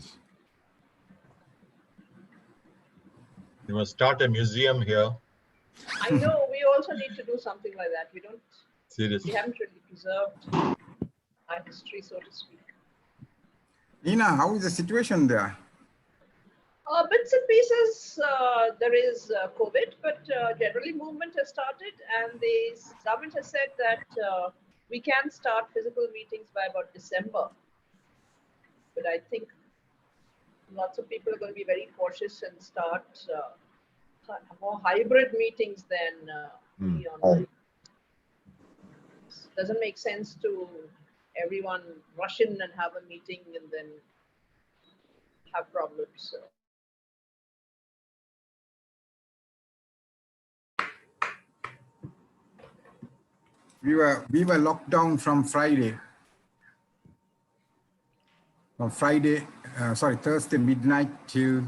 please. You must start a museum here. I know we also need to do something like that. We Seriously. haven't really preserved our history, so to speak. Nina, how is the situation there? Bits and pieces, there is COVID, but generally movement has started, and the government has said that we can start physical meetings by about December. But I think lots of people are going to be very cautious and start more hybrid meetings than only online. It doesn't make sense to everyone rush in and have a meeting and then have problems. So. We were locked down from Friday. Thursday midnight till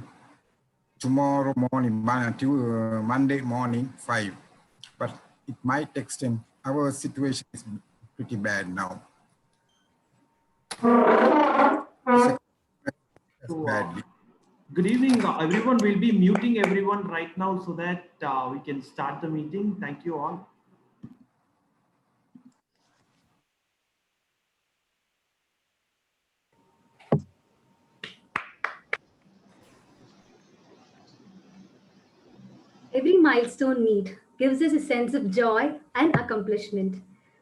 tomorrow morning, to Monday morning 5. But it might extend. Our situation is pretty bad now. Badly. Good evening, everyone. We'll be muting everyone right now so that we can start the meeting. Thank you all. Every milestone meet gives us a sense of joy and accomplishment,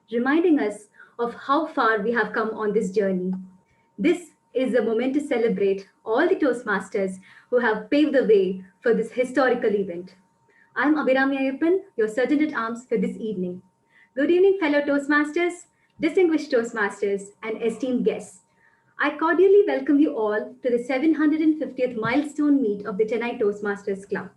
reminding us of how far we have come on this journey. This is a moment to celebrate all the Toastmasters who have paved the way for this historical event. I'm Abhirami Ayyappan, your Sergeant at Arms for this evening. Good evening, fellow Toastmasters, distinguished Toastmasters, and esteemed guests. I cordially welcome you all to the 750th milestone meet of the Chennai Toastmasters Club.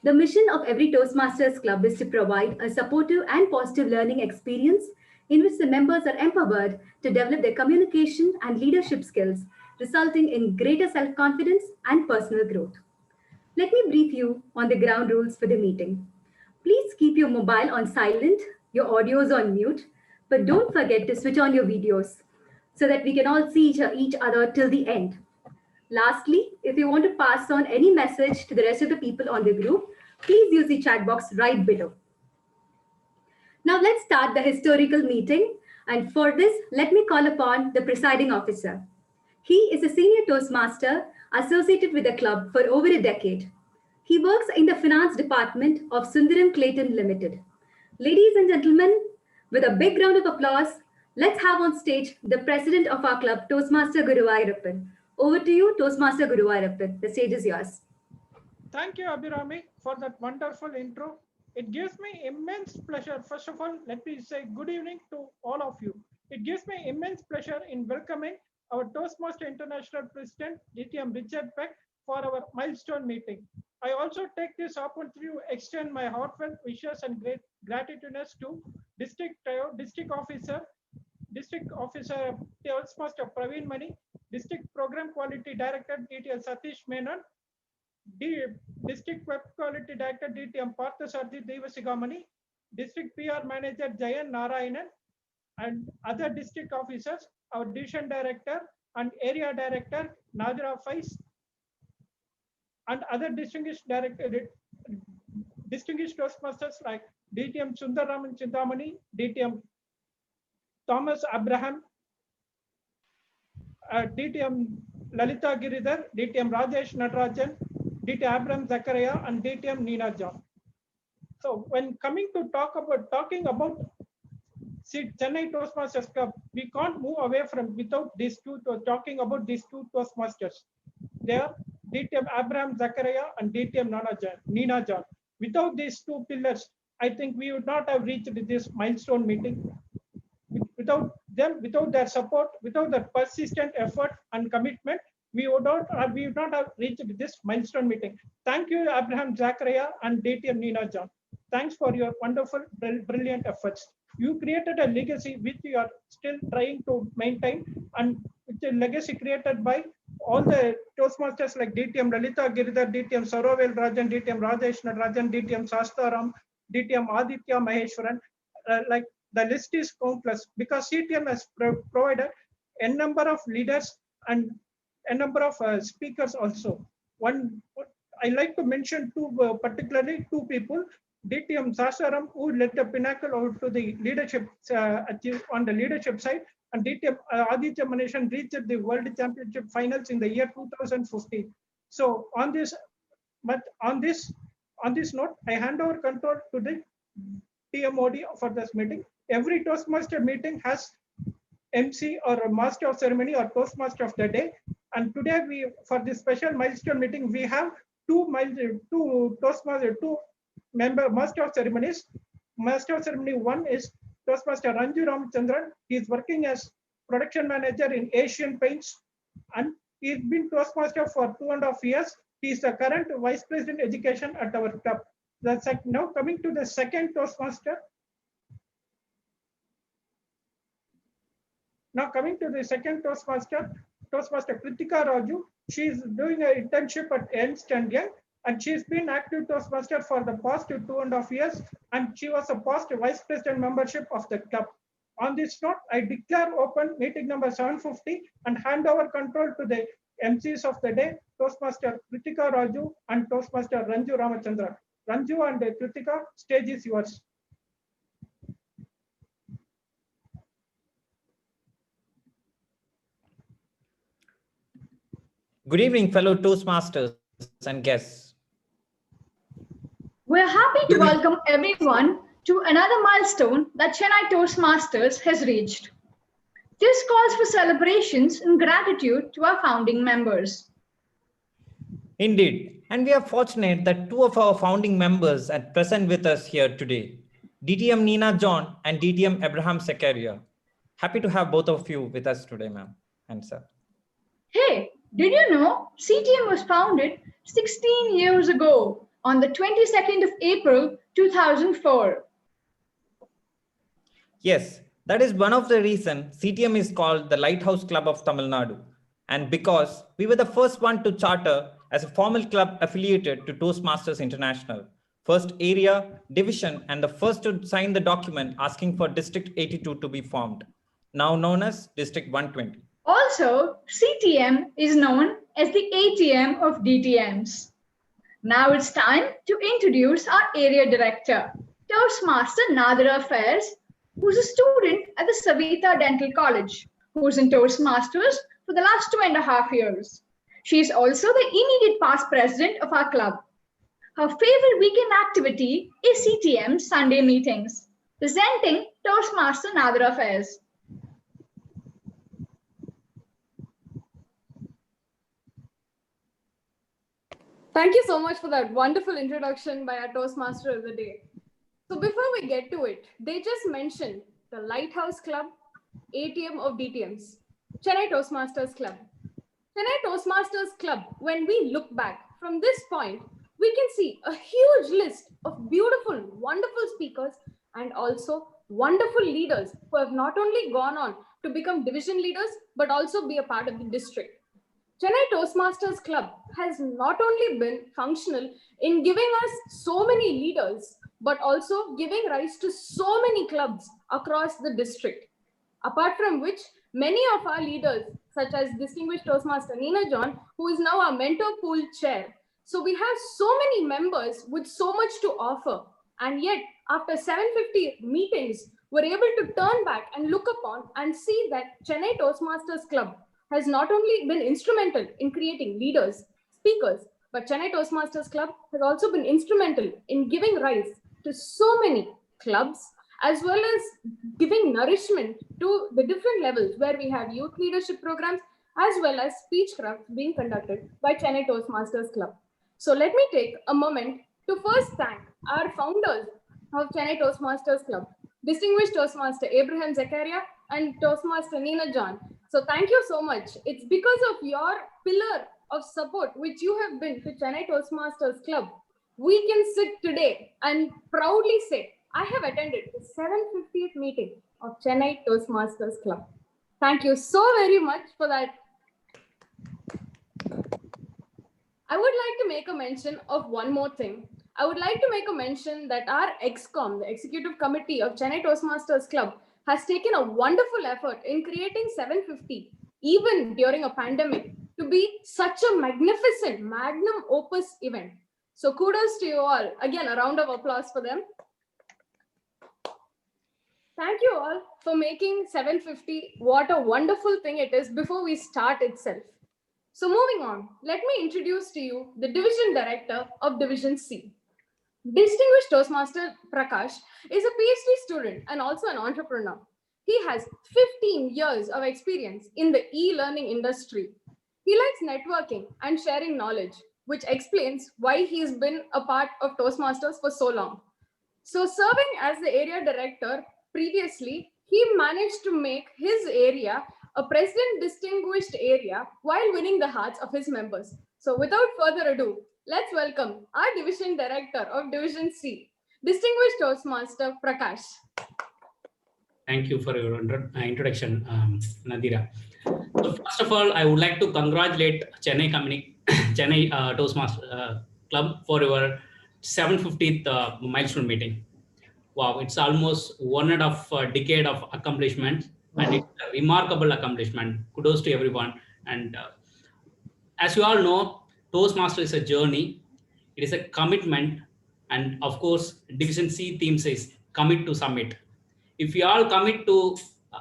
The mission of every Toastmasters Club is to provide a supportive and positive learning experience in which the members are empowered to develop their communication and leadership skills, resulting in greater self-confidence and personal growth. Let me brief you on the ground rules for the meeting. Please keep your mobile on silent, your audios on mute, but don't forget to switch on your videos so that we can all see each other till the end. Lastly, if you want to pass on any message to the rest of the people on the group, please use the chat box right below. Now let's start the historical meeting. And for this, let me call upon the presiding officer. He is a senior Toastmaster associated with the club for over a decade. He works in the finance department of Sundaram Clayton Limited. Ladies and gentlemen, with a big round of applause, let's have on stage the president of our club, Toastmaster Guruvayurappan. Over to you, Toastmaster Guruvayurappan. The stage is yours. Thank you, Abhirami, for that wonderful intro. It gives me immense pleasure. First of all, let me say good evening to all of you. It gives me immense pleasure in welcoming our Toastmaster International President, DTM Richard Peck, for our milestone meeting. I also take this opportunity to extend my heartfelt wishes and great gratitude to District Officer Toastmaster Praveen Mani, District Program Quality Director DTL Satish Menon, District Web Quality Director DTM Parthasarthi Devasigamani, District PR Manager Jayan Narayanan, and other district officers, our Division Director and Area Director Nadra Faiz, and other distinguished Toastmasters like DTM Sundaraman Chintamani, DTM Thomas Abraham, DTM Lalita Giridhar, DTM Rajesh Natarajan, DTM Abraham Zakaria, and DTM Nina John. So when talking about Chennai Toastmasters Club, we can't move away from without these two, talking about these two Toastmasters. They are DTM Abraham Zakaria and DTM Nina John. Without these two pillars, I think we would not have reached this milestone meeting. Without them, without their support, without their persistent effort and commitment, we would not have reached this milestone meeting. Thank you, Abraham Zakaria and DTM Nina John. Thanks for your wonderful, brilliant efforts. You created a legacy which you are still trying to maintain, and it's a legacy created by all the Toastmasters like DTM Lalita Giridhar, DTM Sarovel Rajan, DTM Rajesh Natarajan, DTM Sastaram, DTM Aditya Maheshwaran. Like the list is countless because CTM has provided a number of leaders and a number of speakers also. One, I like to mention particularly two people. DTM Sasaram, who led the pinnacle out to the leadership on the leadership side, and DTM Aditya Maneshan reached the World Championship finals in the year 2015. So on this note, I hand over control to the TMOD for this meeting. Every Toastmaster meeting has MC or a master of ceremony or Toastmaster of the day. And today for this special milestone meeting, we have two master of ceremonies. Master of ceremony one is Toastmaster Ranju Ramachandran. He is working as production manager in Asian Paints, and he's been Toastmaster for 2.5 years. He is the current Vice President Education at our club. Now coming to the second Toastmaster. Now coming to the second Toastmaster Kritika Raju. She is doing an internship at Ernst & Young, and she's been active Toastmaster for the past 2.5 years, and she was a past Vice President membership of the club. On this note, I declare open meeting number 750 and hand over control to the MCs of the day, Toastmaster Kritika Raju and Toastmaster Ranju Ramachandran. Ranju and Kritika, stage is yours. Good evening, fellow Toastmasters and guests. We're happy to welcome everyone to another milestone that Chennai Toastmasters has reached. This calls for celebrations and gratitude to our founding members. Indeed, and we are fortunate that two of our founding members are present with us here today, DTM Nina John and DTM Abraham Zakaria. Happy to have both of you with us today, ma'am and sir. Hey, did you know CTM was founded 16 years ago on the 22nd of April 2004? Yes, that is one of the reasons CTM is called the Lighthouse Club of Tamil Nadu, and because we were the first one to charter as a formal club affiliated to Toastmasters International, first area, division, and the first to sign the document asking for District 82 to be formed, now known as District 120. Also, CTM is known as the ATM of DTMs. Now it's time to introduce our area director, Toastmaster Nadira Affairs, who's a student at the Savita Dental College, who's in Toastmasters for the last 2.5 years. She is also the immediate past president of our club. Her favorite weekend activity is CTM Sunday meetings. Presenting Toastmaster Nadira Affairs. Thank you so much for that wonderful introduction by our Toastmaster of the day. So before we get to it, they just mentioned the Lighthouse Club, ATM of DTMs, Chennai Toastmasters Club. Chennai Toastmasters Club, when we look back from this point, we can see a huge list of beautiful, wonderful speakers and also wonderful leaders who have not only gone on to become division leaders, but also be a part of the district. Chennai Toastmasters Club has not only been functional in giving us so many leaders, but also giving rise to so many clubs across the district. Apart from which, many of our leaders, such as distinguished Toastmaster Nina John, who is now our mentor pool chair. So we have so many members with so much to offer. And yet, after 750 meetings, we're able to turn back and look upon and see that Chennai Toastmasters Club has not only been instrumental in creating leaders, speakers, but Chennai Toastmasters Club has also been instrumental in giving rise to so many clubs, as well as giving nourishment to the different levels where we have youth leadership programs, as well as speechcraft being conducted by Chennai Toastmasters Club. So let me take a moment to first thank our founders of Chennai Toastmasters Club, distinguished Toastmaster Abraham Zakaria and Toastmaster Nina John. So thank you so much. It's because of your pillar of support, which you have been to Chennai Toastmasters Club, we can sit today and proudly say, I have attended the 750th meeting of Chennai Toastmasters Club. Thank you so very much for that. I would like to make a mention of one more thing. I would like to make a mention that our EXCOM, the Executive Committee of Chennai Toastmasters Club, has taken a wonderful effort in creating 750, even during a pandemic, to to be such a magnificent magnum opus event. So kudos to you all. Again, a round of applause for them. Thank you all for making 750 what a wonderful thing it is before we start itself. So moving on, let me introduce to you the Division Director of Division C. Distinguished Toastmaster Prakash is a PhD student and also an entrepreneur. He has 15 years of experience in the e-learning industry. He likes networking and sharing knowledge, which explains why he's been a part of Toastmasters for so long. So serving as the area director previously, he managed to make his area a president distinguished area while winning the hearts of his members. So without further ado, let's welcome our Division Director of Division C, Distinguished Toastmaster Prakash. Thank you for your introduction, Nadira. So first of all, I would like to congratulate Chennai Toastmaster Club for your 750th milestone meeting. Wow, it's almost 1.5 decade of accomplishment, and it's a remarkable accomplishment. Kudos to everyone. And as you all know, Toastmaster is a journey. It is a commitment, and of course, Division C theme says commit to summit. If we all commit to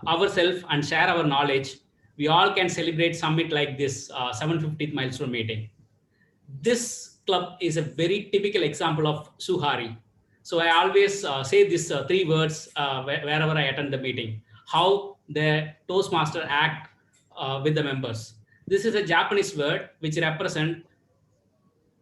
ourselves and share our knowledge, we all can celebrate summit like this 750th milestone meeting. This club is a very typical example of Suhari. So I always say these 3 words wherever I attend the meeting, how the Toastmaster act with the members. This is a Japanese word which represents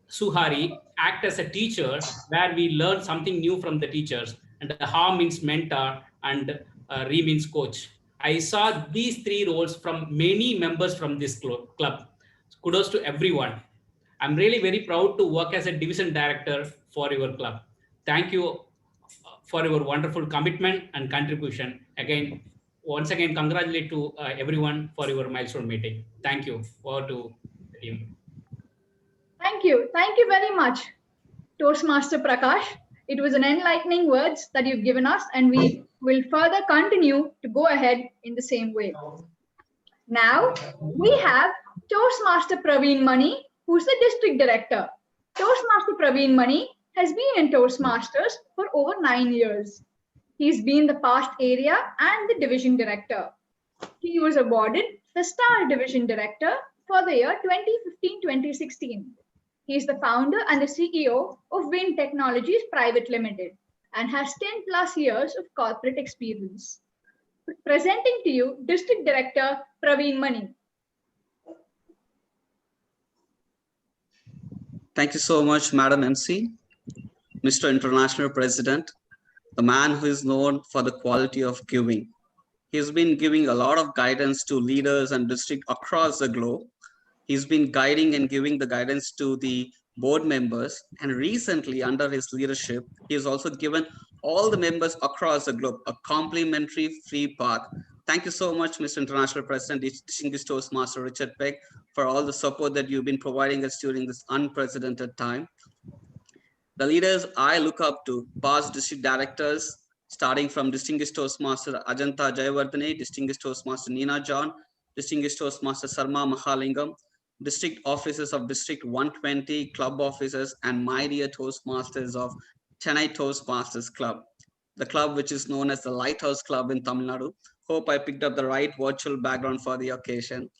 Suhari, act as a teacher, where we learn something new from the teachers, and the Ha means mentor, and Re means coach. I saw these 3 roles from many members from this club. Kudos to everyone. I'm really very proud to work as a division director for your club. Thank you for your wonderful commitment and contribution. Once again, congratulate to everyone for your milestone meeting. Thank you. Over to the team. Thank you. Thank you very much, Toastmaster Prakash. It was an enlightening words that you've given us, and we will further continue to go ahead in the same way. Now, we have Toastmaster Praveen Mani, who's the district director. Toastmaster Praveen Mani has been in Toastmasters for over 9 years. He's been the past area and the division director. He was awarded the Star Division Director for the year 2015-2016. He is the founder and the CEO of Wind Technologies Private Limited and has 10 plus years of corporate experience. Presenting to you, District Director Praveen Mani. Thank you so much, Madam MC, Mr. International President, the man who is known for the quality of giving. He's been giving a lot of guidance to leaders and districts across the globe. He's been guiding and giving the guidance to the board members. And recently, under his leadership, he has also given all the members across the globe a complimentary free path. Thank you so much, Mr. International President, Distinguished Toastmaster Richard Peck, for all the support that you've been providing us during this unprecedented time. The leaders I look up to, past district directors, starting from Distinguished Toastmaster Ajanta Jayawardene, Distinguished Toastmaster Neena John, Distinguished Toastmaster Sarma Mahalingam, district officers of District 120, club officers, and my dear Toastmasters of Chennai Toastmasters Club, the club which is known as the Lighthouse Club in Tamil Nadu. Hope I picked up the right virtual background for the occasion.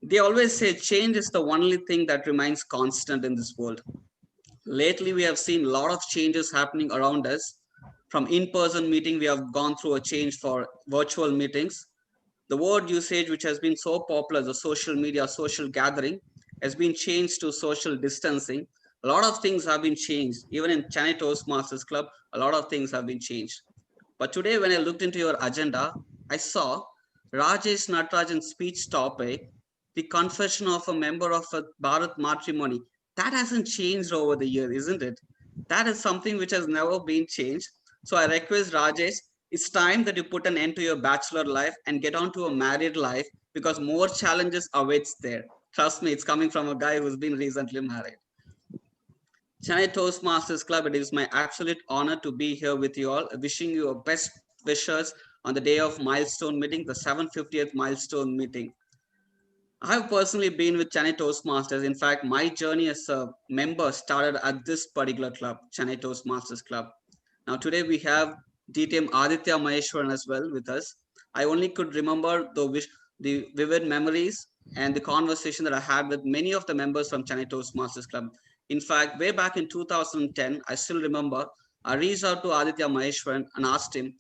They always say change is the only thing that remains constant in this world. Lately, we have seen a lot of changes happening around us. From in-person meeting, we have gone through a change for virtual meetings. The word usage, which has been so popular, the social media, social gathering, has been changed to social distancing. A lot of things have been changed. Even in Chennai Toastmasters Club, a lot of things have been changed. But today, when I looked into your agenda, I saw Rajesh Natarajan's speech topic, the confession of a member of a Bharat matrimony. That hasn't changed over the years, isn't it? That is something which has never been changed. So I request Rajesh, it's time that you put an end to your bachelor life and get on to a married life, because more challenges awaits there. Trust me, it's coming from a guy who's been recently married. Chennai Toastmasters Club, it is my absolute honor to be here with you all, wishing you a best wishes on the day of milestone meeting, the 750th milestone meeting. I've personally been with Chennai Toastmasters. In fact, my journey as a member started at this particular club, Chennai Toastmasters Club. Now today we have DTM Aditya Maheshwaran as well with us. I only could remember the vivid memories and the conversation that I had with many of the members from Chennai Toastmasters Club. In fact, way back in 2010, I still remember, I reached out to Aditya Maheshwaran and asked him,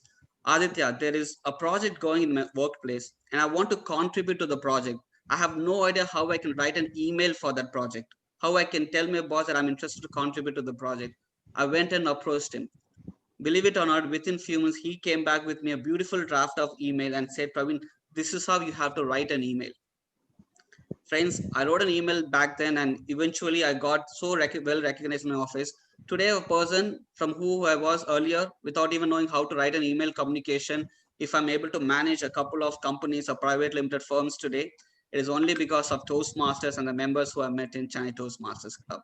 Aditya, there is a project going in my workplace and I want to contribute to the project. I have no idea how I can write an email for that project, how I can tell my boss that I'm interested to contribute to the project. I went and approached him. Believe it or not, within few months, he came back with me a beautiful draft of email and said, Praveen, this is how you have to write an email. Friends, I wrote an email back then and eventually I got so well recognized in my office. Today, a person from who I was earlier, without even knowing how to write an email communication, if I'm able to manage a couple of companies or private limited firms today, it is only because of Toastmasters and the members who I met in Chennai Toastmasters Club.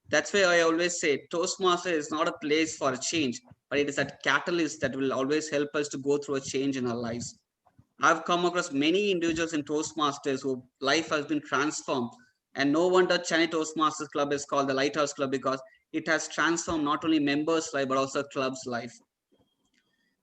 That's why I always say Toastmaster is not a place for a change, but it is a catalyst that will always help us to go through a change in our lives. I've come across many individuals in Toastmasters whose life has been transformed. And no wonder Chennai Toastmasters Club is called the Lighthouse Club because it has transformed not only members' life, but also club's life.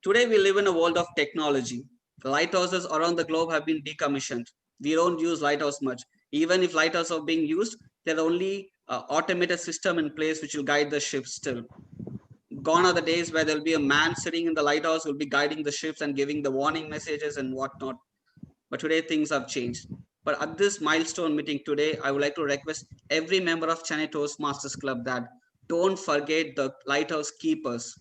Today, we live in a world of technology. The lighthouses around the globe have been decommissioned. We don't use lighthouse much. Even if lighthouses are being used, there are only automated system in place which will guide the ships still. Gone are the days where there'll be a man sitting in the lighthouse who will be guiding the ships and giving the warning messages and whatnot. But today things have changed. But at this milestone meeting today, I would like to request every member of Chennai Toastmasters Club that don't forget the lighthouse keepers.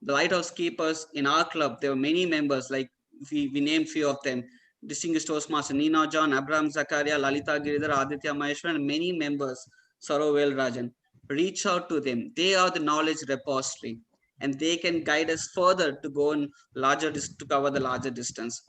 The lighthouse keepers in our club, there were many members, like we named few of them. Distinguished Toastmaster Nina John, Abraham Zakaria, Lalita Giridhar, Aditya Maheshwaran, and many members, Sarovel Rajan. Reach out to them. They are the knowledge repository and they can guide us further to go in to cover the larger distance.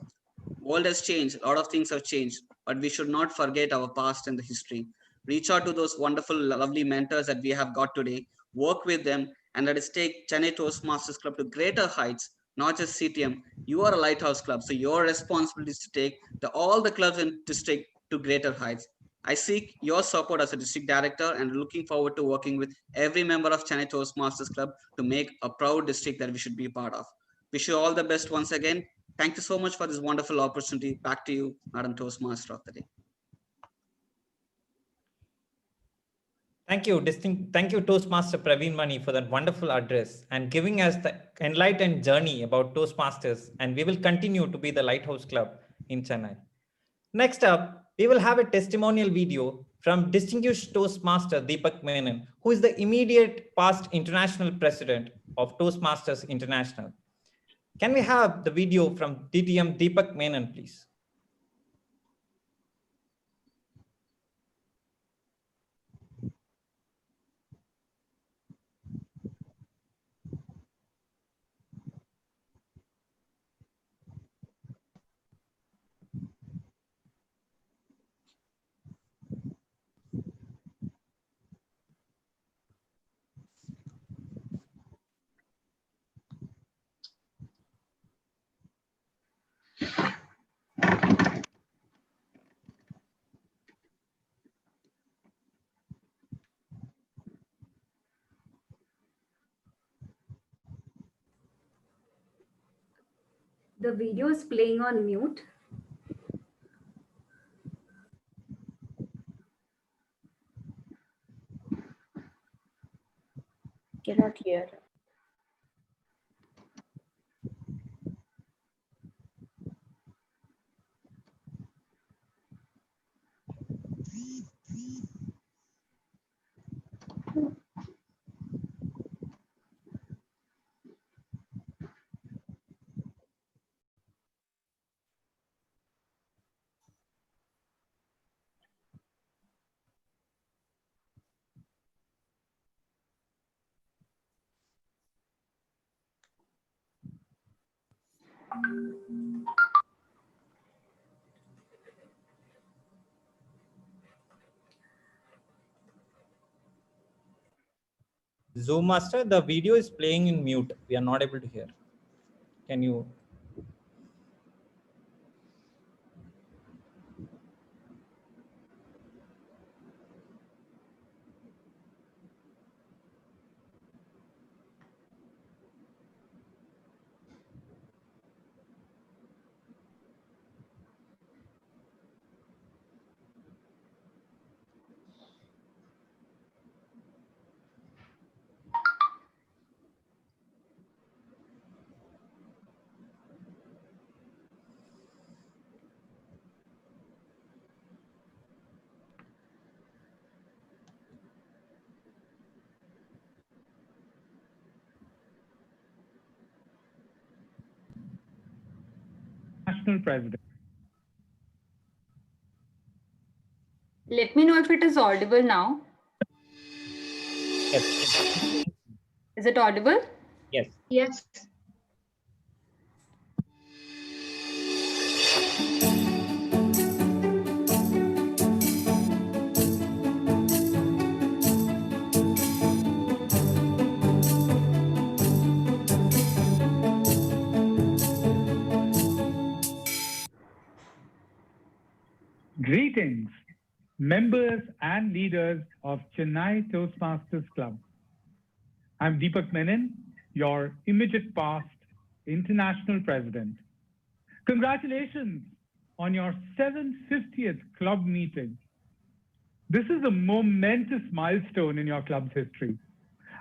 World has changed, a lot of things have changed, but we should not forget our past and the history. Reach out to those wonderful, lovely mentors that we have got today, work with them, and let us take Chennai Toastmasters Club to greater heights, not just CTM. You are a lighthouse club, so your responsibility is to take all the clubs in district to greater heights. I seek your support as a district director and looking forward to working with every member of Chennai Toastmasters Club to make a proud district that we should be part of. Wish you all the best once again. Thank you so much for this wonderful opportunity. Back to you, Madam Toastmaster of the day. Thank you, Toastmaster Praveen Mani, for that wonderful address and giving us the enlightened journey about Toastmasters. And we will continue to be the Lighthouse Club in Chennai. Next up, we will have a testimonial video from distinguished Toastmaster Deepak Menon, who is the immediate past international president of Toastmasters International. Can we have the video from DTM Deepak Menon, please? The video is playing on mute. Cannot hear. Zoom Master, the video is playing in mute. We are not able to hear. Can you? International President. Let me know if it is audible now. Yes. Is it audible? Yes. Yes. Greetings, members and leaders of Chennai Toastmasters Club. I'm Deepak Menon, your immediate past international president. Congratulations on your 750th club meeting. This is a momentous milestone in your club's history.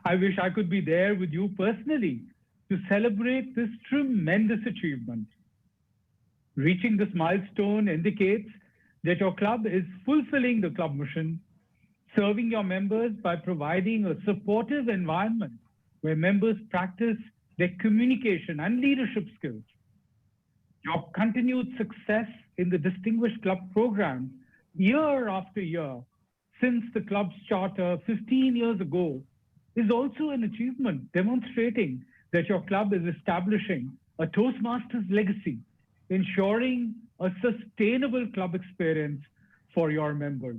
I wish I could be there with you personally to celebrate this tremendous achievement. Reaching this milestone indicates that your club is fulfilling the club mission, serving your members by providing a supportive environment where members practice their communication and leadership skills. Your continued success in the Distinguished Club program year after year since the club's charter 15 years ago is also an achievement demonstrating that your club is establishing a Toastmasters legacy, ensuring a sustainable club experience for your members.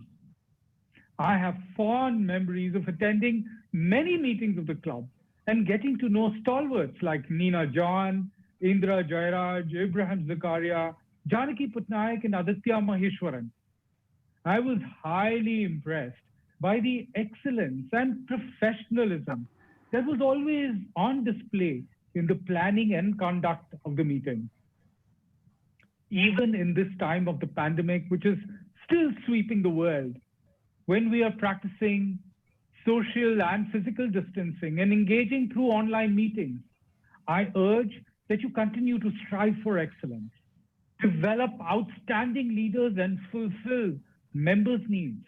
I have fond memories of attending many meetings of the club and getting to know stalwarts like Neena John, Indra Jairaj, Abraham Zakaria, Janaki Patnaik, and Aditya Maheshwaran. I was highly impressed by the excellence and professionalism that was always on display in the planning and conduct of the meeting. Even in this time of the pandemic, which is still sweeping the world, when we are practicing social and physical distancing and engaging through online meetings, I urge that you continue to strive for excellence, develop outstanding leaders, and fulfill members' needs.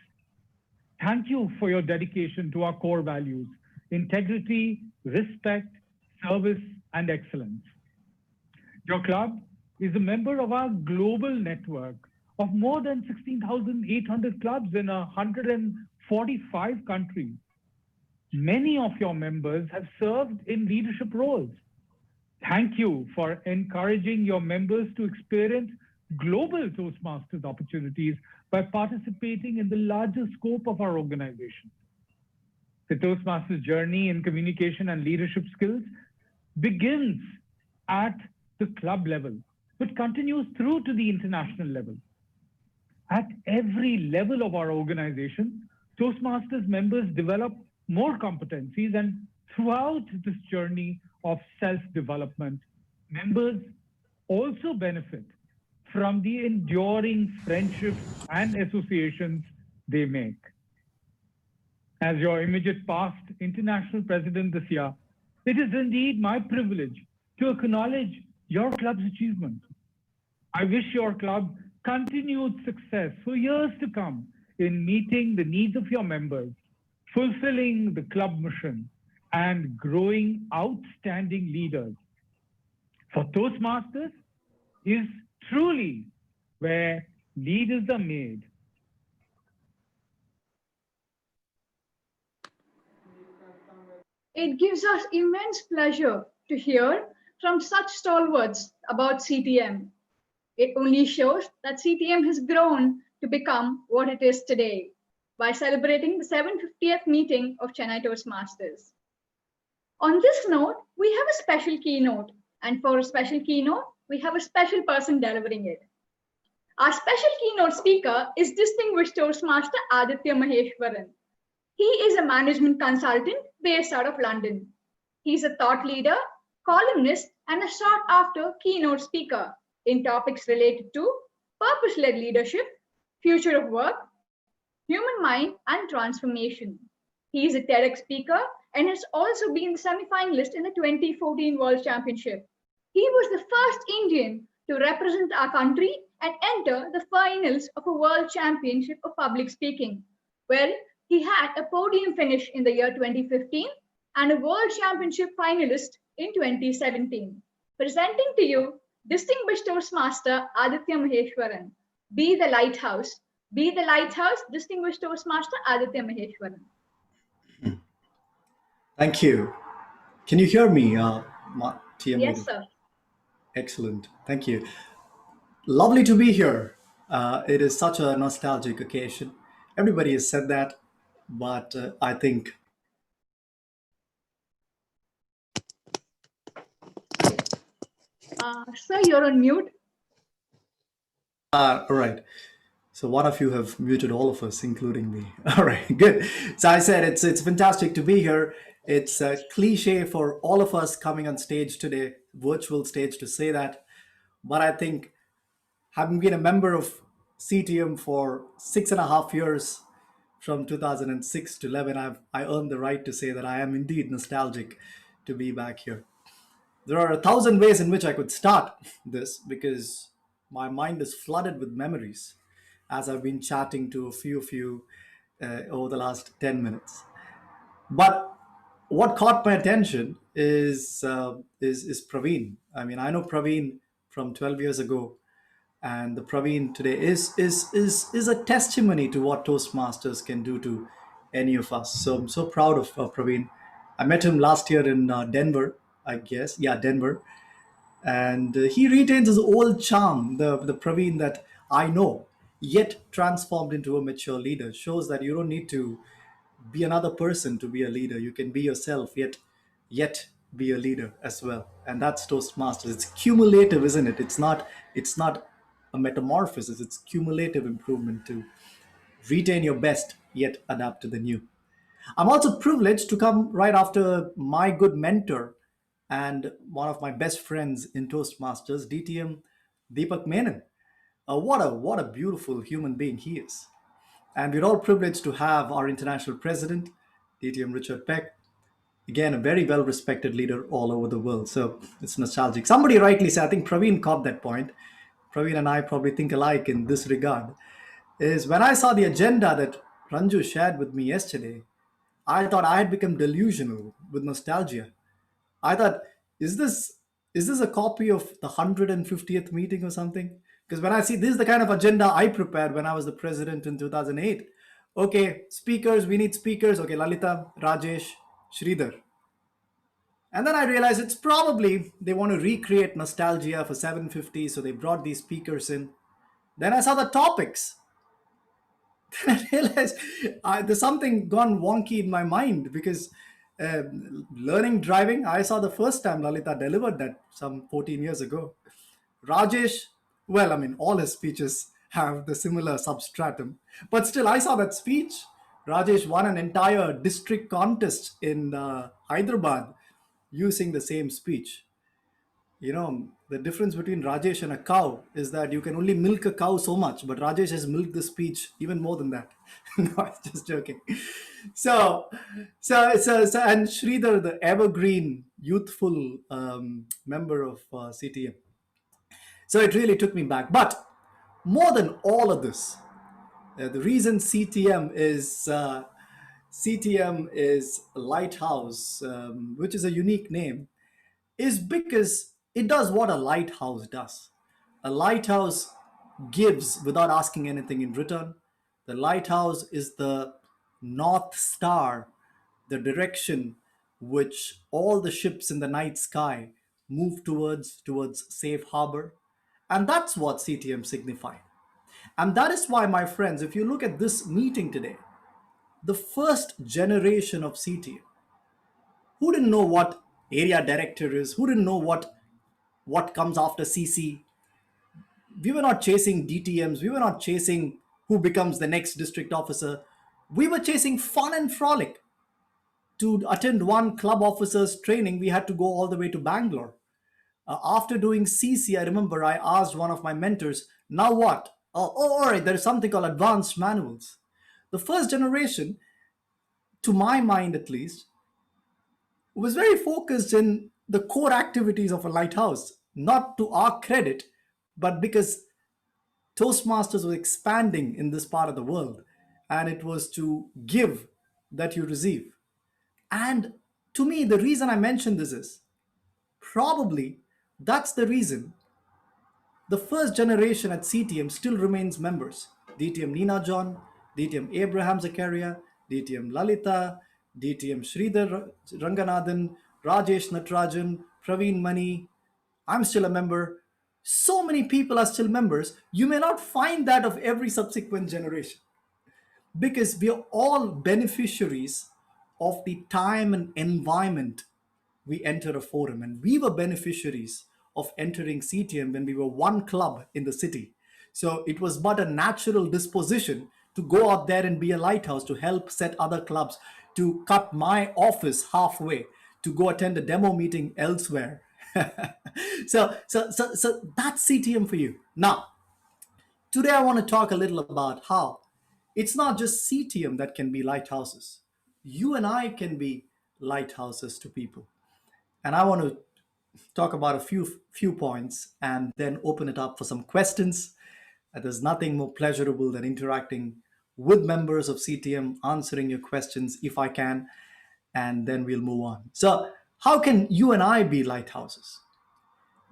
Thank you for your dedication to our core values: integrity, respect, service, and excellence. Your club is a member of our global network of more than 16,800 clubs in 145 countries. Many of your members have served in leadership roles. Thank you for encouraging your members to experience global Toastmasters opportunities by participating in the larger scope of our organization. The Toastmasters journey in communication and leadership skills begins at the club level, but continues through to the international level. At every level of our organization, Toastmasters members develop more competencies, and throughout this journey of self-development, members also benefit from the enduring friendships and associations they make. As your immediate past international president this year, it is indeed my privilege to acknowledge your club's achievement. I wish your club continued success for years to come in meeting the needs of your members, fulfilling the club mission, and growing outstanding leaders. For Toastmasters is truly where leaders are made. It gives us immense pleasure to hear from such stalwarts about CTM. It only shows that CTM has grown to become what it is today by celebrating the 750th meeting of Chennai Toastmasters. On this note, we have a special keynote, and for a special keynote, we have a special person delivering it. Our special keynote speaker is distinguished Toastmaster Aditya Maheshwaran. He is a management consultant based out of London. He's a thought leader, columnist, and a sought-after keynote speaker in topics related to purpose-led leadership, future of work, human mind, and transformation. He is a TEDx speaker and has also been the semi-finalist in the 2014 World Championship. He was the first Indian to represent our country and enter the finals of a World Championship of Public Speaking, where he had a podium finish in the year 2015 and a World Championship finalist in 2017. Presenting to you Distinguished Toastmaster Aditya Maheshwaran. Be the lighthouse. Be the lighthouse, Distinguished Toastmaster Aditya Maheshwaran. Thank you. Can you hear me, TM Yes, lady? sir. Excellent. Thank you. Lovely to be here. It is such a nostalgic occasion. Everybody has said that, but I think. Sir, you're on mute. All right. So one of you have muted all of us, including me. All right, good. So I said it's fantastic to be here. It's a cliche for all of us coming on stage today, virtual stage, to say that. But I think having been a member of CTM for 6.5 years, from 2006 to 11, I earned the right to say that I am indeed nostalgic to be back here. There are 1,000 ways in which I could start this because my mind is flooded with memories as I've been chatting to a few of you over the last 10 minutes. But what caught my attention is Praveen. I mean, I know Praveen from 12 years ago, and the Praveen today is a testimony to what Toastmasters can do to any of us. So I'm so proud of Praveen. I met him last year in Denver, I guess. Yeah, Denver. And he retains his old charm, the Praveen that I know, yet transformed into a mature leader. Shows that you don't need to be another person to be a leader. You can be yourself, yet be a leader as well. And that's Toastmasters. It's cumulative, isn't it? It's not a metamorphosis. It's cumulative improvement to retain your best, yet adapt to the new. I'm also privileged to come right after my good mentor and one of my best friends in Toastmasters, DTM Deepak Menon. What a beautiful human being he is. And we're all privileged to have our international president, DTM Richard Peck, again, a very well respected leader all over the world. So it's nostalgic. Somebody rightly said, I think Praveen caught that point. Praveen and I probably think alike in this regard. Is when I saw the agenda that Ranju shared with me yesterday, I thought I had become delusional with nostalgia. I thought, is this is this a copy of the 150th meeting or something? Because when I see this is the kind of agenda I prepared when I was the president in 2008. Okay, speakers, we need speakers. Okay, Lalita, Rajesh, Sridhar. And then I realized it's probably they want to recreate nostalgia for 750, so they brought these speakers in. Then I saw the topics. I realized there's something gone wonky in my mind because learning driving, I saw the first time Lalita delivered that some 14 years ago. Rajesh, well, I mean, all his speeches have the similar substratum, but still, I saw that speech. Rajesh won an entire district contest in Hyderabad using the same speech. You know, the difference between Rajesh and a cow is that you can only milk a cow so much, but Rajesh has milked the speech even more than that. No, I'm just joking. And Sridhar, the evergreen, youthful member of CTM. So it really took me back. But more than all of this, the reason CTM is Lighthouse, which is a unique name, is because it does what a lighthouse does. A lighthouse gives without asking anything in return. The lighthouse is the North Star, the direction which all the ships in the night sky move towards safe harbor. And that's what CTM signified. And that is why, my friends, if you look at this meeting today, the first generation of CTM, who didn't know what area director is, who didn't know what comes after CC. We were not chasing DTMs, we were not chasing who becomes the next district officer. We were chasing fun and frolic. To attend one club officers training, we had to go all the way to Bangalore. After doing CC, I remember I asked one of my mentors, now what? Oh, all right, there is something called advanced manuals. The first generation, to my mind at least, was very focused in the core activities of a lighthouse, not to our credit, but because Toastmasters was expanding in this part of the world, and it was to give that you receive. And to me, the reason I mention this is probably that's the reason The first generation at CTM still remains members. DTM Nina John, DTM Abraham Zakaria, DTM Lalita, DTM Sridhar Ranganathan, Rajesh Natarajan, Praveen Mani. I'm still a member. So many people are still members. You may not find that of every subsequent generation because we are all beneficiaries of the time and environment we enter a forum. And we were beneficiaries of entering CTM when we were one club in the city. So it was but a natural disposition to go out there and be a lighthouse, to help set other clubs, to cut my office halfway, to go attend a demo meeting elsewhere. So that's CTM for you. Now, today I want to talk a little about how it's not just CTM that can be lighthouses. You and I can be lighthouses to people. And I want to talk about a few points and then open it up for some questions. There's nothing more pleasurable than interacting with members of CTM, answering your questions if I can, and then we'll move on. So, how can you and I be lighthouses?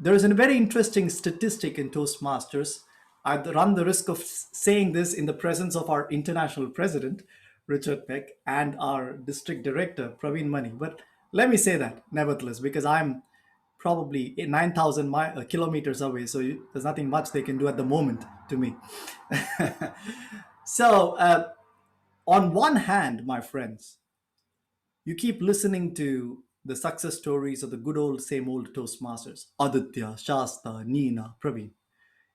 There is a very interesting statistic in Toastmasters. I run the risk of saying this in the presence of our international president, Richard Peck, and our district director, Praveen Mani. But let me say that, nevertheless, because I'm probably 9,000 kilometers away. So there's nothing much they can do at the moment to me. So, on one hand, my friends, you keep listening to the success stories of the good old, same old Toastmasters, Aditya, Shasta, Nina, Praveen.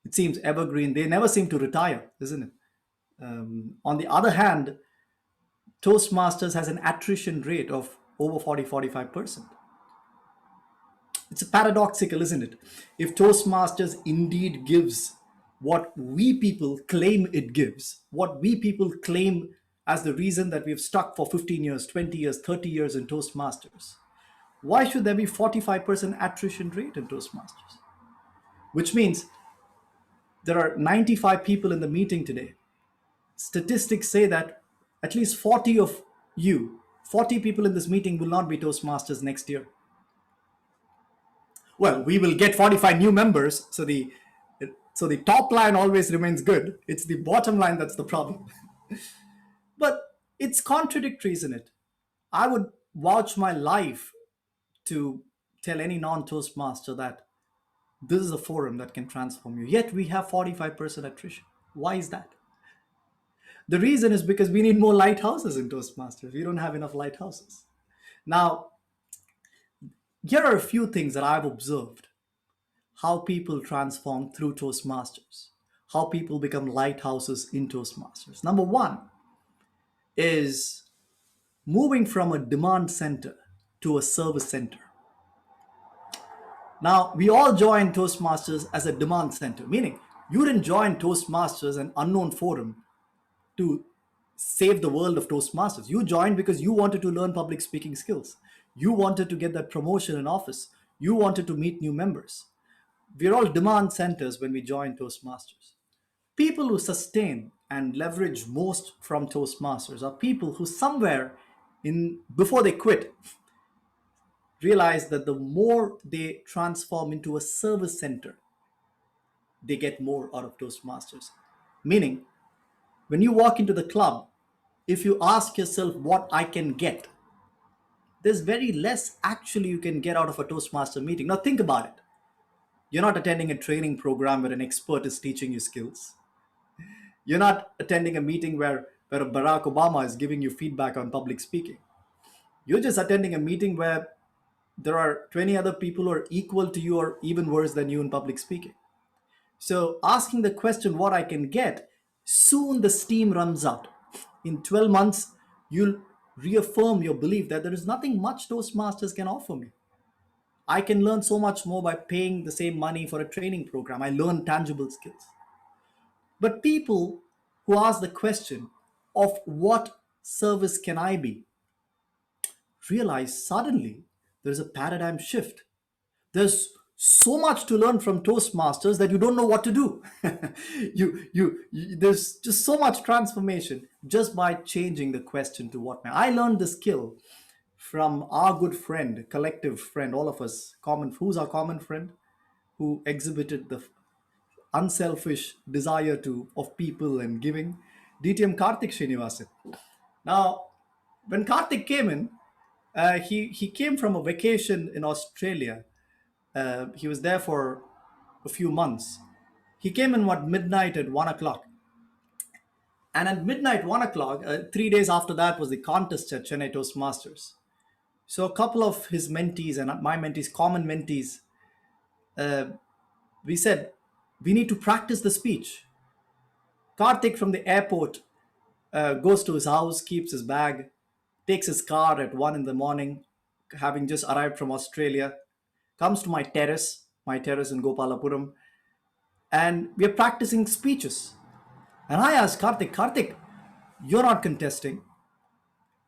It seems evergreen. They never seem to retire, isn't it? On the other hand, Toastmasters has an attrition rate of over 45%. It's paradoxical, isn't it? If Toastmasters indeed gives what we people claim it gives, what we people claim as the reason that we've stuck for 15 years, 20 years, 30 years in Toastmasters, why should there be 45% attrition rate in Toastmasters? Which means there are 95 people in the meeting today. Statistics say that at least 40 of you, 40 people in this meeting will not be Toastmasters next year. Well, we will get 45 new members, so the top line always remains good. It's the bottom line that's the problem. But it's contradictory, isn't it? I would vouch my life to tell any non-Toastmaster that this is a forum that can transform you. Yet we have 45% attrition. Why is that? The reason is because we need more lighthouses in Toastmasters. We don't have enough lighthouses. Now, here are a few things that I've observed. How people transform through Toastmasters. How people become lighthouses in Toastmasters. Number one is moving from a demand center to a service center. Now, we all join Toastmasters as a demand center, meaning you didn't join Toastmasters, an unknown forum, to save the world of Toastmasters. You joined because you wanted to learn public speaking skills. You wanted to get that promotion in office. You wanted to meet new members. We're all demand centers when we join Toastmasters. People who sustain and leverage most from Toastmasters are people who somewhere before they quit realize that the more they transform into a service center, they get more out of Toastmasters. Meaning, when you walk into the club, if you ask yourself what I can get, there's very less actually you can get out of a Toastmaster meeting. Now think about it. You're not attending a training program where an expert is teaching you skills. You're not attending a meeting where Barack Obama is giving you feedback on public speaking. You're just attending a meeting where there are 20 other people who are equal to you or even worse than you in public speaking. So asking the question what I can get, soon the steam runs out. In 12 months, you'll reaffirm your belief that there is nothing much Toastmasters can offer me. I can learn so much more by paying the same money for a training program. I learn tangible skills. But people who ask the question of what service can I be, realize suddenly there's a paradigm shift. There's so much to learn from Toastmasters that you don't know what to do. There's just so much transformation just by changing the question to what. I learned the skill from our good friend, collective friend, all of us, who's our common friend, who exhibited unselfish desire of people and giving, DTM Karthik Srinivasan. Now, when Karthik came in, he came from a vacation in Australia. He was there for a few months. He came in midnight at 1 o'clock. And at midnight, 1 o'clock, 3 days after that was the contest at Chennai Toastmasters. So a couple of his mentees and my mentees, common mentees, we said, we need to practice the speech. Karthik from the airport goes to his house, keeps his bag, takes his car at 1 in the morning, having just arrived from Australia, comes to my terrace in Gopalapuram, and we are practicing speeches. And I asked Karthik, you're not contesting.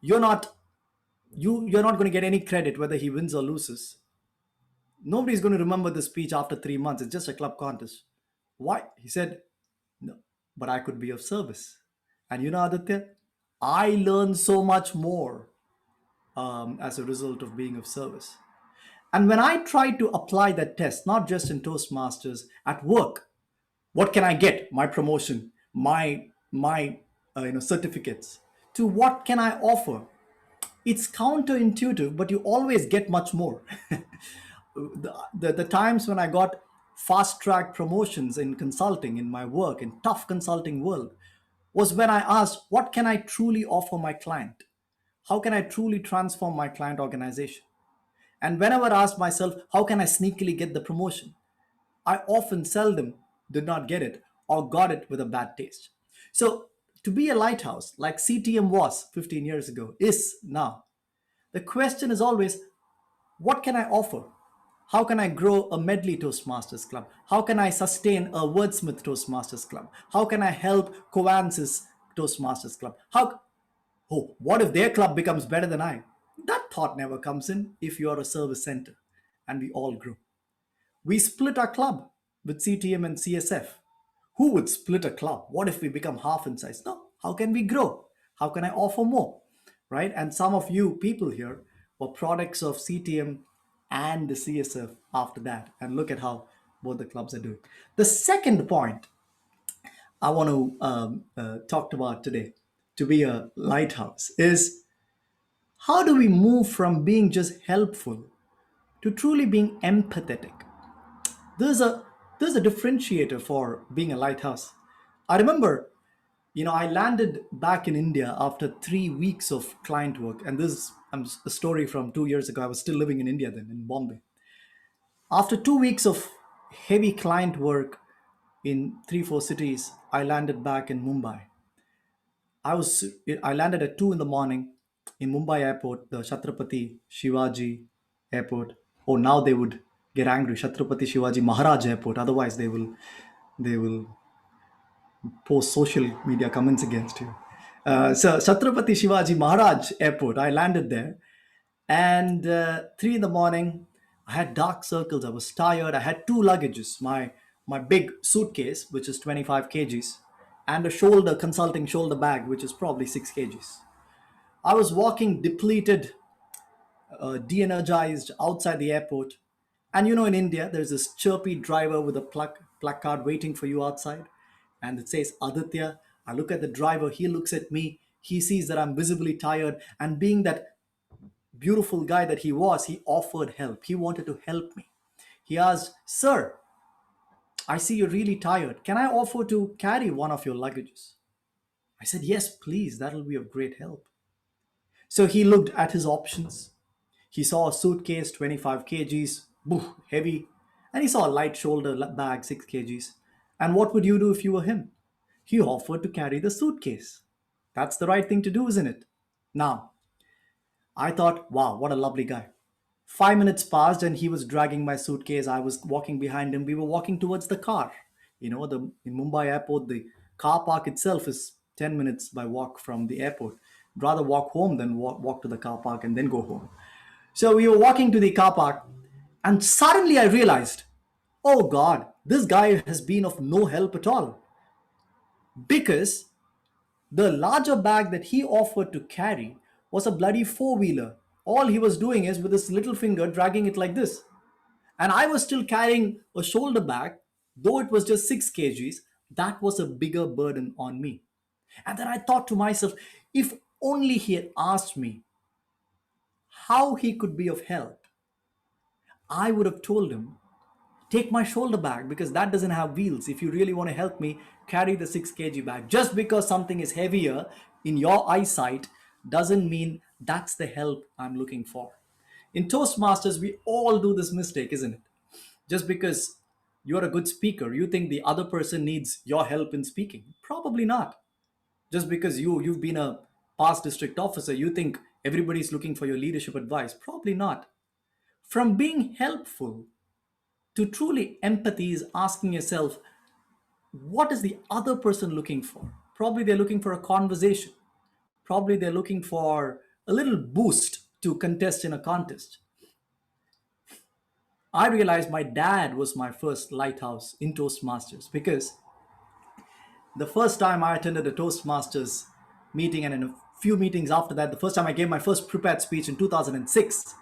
You're not going to get any credit whether he wins or loses. Nobody's going to remember the speech after 3 months. It's just a club contest. Why? He said, no, but I could be of service. And you know, Aditya, I learned so much more as a result of being of service. And when I tried to apply that test, not just in Toastmasters, at work, what can I get? My promotion, my certificates. To what can I offer? It's counterintuitive, but you always get much more. The times when I got fast track promotions in consulting, in my work, in tough consulting world, was when I asked, what can I truly offer my client? How can I truly transform my client organization? And whenever I asked myself, how can I sneakily get the promotion? I often seldom did not get it or got it with a bad taste. So to be a lighthouse like CTM was 15 years ago, is now, the question is always, what can I offer? How can I grow a medley Toastmasters club? How can I sustain a wordsmith Toastmasters club? How can I help Covance's Toastmasters club? What if their club becomes better than I? That thought never comes in if you are a service center, and we all grow. We split our club with CTM and CSF. Who would split a club? What if we become half in size? No. How can we grow? How can I offer more? Right? And some of you people here were products of CTM and the CSF after that. And look at how both the clubs are doing. The second point I want to talk about today, to be a lighthouse, is how do we move from being just helpful to truly being empathetic? There's a differentiator for being a lighthouse. I remember, I landed back in India after 3 weeks of client work, and this is a story from 2 years ago. I was still living in India then, in Bombay. After 2 weeks of heavy client work in 3-4 cities, I landed back in Mumbai. I landed at 2 in the morning in Mumbai airport, the Chhatrapati Shivaji airport. Oh, now they would get angry. Chhatrapati Shivaji Maharaj airport. Otherwise, they will post social media comments against you. So Chhatrapati Shivaji Maharaj airport. I landed there, and 3 in the morning. I had dark circles. I was tired. I had 2 luggages. My big suitcase, which is 25 kgs, and a consulting shoulder bag, which is probably 6 kgs. I was walking depleted, de-energized outside the airport. And in India, there's this chirpy driver with a placard waiting for you outside. And it says, Aditya. I look at the driver. He looks at me. He sees that I'm visibly tired. And being that beautiful guy that he was, he offered help. He wanted to help me. He asked, Sir, I see you're really tired. Can I offer to carry one of your luggages? I said, yes, please. That'll be of great help. So he looked at his options. He saw a suitcase, 25 kgs, heavy. And he saw a light shoulder bag, 6 kgs. And what would you do if you were him? He offered to carry the suitcase. That's the right thing to do, isn't it? Now, I thought, wow, what a lovely guy. 5 minutes passed and he was dragging my suitcase. I was walking behind him. We were walking towards the car. In Mumbai airport, the car park itself is 10 minutes by walk from the airport. Rather walk home than walk to the car park and then go home. So we were walking to the car park, and suddenly I realized, oh God, this guy has been of no help at all. Because the larger bag that he offered to carry was a bloody 4-wheeler. All he was doing is with his little finger dragging it like this. And I was still carrying a shoulder bag Though it was just 6 kgs, that was a bigger burden on me. And then I thought to myself, if only he had asked me how he could be of help, I would have told him, take my shoulder bag because that doesn't have wheels. If you really want to help me, carry the 6 kg bag. Just because something is heavier in your eyesight doesn't mean that's the help I'm looking for. In Toastmasters, we all do this mistake, isn't it? Just because you're a good speaker, you think the other person needs your help in speaking. Probably not. Just because you've been a past district officer, you think everybody's looking for your leadership advice. Probably not. From being helpful to truly empathy is asking yourself, what is the other person looking for? Probably they're looking for a conversation. Probably they're looking for a little boost to contest in a contest. I realized my dad was my first lighthouse in Toastmasters because the first time I attended a Toastmasters meeting, and in a few meetings after that, the first time I gave my first prepared speech in 2006,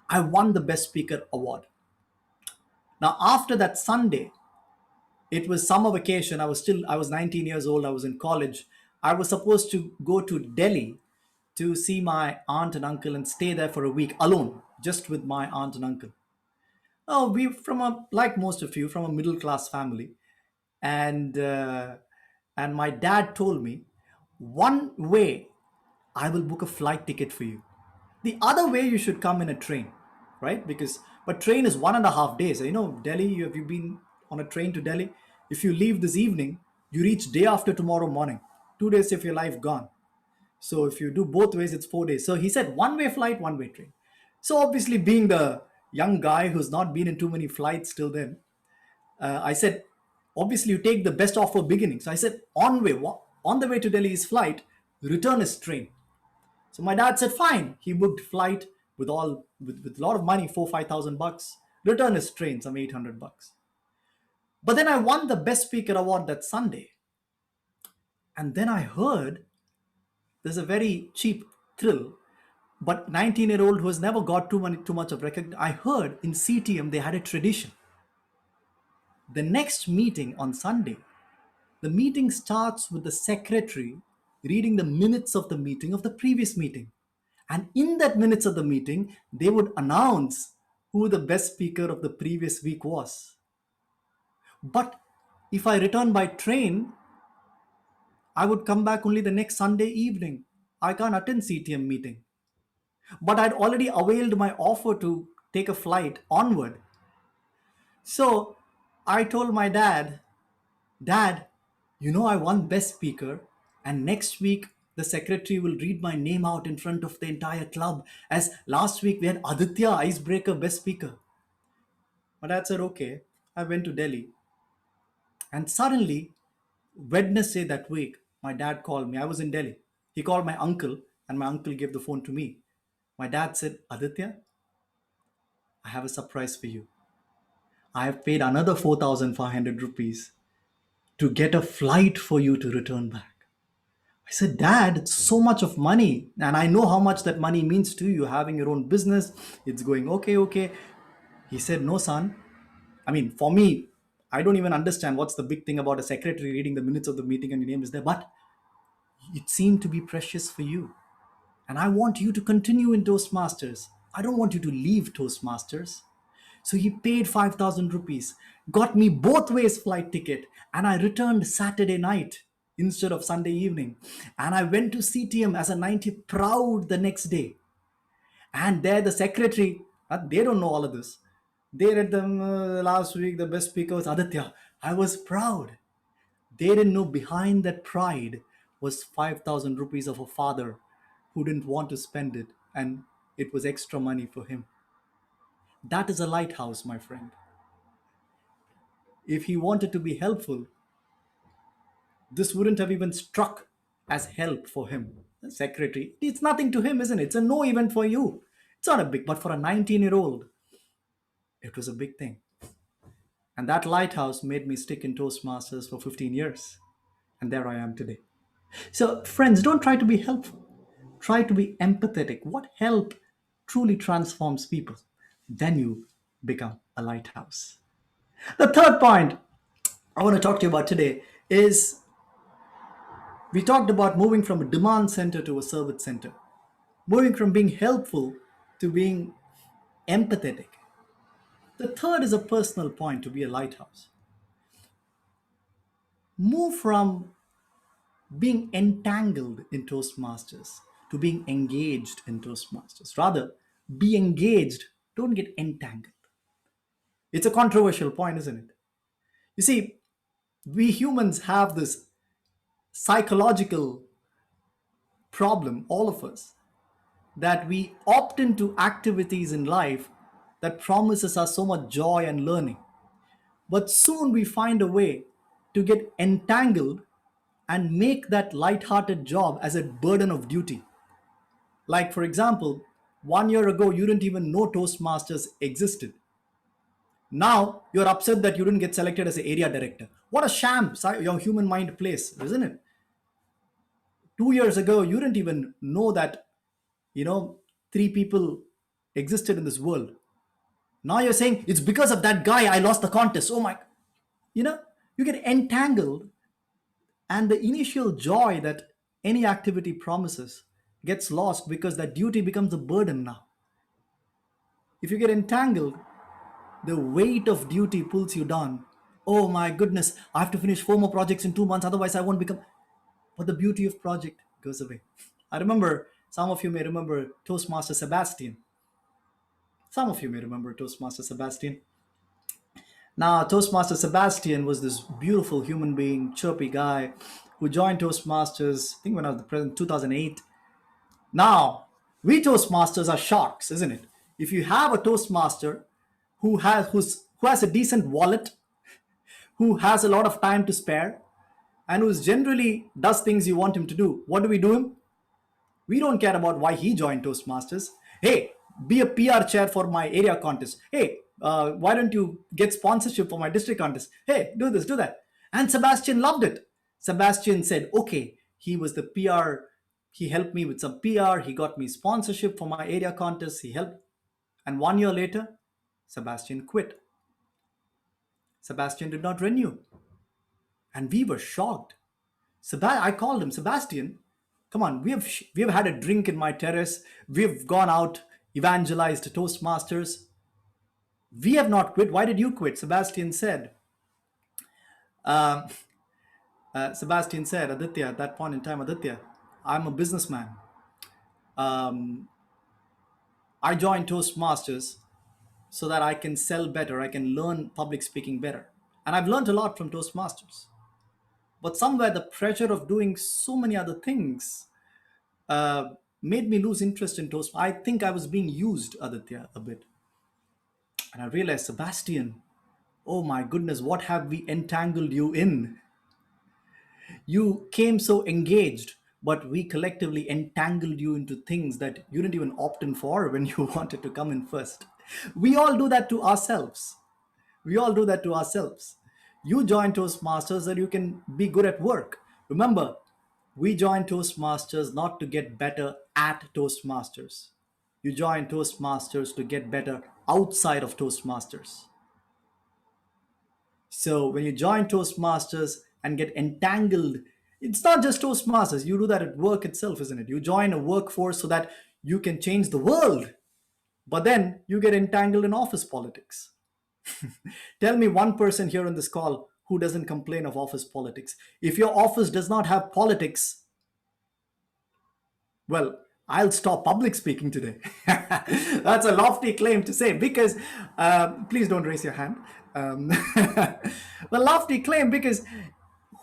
I won the Best Speaker Award. Now, after that Sunday, it was summer vacation. I was 19 years old. I was in college. I was supposed to go to Delhi to see my aunt and uncle and stay there for a week alone, just with my aunt and uncle. Oh, like most of you, from a middle class family, and my dad told me, one way I will book a flight ticket for you. The other way you should come in a train, right? But train is 1.5 days. You know, Delhi. Have you been on a train to Delhi? If you leave this evening, you reach day after tomorrow morning. 2 days of your life gone. So if you do both ways, it's 4 days. So he said one way flight, one way train. So obviously, being the young guy who's not been in too many flights till then, I said, obviously you take the best offer beginning. So I said, on the way to Delhi is flight, return is train. So my dad said, fine. He booked flight with a lot of money, 5,000 bucks. Return is train, some 800 bucks. But then I won the Best Speaker Award that Sunday. And then I heard there's a very cheap thrill, but 19-year-old who has never got too much of recognition. I heard in CTM they had a tradition. The next meeting on Sunday, the meeting starts with the secretary reading the minutes of the meeting of the previous meeting. And in that minutes of the meeting, they would announce who the best speaker of the previous week was. But if I return by train, I would come back only the next Sunday evening. I can't attend CTM meeting. But I'd already availed my offer to take a flight onward. So I told my dad, Dad, I won Best Speaker, and next week the secretary will read my name out in front of the entire club, as last week we had Aditya Icebreaker Best Speaker. My dad said, okay. I went to Delhi, and suddenly, Wednesday that week, my dad called me. I was in Delhi. He called my uncle, and my uncle gave the phone to me. My dad said, Aditya, I have a surprise for you. I have paid another 4,500 rupees to get a flight for you to return back. I said, Dad, it's so much of money. And I know how much that money means to you, having your own business. It's going okay. He said, no, son. I mean, for me, I don't even understand what's the big thing about a secretary reading the minutes of the meeting and your name is there. But it seemed to be precious for you. And I want you to continue in Toastmasters. I don't want you to leave Toastmasters. So he paid 5,000 rupees, got me both ways flight ticket, and I returned Saturday night instead of Sunday evening. And I went to CTM as a 90 proud the next day. And there the secretary, they don't know all of this. They read them last week, the best speaker was Aditya. I was proud. They didn't know behind that pride was 5,000 rupees of a father who didn't want to spend it, and it was extra money for him. That is a lighthouse, my friend. If he wanted to be helpful, this wouldn't have even struck as help for him. The secretary, it's nothing to him, isn't it? It's a no event for you. It's not a big, but for a 19-year-old, it was a big thing. And that lighthouse made me stick in Toastmasters for 15 years. And there I am today. So, friends, don't try to be helpful. Try to be empathetic. What help truly transforms people? Then you become a lighthouse. The third point, I want to talk to you about today is we talked about moving from a demand center to a service center, moving from being helpful to being empathetic. The third is a personal point to be a lighthouse. Move from being entangled in Toastmasters to being engaged in Toastmasters. Rather, be engaged, don't get entangled. It's a controversial point, isn't it? You see, we humans have this psychological problem, all of us, that we opt into activities in life that promises us so much joy and learning. But soon we find a way to get entangled and make that light-hearted job as a burden of duty. Like, for example, 1 year ago, you didn't even know Toastmasters existed. Now you're upset that you didn't get selected as an area director. What a sham your human mind plays, isn't it? 2 years ago, you didn't even know that, you know, three people existed in this world. Now you're saying it's because of that guy I lost the contest. Oh my, you know, you get entangled, and the initial joy that any activity promises gets lost because that duty becomes a burden now. If you get entangled, the weight of duty pulls you down. Oh my goodness, I have to finish 4 more projects in 2 months, otherwise I won't become. But the beauty of project goes away. I remember, some of you may remember Toastmaster Sebastian. Some of you may remember Toastmaster Sebastian. Now, Toastmaster Sebastian was this beautiful human being, chirpy guy who joined Toastmasters, I think when I was the president, 2008. Now, we Toastmasters are sharks, isn't it? If you have a Toastmaster who has a decent wallet, who has a lot of time to spare, and who generally does things you want him to do, what do we do him? We don't care about why he joined Toastmasters. Hey, be a PR chair for my area contest. Hey, why don't you get sponsorship for my district contest? Hey, do this, do that. And Sebastian loved it. Sebastian said, okay, he was the PR. He helped me with some PR. He got me sponsorship for my area contest. He helped. And 1 year later, Sebastian quit. Sebastian did not renew. And we were shocked. I called him, Sebastian, come on, we have had a drink in my terrace. We've gone out, evangelized Toastmasters. We have not quit. Why did you quit? Sebastian said, Aditya, at that point in time, Aditya, I'm a businessman. I joined Toastmasters so that I can sell better. I can learn public speaking better. And I've learned a lot from Toastmasters. But somewhere the pressure of doing so many other things made me lose interest in Toast. I think I was being used, Aditya, a bit. And I realized, Sebastian, oh my goodness, what have we entangled you in? You came so engaged, but we collectively entangled you into things that you didn't even opt in for when you wanted to come in first. We all do that to ourselves. We all do that to ourselves. You join Toastmasters that you can be good at work. Remember, we join Toastmasters not to get better at Toastmasters. You join Toastmasters to get better outside of Toastmasters. So when you join Toastmasters and get entangled, it's not just Toastmasters. You do that at work itself, isn't it? You join a workforce so that you can change the world. But then you get entangled in office politics. Tell me one person here on this call who doesn't complain of office politics. If your office does not have politics, well, I'll stop public speaking today. That's a lofty claim to say because, please don't raise your hand. A lofty claim because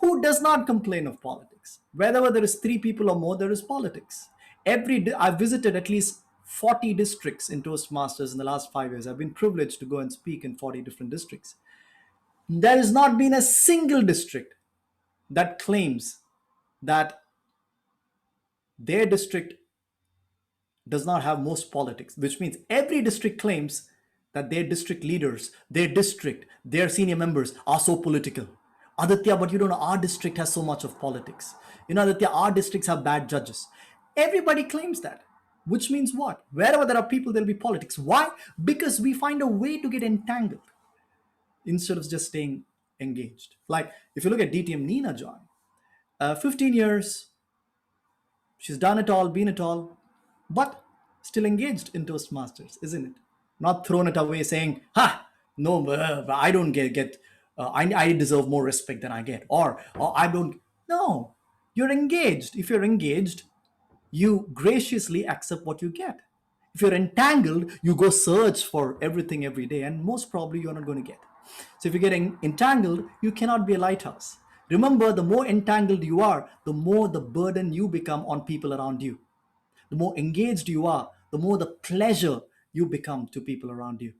who does not complain of politics? Wherever there is 3 people or more, there is politics. I've visited at least 40 districts in Toastmasters in the last 5 years. I've been privileged to go and speak in 40 different districts. There has not been a single district that claims that their district does not have most politics, which means every district claims that their district leaders, their district, their senior members are so political. Aditya, but you don't know, our district has so much of politics. You know, Aditya, our districts have bad judges. Everybody claims that, which means what? Wherever there are people, there'll be politics. Why? Because we find a way to get entangled instead of just staying engaged. Like if you look at DTM Nina John, 15 years, she's done it all, been it all, but still engaged in Toastmasters, isn't it? Not thrown it away saying, ha, no, I don't I deserve more respect than I get, or I don't. No, you're engaged. If you're engaged, you graciously accept what you get. If you're entangled, you go search for everything every day, and most probably you're not going to get. So if you're getting entangled, you cannot be a lighthouse. Remember, the more entangled you are, the more the burden you become on people around you. The more engaged you are, the more the pleasure you become to people around you.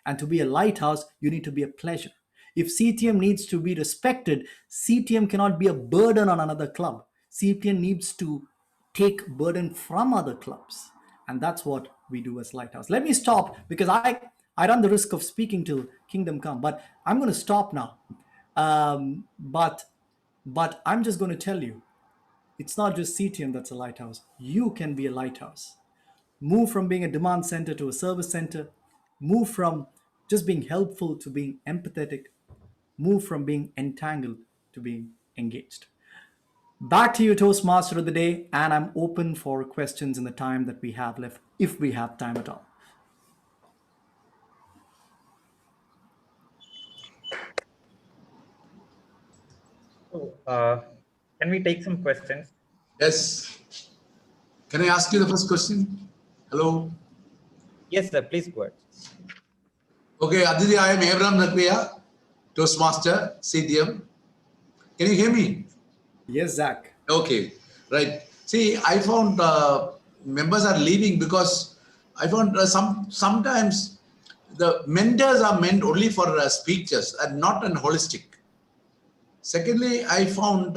And to be a lighthouse, you need to be a pleasure. If CTM needs to be respected, CTM cannot be a burden on another club. CTM needs to take burden from other clubs. And that's what we do as Lighthouse. Let me stop because I run the risk of speaking till kingdom come, but I'm going to stop now. But I'm just going to tell you, it's not just CTM that's a lighthouse. You can be a lighthouse. Move from being a demand center to a service center. Move from just being helpful to being empathetic. Move from being entangled to being engaged. Back to you, Toastmaster of the day, and I'm open for questions in the time that we have left, if we have time at all. So, can we take some questions? Yes. Can I ask you the first question? Hello. Yes, sir. Please go ahead. Okay, Aditi, I am Abraham Nakriya, Toastmaster, CTM. Can you hear me? Yes, Zach. Okay, right. See, I found members are leaving because I found sometimes the mentors are meant only for speeches and not an holistic. Secondly, I found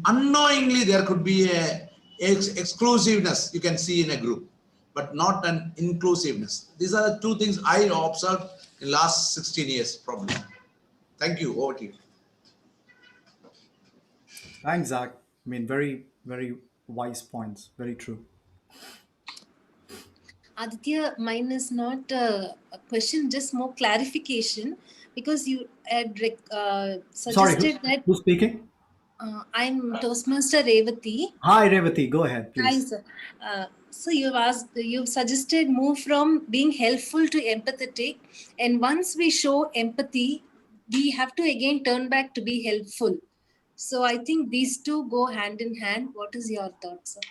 unknowingly there could be a exclusiveness you can see in a group, but not an inclusiveness. These are the two things I observed in the last 16 years probably. Thank you. Over to you. Thanks, Zach. I mean, very, very wise points. Very true. Aditya, mine is not a question, just more clarification, because you had suggested that. Who's speaking? I'm Toastmaster Revati. Hi, Revati. Go ahead, please. Hi, sir. So you've suggested move from being helpful to empathetic, and once we show empathy, we have to again turn back to be helpful. So I think these two go hand in hand. What is your thoughts, sir?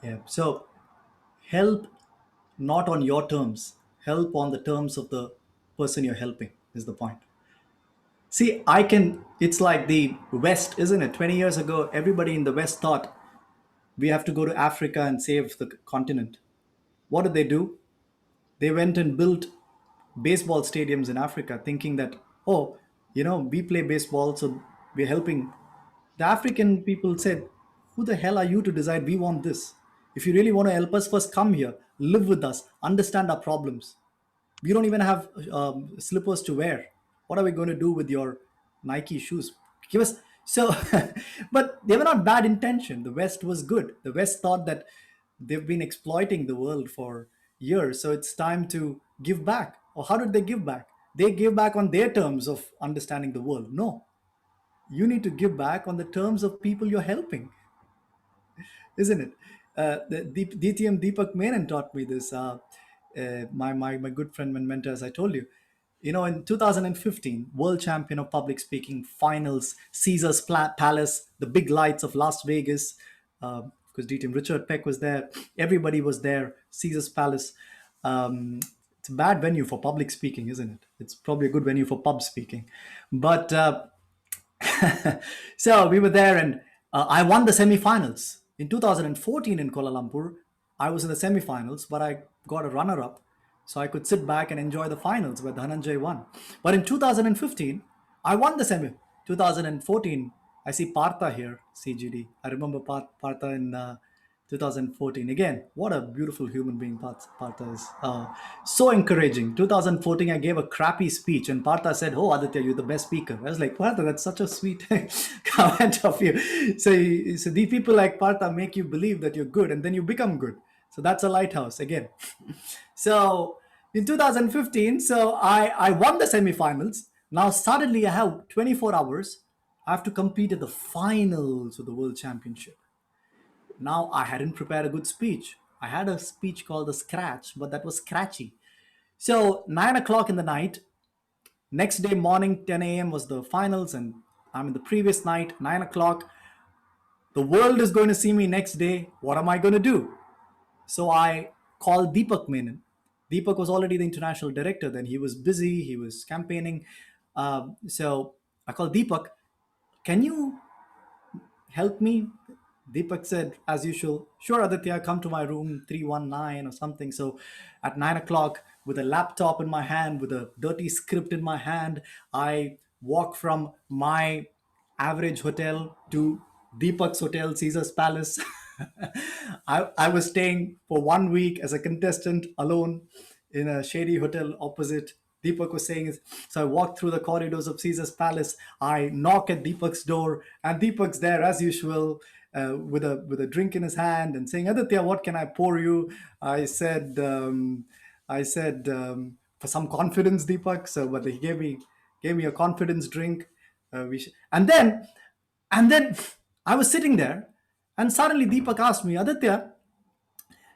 Yeah. So help not on your terms, help on the terms of the person you're helping is the point. See, it's like the West, isn't it? 20 years ago, everybody in the West thought we have to go to Africa and save the continent. What did they do? They went and built baseball stadiums in Africa, thinking that, oh, we play baseball, so we're helping. The African people said, who the hell are you to decide we want this? If you really want to help us, first come here, live with us, understand our problems. We don't even have slippers to wear. What are we going to do with your Nike shoes? Give us. So, but they were not bad intention. The West was good. The West thought that they've been exploiting the world for years. So it's time to give back. Or how did they give back? They gave back on their terms of understanding the world. No, you need to give back on the terms of people you're helping, isn't it? The DTM Deepak Menon taught me this. My good friend and mentor, as I told you. In 2015, world champion of public speaking, finals, Caesar's Palace, the big lights of Las Vegas, because DTM Richard Peck was there. Everybody was there. Caesar's Palace. It's a bad venue for public speaking, isn't it? It's probably a good venue for pub speaking. But so we were there, and I won the semifinals. In 2014 in Kuala Lumpur, I was in the semifinals, but I got a runner-up. So I could sit back and enjoy the finals where Dhananjay won. But in 2015, I won the semi. 2014, I see Partha here, CGD. I remember Partha in 2014. Again, what a beautiful human being Partha is. So encouraging. 2014, I gave a crappy speech and Partha said, oh, Aditya, you're the best speaker. I was like, Partha, that's such a sweet comment of you. So the people like Partha make you believe that you're good and then you become good. So that's a lighthouse again. So in 2015, so I won the semifinals, Now, suddenly, I have 24 hours. I have to compete at the finals of the World Championship. Now, I hadn't prepared a good speech. I had a speech called the Scratch, but that was scratchy. So, 9 o'clock in the night, next day morning, 10 a.m. was the finals, and I'm in the previous night, 9 o'clock. The world is going to see me next day. What am I going to do? So I called Deepak Menon. Deepak was already the international director then. He was busy, he was campaigning. So I called Deepak, can you help me? Deepak said, as usual, sure, Aditya, come to my room 319 or something. So at 9 o'clock, with a laptop in my hand, with a dirty script in my hand, I walk from my average hotel to Deepak's hotel, Caesar's Palace. I was staying for 1 week as a contestant alone in a shady hotel opposite. Deepak was saying, so I walked through the corridors of Caesar's Palace. I knock at Deepak's door, and Deepak's there as usual, with a drink in his hand and saying, Aditya, what can I pour you? I said for some confidence, Deepak. So, but he gave me a confidence drink. And then I was sitting there, and suddenly Deepak asked me, Aditya,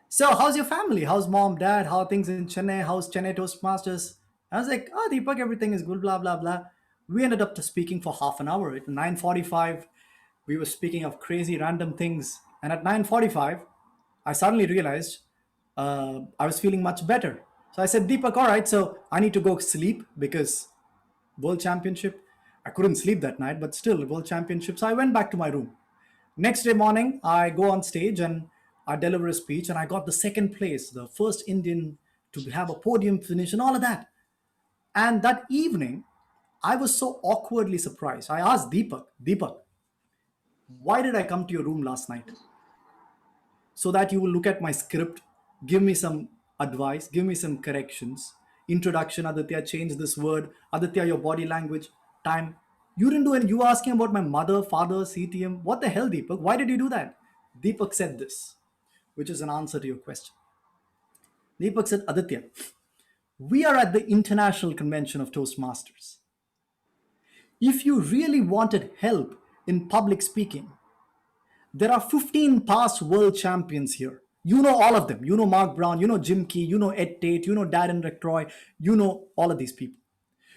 so how's your family? How's mom, dad? How are things in Chennai? How's Chennai Toastmasters? I was like, oh, Deepak, everything is good, blah, blah, blah. We ended up speaking for half an hour. At 9:45, we were speaking of crazy random things. And at 9:45, I suddenly realized I was feeling much better. So I said, Deepak, all right, so I need to go sleep because World Championship. I couldn't sleep that night, but still, World Championship. So I went back to my room. Next day morning, I go on stage and I deliver a speech, and I got the second place, the first Indian to have a podium finish and all of that. And that evening, I was so awkwardly surprised. I asked Deepak, why did I come to your room last night? So that you will look at my script, give me some advice, give me some corrections. Introduction, Aditya, change this word. Aditya, your body language, time. You didn't do it. You were asking about my mother, father, CTM. What the hell, Deepak? Why did you do that? Deepak said this, which is an answer to your question. Deepak said, Aditya, we are at the International Convention of Toastmasters. If you really wanted help in public speaking, there are 15 past world champions here. You know all of them. You know Mark Brown, you know Jim Key, you know Ed Tate, you know Darren Rectroy, you know all of these people.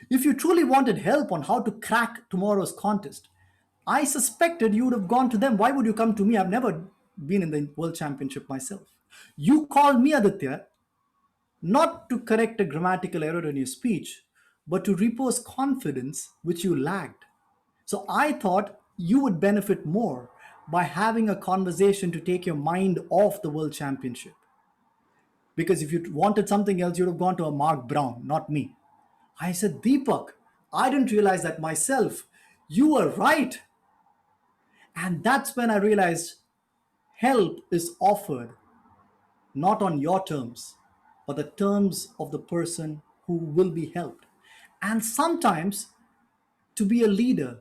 If you truly wanted help on how to crack tomorrow's contest, I suspected you would have gone to them. Why would you come to me? I've never been in the World Championship myself. You called me, Aditya, not to correct a grammatical error in your speech, but to repose confidence which you lacked. So I thought you would benefit more by having a conversation to take your mind off the World Championship. Because if you wanted something else, you would have gone to a Mark Brown, not me. I said, Deepak, I didn't realize that myself. You were right. And that's when I realized help is offered not on your terms, but the terms of the person who will be helped. And sometimes, to be a leader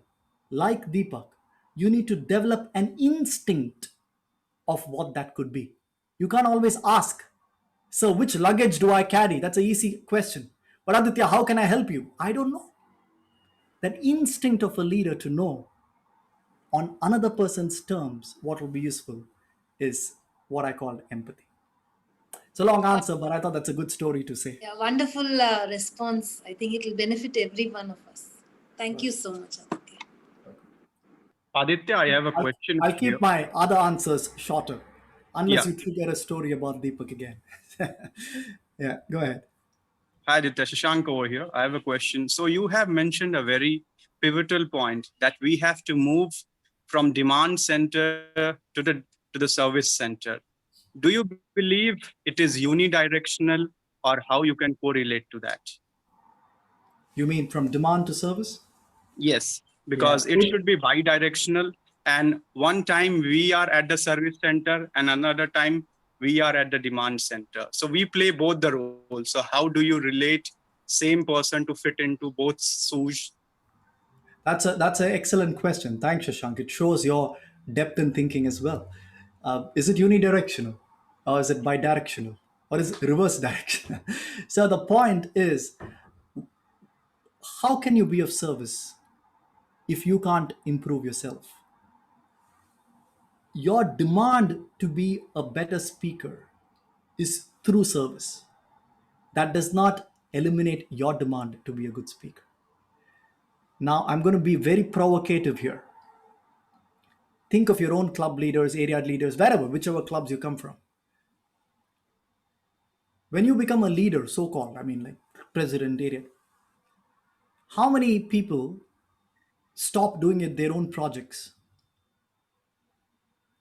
like Deepak, you need to develop an instinct of what that could be. You can't always ask, so which luggage do I carry? That's an easy question. But Aditya, how can I help you? I don't know. That instinct of a leader to know on another person's terms what will be useful is what I call empathy. It's a long answer, but I thought that's a good story to say. Yeah, wonderful response. I think it will benefit every one of us. Thank you so much, Aditya. Aditya, I have a question. I'll keep here. my other answers shorter, unless Yeah. you trigger a story about Deepak again. Yeah, go ahead. Hi, Aditya. Shashank over here. I have a question. So you have mentioned a very pivotal point that we have to move from demand center to the service center. Do you believe it is unidirectional, or how you can correlate to that? You mean from demand to service? Yes, because it should be bi-directional, and one time we are at the service center and another time we are at the demand center. So we play both the roles. So how do you relate same person to fit into both shoes? That's an excellent question. Thanks, Shashank. It shows your depth in thinking as well. Is it unidirectional, or is it bidirectional, or is it reverse directional? So the point is, how can you be of service if you can't improve yourself? Your demand to be a better speaker is through service. That does not eliminate your demand to be a good speaker. Now, I'm going to be very provocative here. Think of your own club leaders, area leaders, wherever, whichever clubs you come from. When you become a leader, so-called, I mean like president, area, how many people stop doing it, their own projects?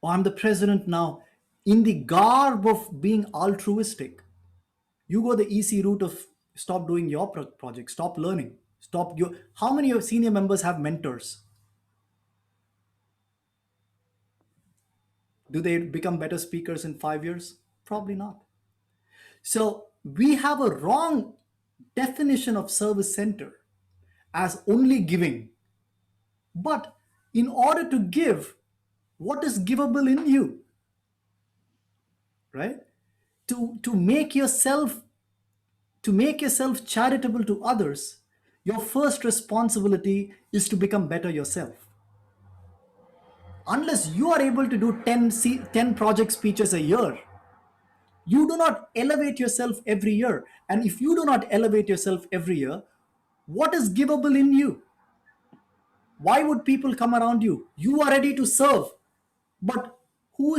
Oh, I'm the president now. In the garb of being altruistic, you go the easy route of stop doing your project, stop learning, stop your. How many of senior members have mentors? Do they become better speakers in 5 years? Probably not. So we have a wrong definition of service center as only giving. But in order to give, what is givable in you? Right? To make yourself charitable to others, your first responsibility is to become better yourself. Unless you are able to do 10 project speeches a year, you do not elevate yourself every year. And if you do not elevate yourself every year, what is givable in you? Why would people come around you? You are ready to serve, but who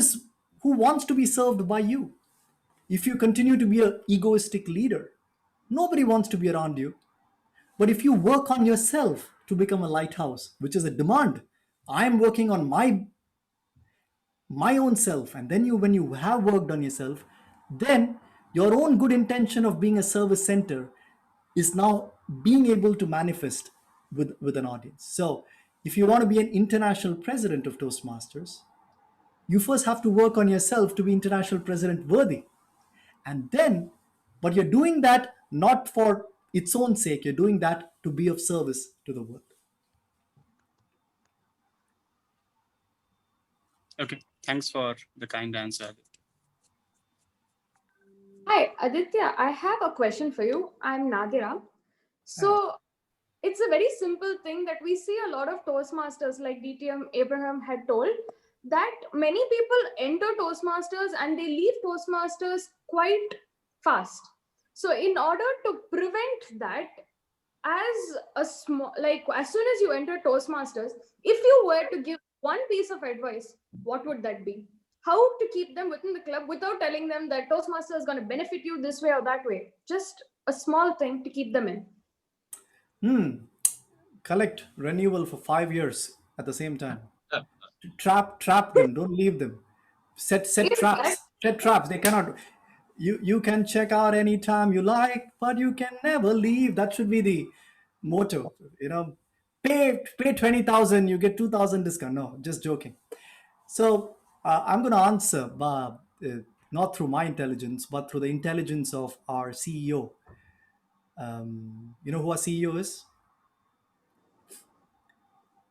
wants to be served by you? If you continue to be an egoistic leader, nobody wants to be around you. But if you work on yourself to become a lighthouse, which is a demand, I am working on my own self, and then when you have worked on yourself, then your own good intention of being a service center is now being able to manifest with an audience. So if you want to be an international president of Toastmasters, you first have to work on yourself to be international president worthy. And then, but you're doing that not for its own sake, you're doing that to be of service to the world. Okay, thanks for the kind answer. Hi, Aditya. I have a question for you. I'm Nadira. So it's a very simple thing that we see a lot of Toastmasters, like DTM Abraham had told, that many people enter Toastmasters and they leave Toastmasters quite fast. So in order to prevent that, as a small, like as soon as you enter Toastmasters, if you were to give one piece of advice, what would that be? How to keep them within the club without telling them that Toastmaster is going to benefit you this way or that way? Just a small thing to keep them in. Collect renewal for 5 years at the same time. Trap them. Don't leave them. Set traps. Set traps. They cannot. You can check out anytime you like, but you can never leave. That should be the motto. Pay 20,000, you get 2,000 discount. No, just joking. So I'm going to answer, not through my intelligence, but through the intelligence of our CEO. You know who our CEO is?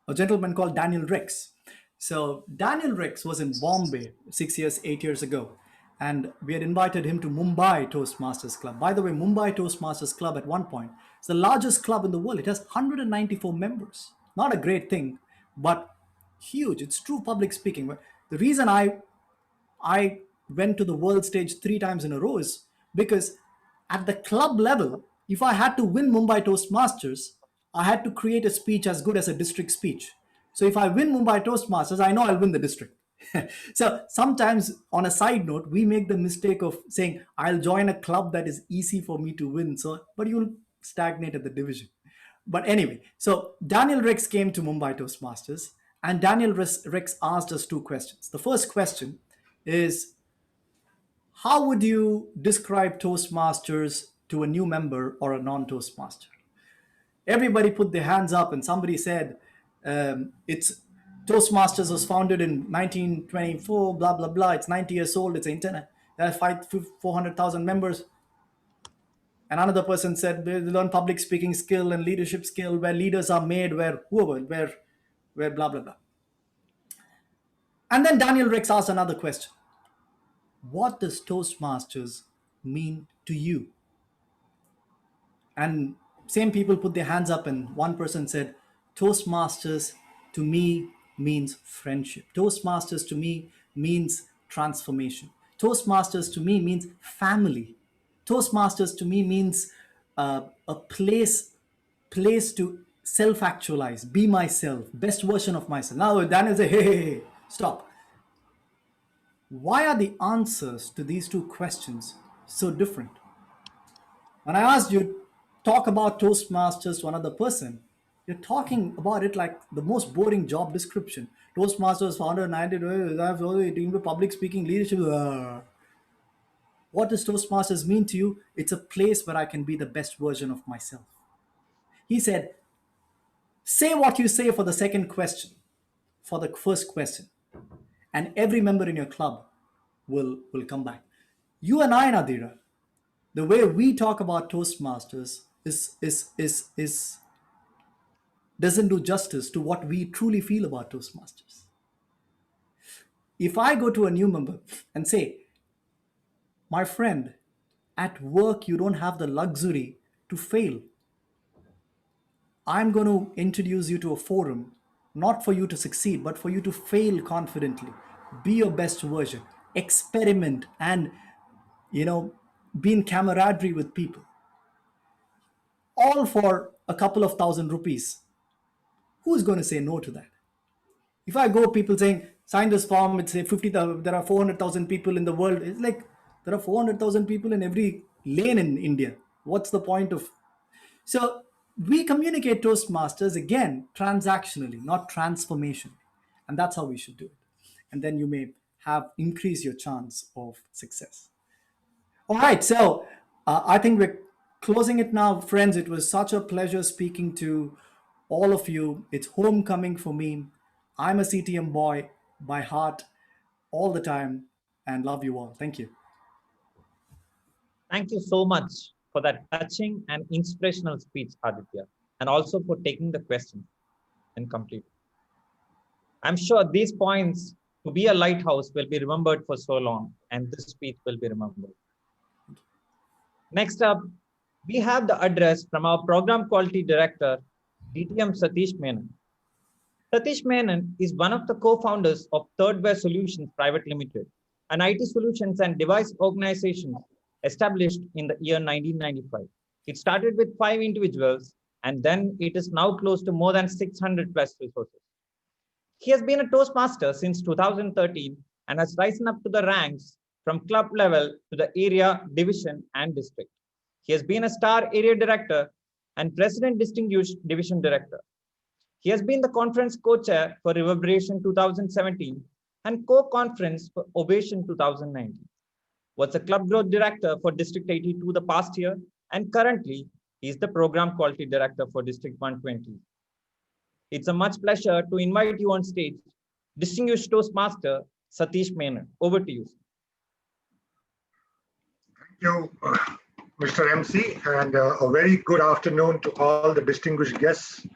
A gentleman called Daniel Ricks. So Daniel Ricks was in Bombay 8 years ago, and we had invited him to Mumbai Toastmasters Club. By the way, Mumbai Toastmasters Club at one point is the largest club in the world. It has 194 members. Not a great thing, but huge. It's true public speaking. The reason I went to the world stage 3 times in a row is because at the club level, if I had to win Mumbai Toastmasters, I had to create a speech as good as a district speech. So if I win Mumbai Toastmasters, I know I'll win the district. So sometimes, on a side note, we make the mistake of saying, I'll join a club that is easy for me to win. But you'll stagnate at the division. But anyway, so Daniel Ricks came to Mumbai Toastmasters, and Daniel Ricks asked us 2 questions. The first question is, how would you describe Toastmasters to a new member or a non-Toastmaster? Everybody put their hands up, and somebody said, it's Toastmasters was founded in 1924, blah, blah, blah. It's 90 years old. It's internet. There are 400,000 members. And another person said, they learn public speaking skill and leadership skill, where leaders are made, where blah, blah, blah. And then Daniel Ricks asked another question. What does Toastmasters mean to you? And same people put their hands up and one person said, Toastmasters to me means friendship. Toastmasters to me means transformation. Toastmasters to me means family. Toastmasters to me means a place to self-actualize, be myself, best version of myself. Now Daniel say, hey, stop. Why are the answers to these two questions so different? When I asked you, talk about Toastmasters to another person, you're talking about it like the most boring job description. Toastmasters founder 19 public speaking leadership. What does Toastmasters mean to you? It's a place where I can be the best version of myself. He said, say what you say for the second question, for the first question, and every member in your club will come back. You and I, Nadira, the way we talk about Toastmasters is doesn't do justice to what we truly feel about Toastmasters. If I go to a new member and say, my friend, at work you don't have the luxury to fail. I'm going to introduce you to a forum, not for you to succeed, but for you to fail confidently. Be your best version. Experiment and, be in camaraderie with people. All for a couple of $1,000. Who's going to say no to that? If I go, people saying, sign this form, it's say 50,000, there are 400,000 people in the world. It's like, there are 400,000 people in every lane in India. What's the point of? So we communicate Toastmasters, again, transactionally, not transformation. And that's how we should do it. And then you may increase your chance of success. All right, so I think we're closing it now, friends. It was such a pleasure speaking to all of you. It's homecoming for me. I'm a CTM boy by heart all the time and love you all. Thank you. Thank you so much for that touching and inspirational speech, Aditya, and also for taking the question and complete. I'm sure these points to be a lighthouse will be remembered for so long, and this speech will be remembered. Next up, we have the address from our Program Quality Director, DTM Satish Menon. Satish Menon is one of the co-founders of Thirdware Solutions Private Limited, an IT solutions and device organization established in the year 1995. It started with 5 individuals, and then it is now close to more than 600 plus resources. He has been a Toastmaster since 2013 and has risen up to the ranks from club level to the area, division, and district. He has been a star area director and president distinguished division director. He has been the conference co-chair for Reverberation 2017 and co-conference for Ovation 2019. Was a club growth director for District 82 the past year, and currently he is the program quality director for District 120. It's a much pleasure to invite you on stage, distinguished Toastmaster Satish Menon. Over to you. Thank you, Mr. MC, and a very good afternoon to all the distinguished guests,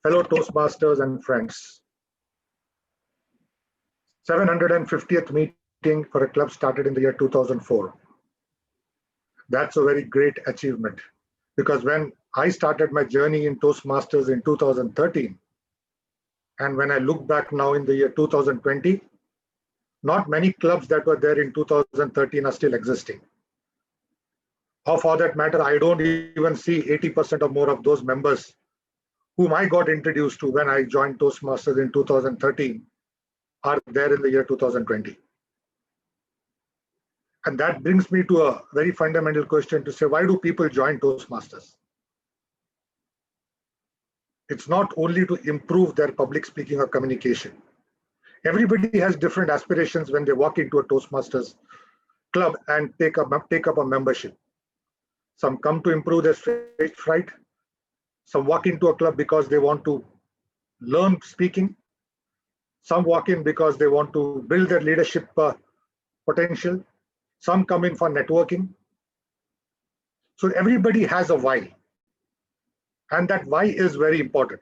fellow Toastmasters and friends. 750th meeting for a club started in the year 2004. That's a very great achievement, because when I started my journey in Toastmasters in 2013, and when I look back now in the year 2020, not many clubs that were there in 2013 are still existing. Or for that matter, I don't even see 80% or more of those members whom I got introduced to when I joined Toastmasters in 2013 are there in the year 2020. And that brings me to a very fundamental question to say, why do people join Toastmasters? It's not only to improve their public speaking or communication. Everybody has different aspirations when they walk into a Toastmasters club and take up a membership. Some come to improve their stage fright. Some walk into a club because they want to learn speaking. Some walk in because they want to build their leadership potential. Some come in for networking. So everybody has a why. And that why is very important.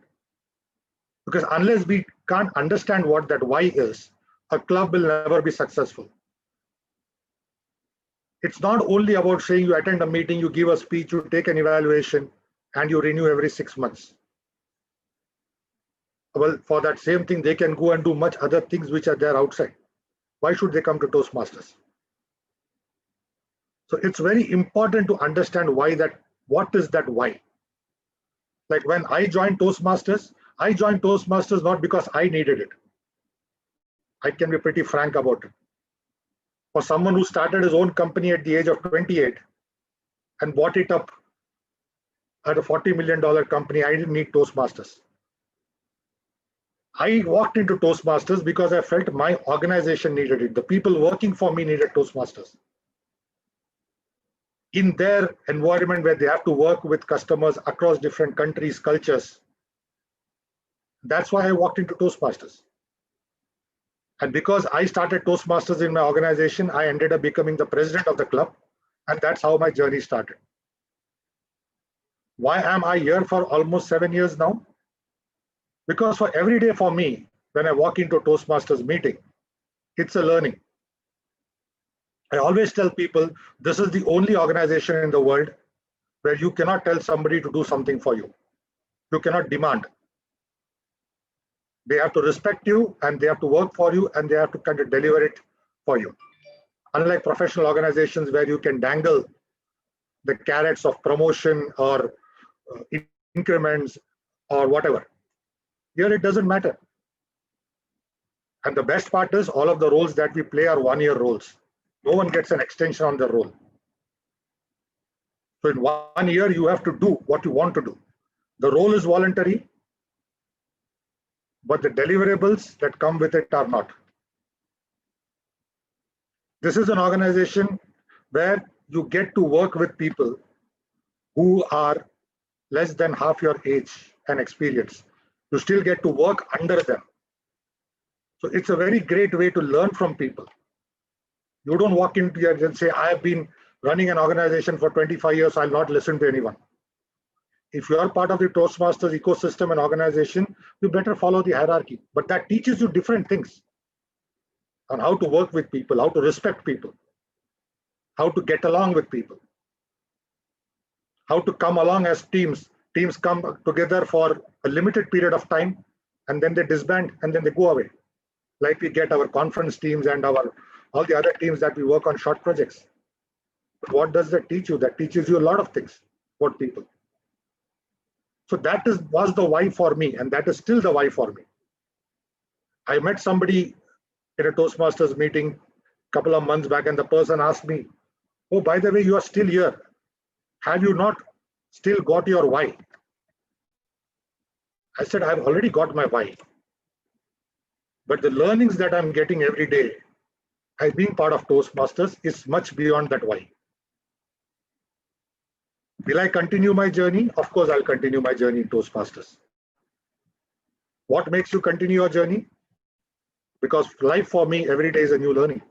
Because unless we can't understand what that why is, a club will never be successful. It's not only about saying you attend a meeting, you give a speech, you take an evaluation, and you renew every 6 months. Well, for that same thing, they can go and do much other things which are there outside. Why should they come to Toastmasters? So it's very important to understand why that, what is that why? Like when I joined Toastmasters not because I needed it. I can be pretty frank about it. For someone who started his own company at the age of 28 and bought it up at a $40 million company, I didn't need Toastmasters. I walked into Toastmasters because I felt my organization needed it. The people working for me needed Toastmasters. In their environment where they have to work with customers across different countries, cultures. That's why I walked into Toastmasters. And because I started Toastmasters in my organization, I ended up becoming the president of the club. And that's how my journey started. Why am I here for almost 7 years now? Because for every day for me, when I walk into a Toastmasters meeting, it's a learning. I always tell people, this is the only organization in the world where you cannot tell somebody to do something for you. You cannot demand. They have to respect you and they have to work for you and they have to kind of deliver it for you. Unlike professional organizations where you can dangle the carrots of promotion or increments or whatever. Here it doesn't matter. And the best part is all of the roles that we play are one-year roles. No one gets an extension on their role. So in 1 year, you have to do what you want to do. The role is voluntary, but the deliverables that come with it are not. This is an organization where you get to work with people who are less than half your age and experience. You still get to work under them. So it's a very great way to learn from people. You don't walk into here and say, I have been running an organization for 25 years, I'll not listen to anyone. If you are part of the Toastmasters ecosystem and organization, you better follow the hierarchy. But that teaches you different things on how to work with people, how to respect people, how to get along with people, how to come along as teams. Teams come together for a limited period of time and then they disband and then they go away. Like we get our conference teams and all the other teams that we work on short projects. But what does that teach you? That teaches you a lot of things about people. So that was the why for me, and that is still the why for me. I met somebody in a Toastmasters meeting a couple of months back, and the person asked me, oh, by the way, you are still here. Have you not still got your why? I said, I've already got my why. But the learnings that I'm getting every day as being part of Toastmasters is much beyond that why. Will I continue my journey? Of course, I'll continue my journey in Toastmasters. What makes you continue your journey? Because life for me every day is a new learning.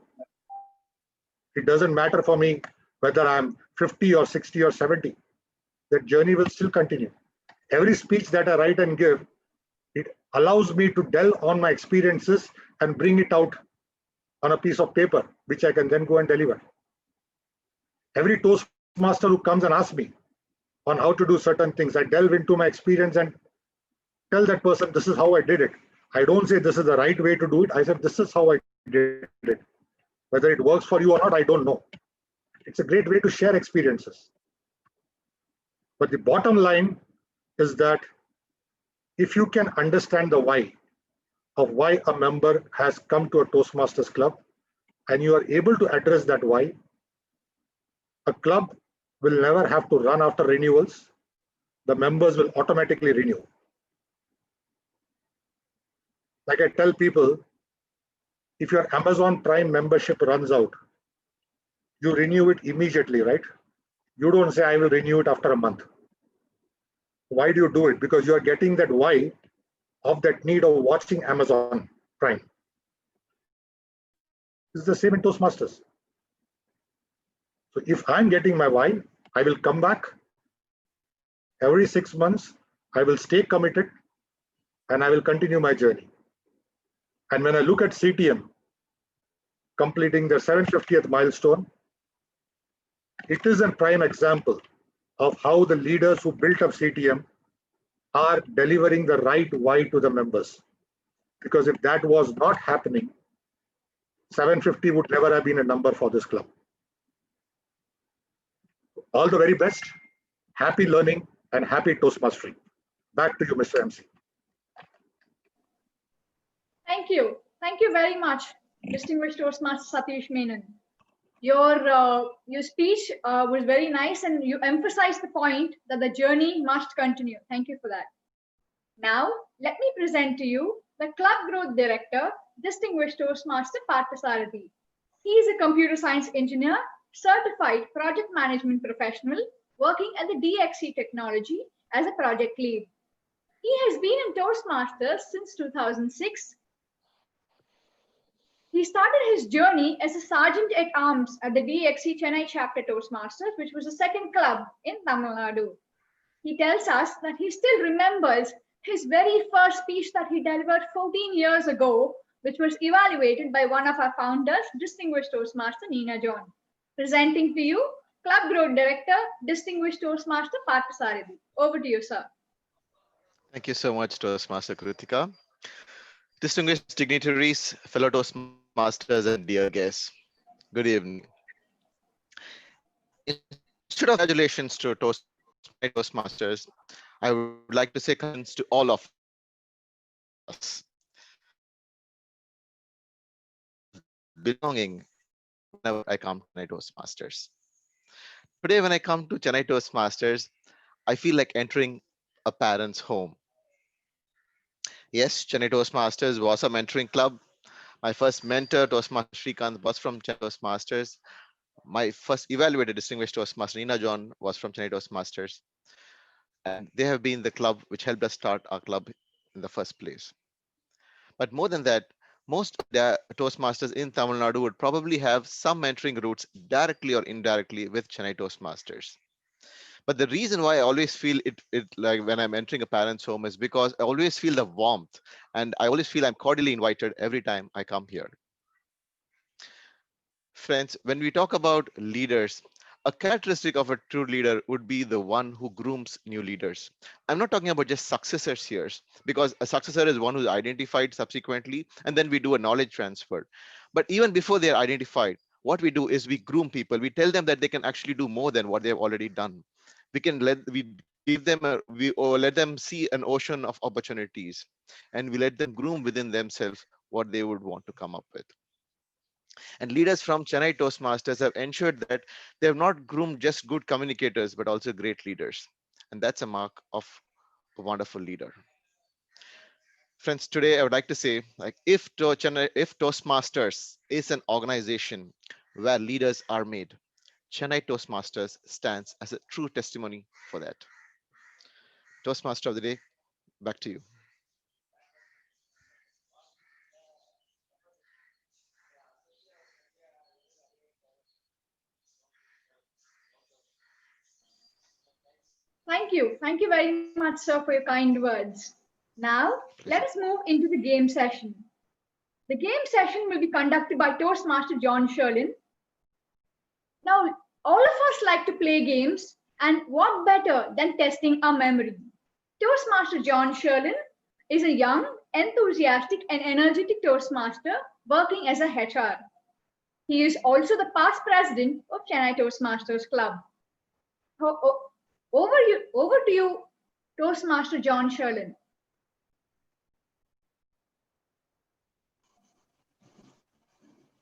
It doesn't matter for me whether I'm 50 or 60 or 70. That journey will still continue. Every speech that I write and give, it allows me to delve on my experiences and bring it out on a piece of paper, which I can then go and deliver. Every Toastmaster who comes and asks me on how to do certain things, I delve into my experience and tell that person, this is how I did it. I don't say this is the right way to do it. I said, this is how I did it. Whether it works for you or not, I don't know. It's a great way to share experiences. But the bottom line is that if you can understand the why of why a member has come to a Toastmasters club and you are able to address that why, a club will never have to run after renewals. The members will automatically renew. Like I tell people, if your Amazon Prime membership runs out, you renew it immediately, right? You don't say, I will renew it after a month. Why do you do it? Because you are getting that why of that need of watching Amazon Prime. It's the same in Toastmasters. So if I'm getting my why, I will come back every 6 months. I will stay committed and I will continue my journey. And when I look at CTM completing their 750th milestone, it is a prime example of how the leaders who built up CTM are delivering the right why to the members. Because if that was not happening, 750 would never have been a number for this club. All the very best, happy learning and happy Toastmastering. Back to you, Mr. MC. Thank you. Thank you very much, distinguished Toastmaster Satish Menon. Your speech was very nice, and you emphasized the point that the journey must continue. Thank you for that. Now, let me present to you the Club Growth Director, distinguished Toastmaster Parthasarathy. He is a computer science engineer, certified project management professional, working at the DXC Technology as a project lead. He has been in Toastmasters since 2006. He started his journey as a sergeant at arms at the DXC Chennai chapter Toastmasters, which was the second club in Tamil Nadu. He tells us that he still remembers his very first speech that he delivered 14 years ago, which was evaluated by one of our founders, distinguished Toastmaster Neena John. Presenting to you, Club Growth Director, distinguished Toastmaster Parthasarathy. Over to you, sir. Thank you so much, Toastmaster Kritika. Distinguished dignitaries, fellow Toastmasters, and dear guests, good evening. Instead of congratulations to Toastmasters, I would like to say thanks to all of us. Belonging whenever I come to Chennai Toastmasters. Today, when I come to Chennai Toastmasters, I feel like entering a parent's home. Yes, Chennai Toastmasters was a mentoring club. My first mentor, Toastmaster Srikanth, was from Chennai Toastmasters. My first evaluated distinguished Toastmaster, Neena John, was from Chennai Toastmasters. And they have been the club which helped us start our club in the first place. But more than that, most of the Toastmasters in Tamil Nadu would probably have some mentoring roots directly or indirectly with Chennai Toastmasters. But the reason why I always feel it like when I'm entering a parent's home is because I always feel the warmth, and I always feel I'm cordially invited every time I come here. Friends, when we talk about leaders, a characteristic of a true leader would be the one who grooms new leaders. I'm not talking about just successors here, because a successor is one who's identified subsequently, and then we do a knowledge transfer. But even before they're identified, what we do is we groom people. We tell them that they can actually do more than what they've already done. We give them or let them see an ocean of opportunities, and we let them groom within themselves what they would want to come up with. And leaders from Chennai Toastmasters have ensured that they have not groomed just good communicators, but also great leaders. And that's a mark of a wonderful leader. Friends, today I would like to say, like, if Toastmasters is an organization where leaders are made, Chennai Toastmasters stands as a true testimony for that. Toastmaster of the day, back to you. Thank you. Thank you very much, sir, for your kind words. Now, let us move into the game session. The game session will be conducted by Toastmaster John Sherlin. Now, all of us like to play games, and what better than testing our memory? Toastmaster John Sherlin is a young, enthusiastic, and energetic Toastmaster working as a HR. He is also the past president of Chennai Toastmasters Club. Over to you, Toastmaster John Sherlin.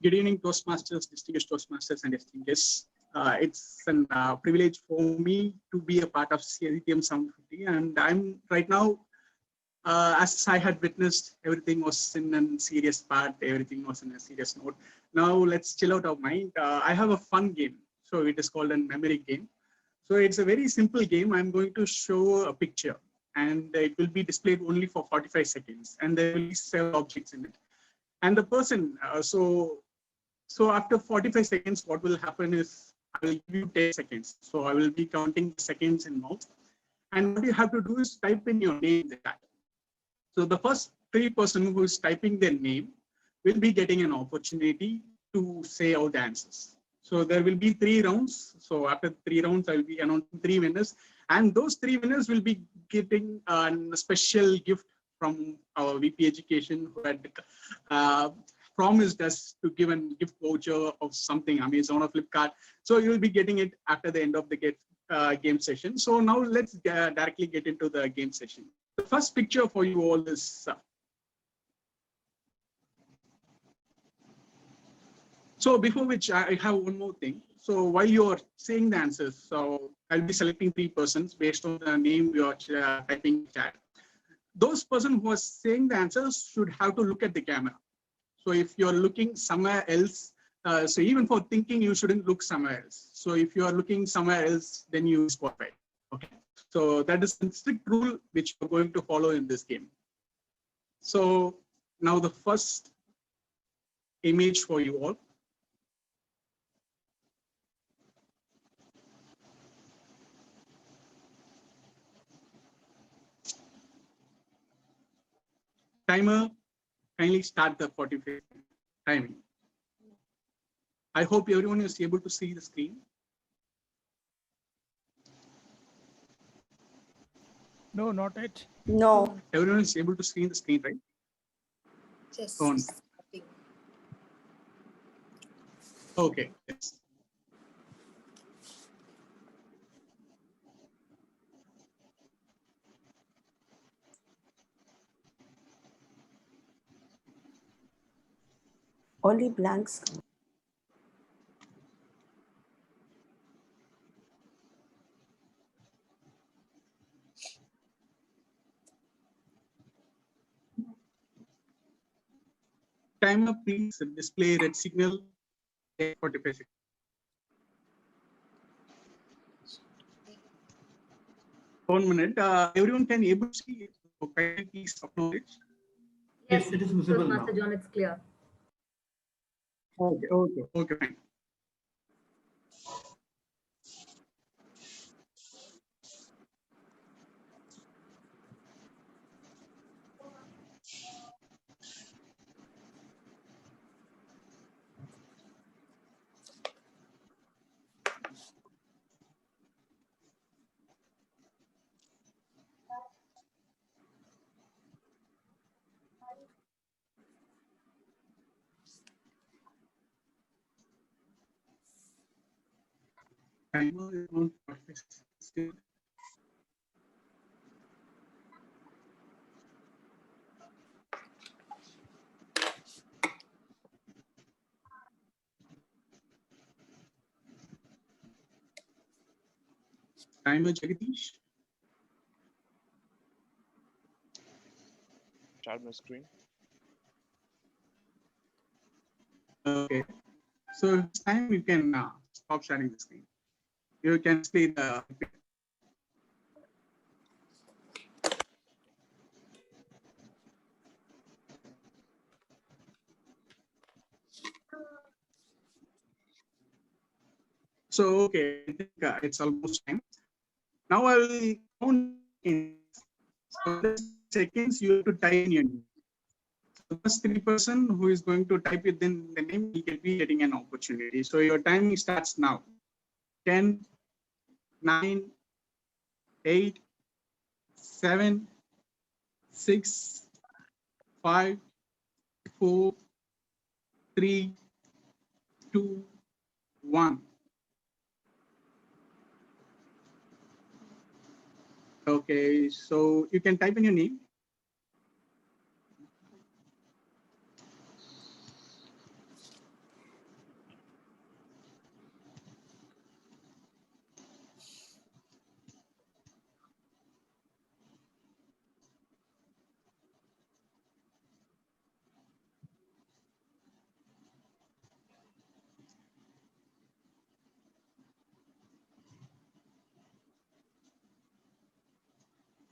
Good evening, Toastmasters, distinguished Toastmasters, and esteemed guests. It's a privilege for me to be a part of CTM 750, and I'm right now, as I had witnessed, everything was in a serious part, everything was in a serious note. Now let's chill out our mind. I have a fun game, so it is called a memory game. So it's a very simple game. I'm going to show a picture, and it will be displayed only for 45 seconds, and there will be several objects in it. And the person, so after 45 seconds, what will happen is I will give you 10 seconds. So I will be counting seconds in mouse. And what you have to do is type in your name in the chat. So the first 3 person who is typing their name will be getting an opportunity to say out the answers. So there will be 3 rounds. So after 3 rounds, I will be announcing 3 winners, and those 3 winners will be getting a special gift from our VP Education, who had promised us to give a gift voucher of something, Amazon or Flipkart. So you will be getting it after the end of the game session. So now let's directly get into the game session. The first picture for you all is so before which I have one more thing. So while you're saying the answers, so I'll be selecting 3 persons based on the name you are typing in chat. Those person who are saying the answers should have to look at the camera. So if you're looking somewhere else, so even for thinking, you shouldn't look somewhere else. So if you are looking somewhere else, then you disqualify. Okay. So that is a strict rule which we're going to follow in this game. So now the first image for you all. Timer, kindly start the 45 timing. I hope everyone is able to see the screen. No, not yet. No. Everyone is able to see the screen, right? Just okay. Yes. Only blanks. Timer, please display red signal. 45 seconds. One minute. Everyone can able to see it. So kindly please acknowledge. Yes, it is visible now. Master John, it's clear. Okay, fine. Timer is on 45 seconds. Timer, Jagadish. Share my screen. Okay. So it's time you can stop sharing the screen. You can display the. So okay, I think it's almost time. Now I will count in seconds. You have to type in your name. So the first 3 person who is going to type it in the name, he can be getting an opportunity. So your timing starts now. 10, 9, 8, 7, 6, 5, 4, 3, 2, 1. Okay, so you can type in your name.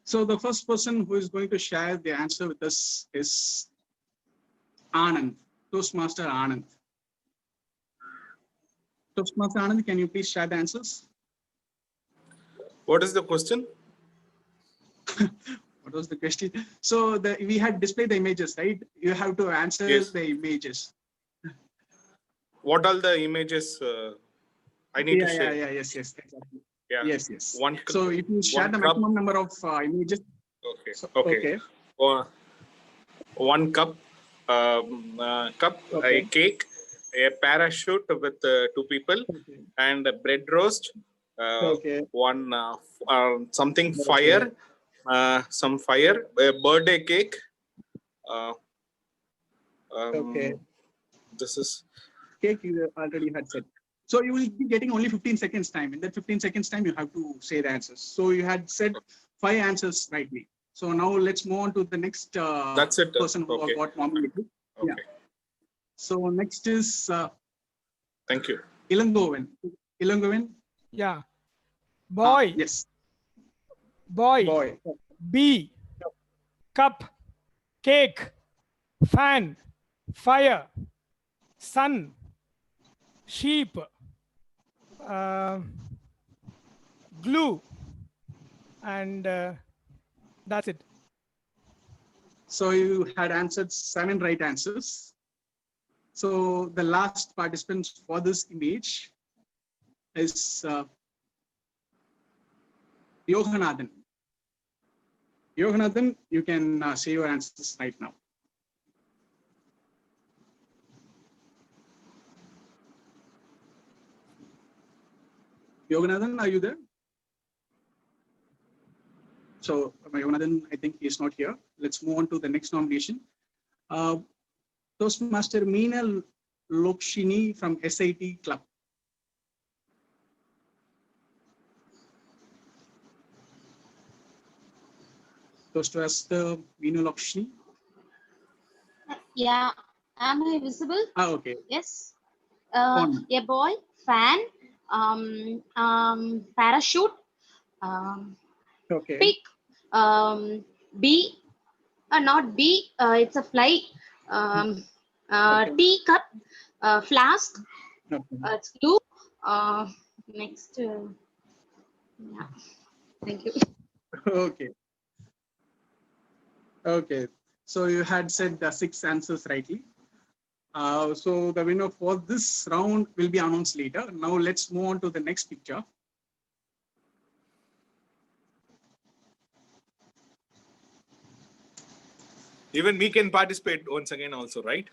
So the first person who is going to share the answer with us is Anand, Toastmaster Anand. Toastmaster Anand, can you please share the answers? What is the question? What was the question? So we had displayed the images, right? You have to answer the images. what all the images I need to share? Yes, exactly. Yeah. Yes. One. So if you share the cup. maximum number of images. Okay. So, Okay. 1 cup. A cake, a parachute with 2 people, and a bread roast. One something fire, some fire, a birthday cake. This is cake you already had said. So you will be getting only 15 seconds time. In that 15 seconds time, you have to say the answers. So you had said 5 answers rightly. So now let's move on to the next That's it. person who got nominated. Okay. Yeah. So next is thank you. Ilangovan. Ilangovan. Yeah. Boy. Yes. Boy. B. Cup. Cake. Fan. Fire. Sun. Sheep. Glue. And that's it. So you had answered 7 right answers. So the last participant for this image is Yoganathan. Yoganathan, you can say your answers right now. Yoganathan, are you there? So Yoganathan, I think he's not here. Let's move on to the next nomination. Toastmaster Meena Lokshini from SIT Club. Toastmaster Meena Lokshini. Yeah, am I visible? Okay. Yes. A boy, fan, parachute, okay. pick, bee, not bee, it's a fly, teacup, flask, it's glue. Next, yeah, thank you. Okay. Okay. So you had said 6 answers rightly. So the winner for this round will be announced later. Now let's move on to the next picture. Even we can participate once again also, right?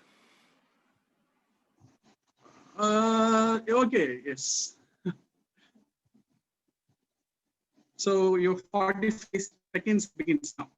Okay, yes. So your 45 seconds begins now.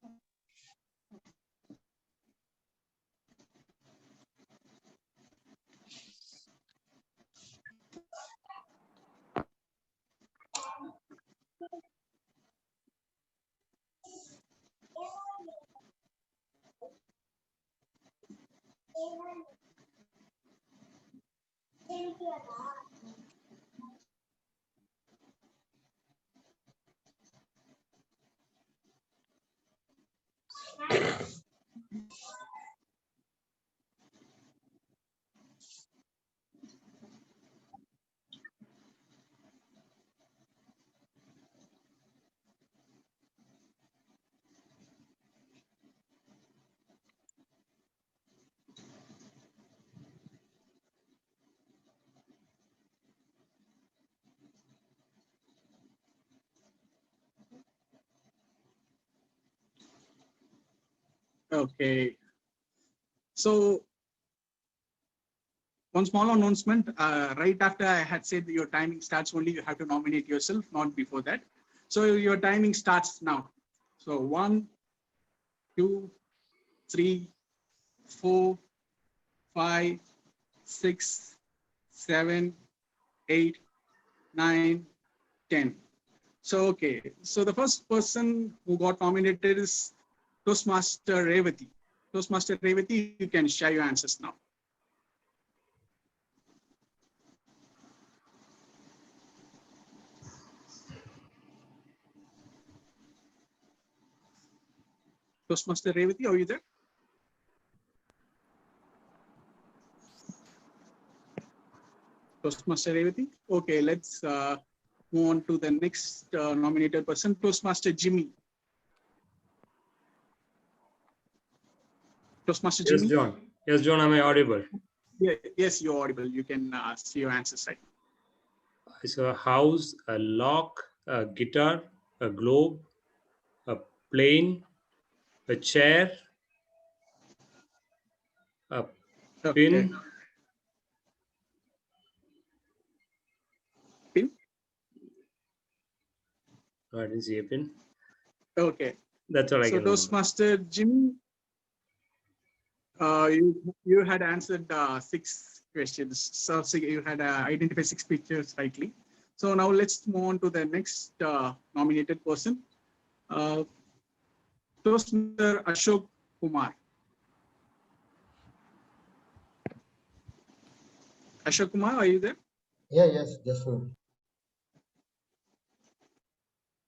Okay. So one small announcement, right after I had said that your timing starts only, you have to nominate yourself, not before that. So your timing starts now. So 1, 2, 3, 4, 5, 6, 7, 8, 9, 10. So, okay. So the first person who got nominated is Toastmaster Revati. Toastmaster Revati, you can share your answers now. Toastmaster Revati, are you there? Toastmaster Revati. Okay, let's move on to the next nominated person, Toastmaster Jimmy. Toastmaster Jimmy. Yes, John. Yes, John, am I audible? Yes, you're audible. You can see your answers right. So a house, a lock, a guitar, a globe, a plane, a chair, a pin. Pin? I didn't see a pin. Okay. That's all I So can remember. Toastmaster Jimmy, you had answered 6 questions. So you had identified 6 pictures rightly. So now let's move on to the next nominated person. Toastmaster Ashok Kumar. Ashok Kumar, are you there? Yeah, yes, just one.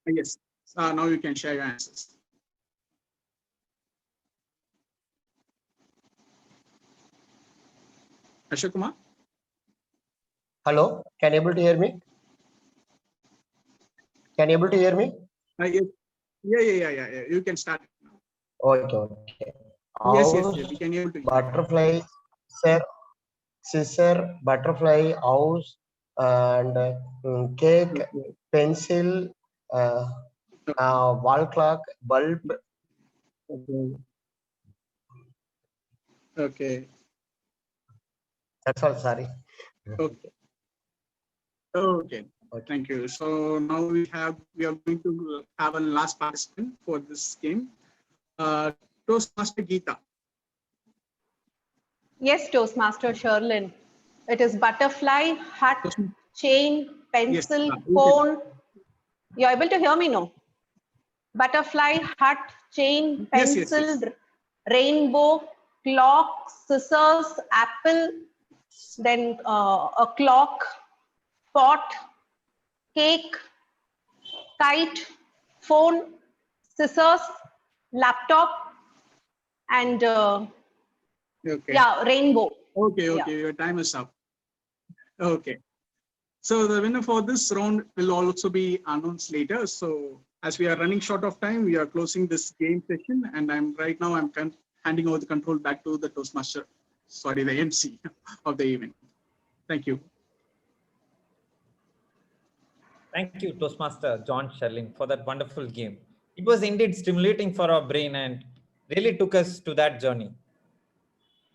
Yes. Now you can share your answers. Ashok Kumar? Hello, can you able to hear me? Can you able to hear me? Yes. Yeah. You can start now. Okay. Yes, House, we can able to hear. butterfly, scissor, butterfly, house, and cake, pencil, wall clock, bulb. Okay. That's all. Sorry. Okay. Thank you. So now we are going to have a last participant for this game. Toastmaster Geeta. Yes, Toastmaster Sherlin. It is butterfly, hut, chain, pencil, Yes, phone. You're able to hear me, no? Butterfly, hut, chain, pencil, rainbow, clock, scissors, apple, then a clock, pot, cake, kite, phone, scissors, laptop, and yeah, rainbow. Okay. Yeah. Your time is up. Okay. So the winner for this round will also be announced later. So as we are running short of time, we are closing this game session, and I'm handing over the control back to the Toastmaster, the MC of the event. Thank you. Thank you, Toastmaster John Sherling, for that wonderful game. It was indeed stimulating for our brain and really took us to that journey.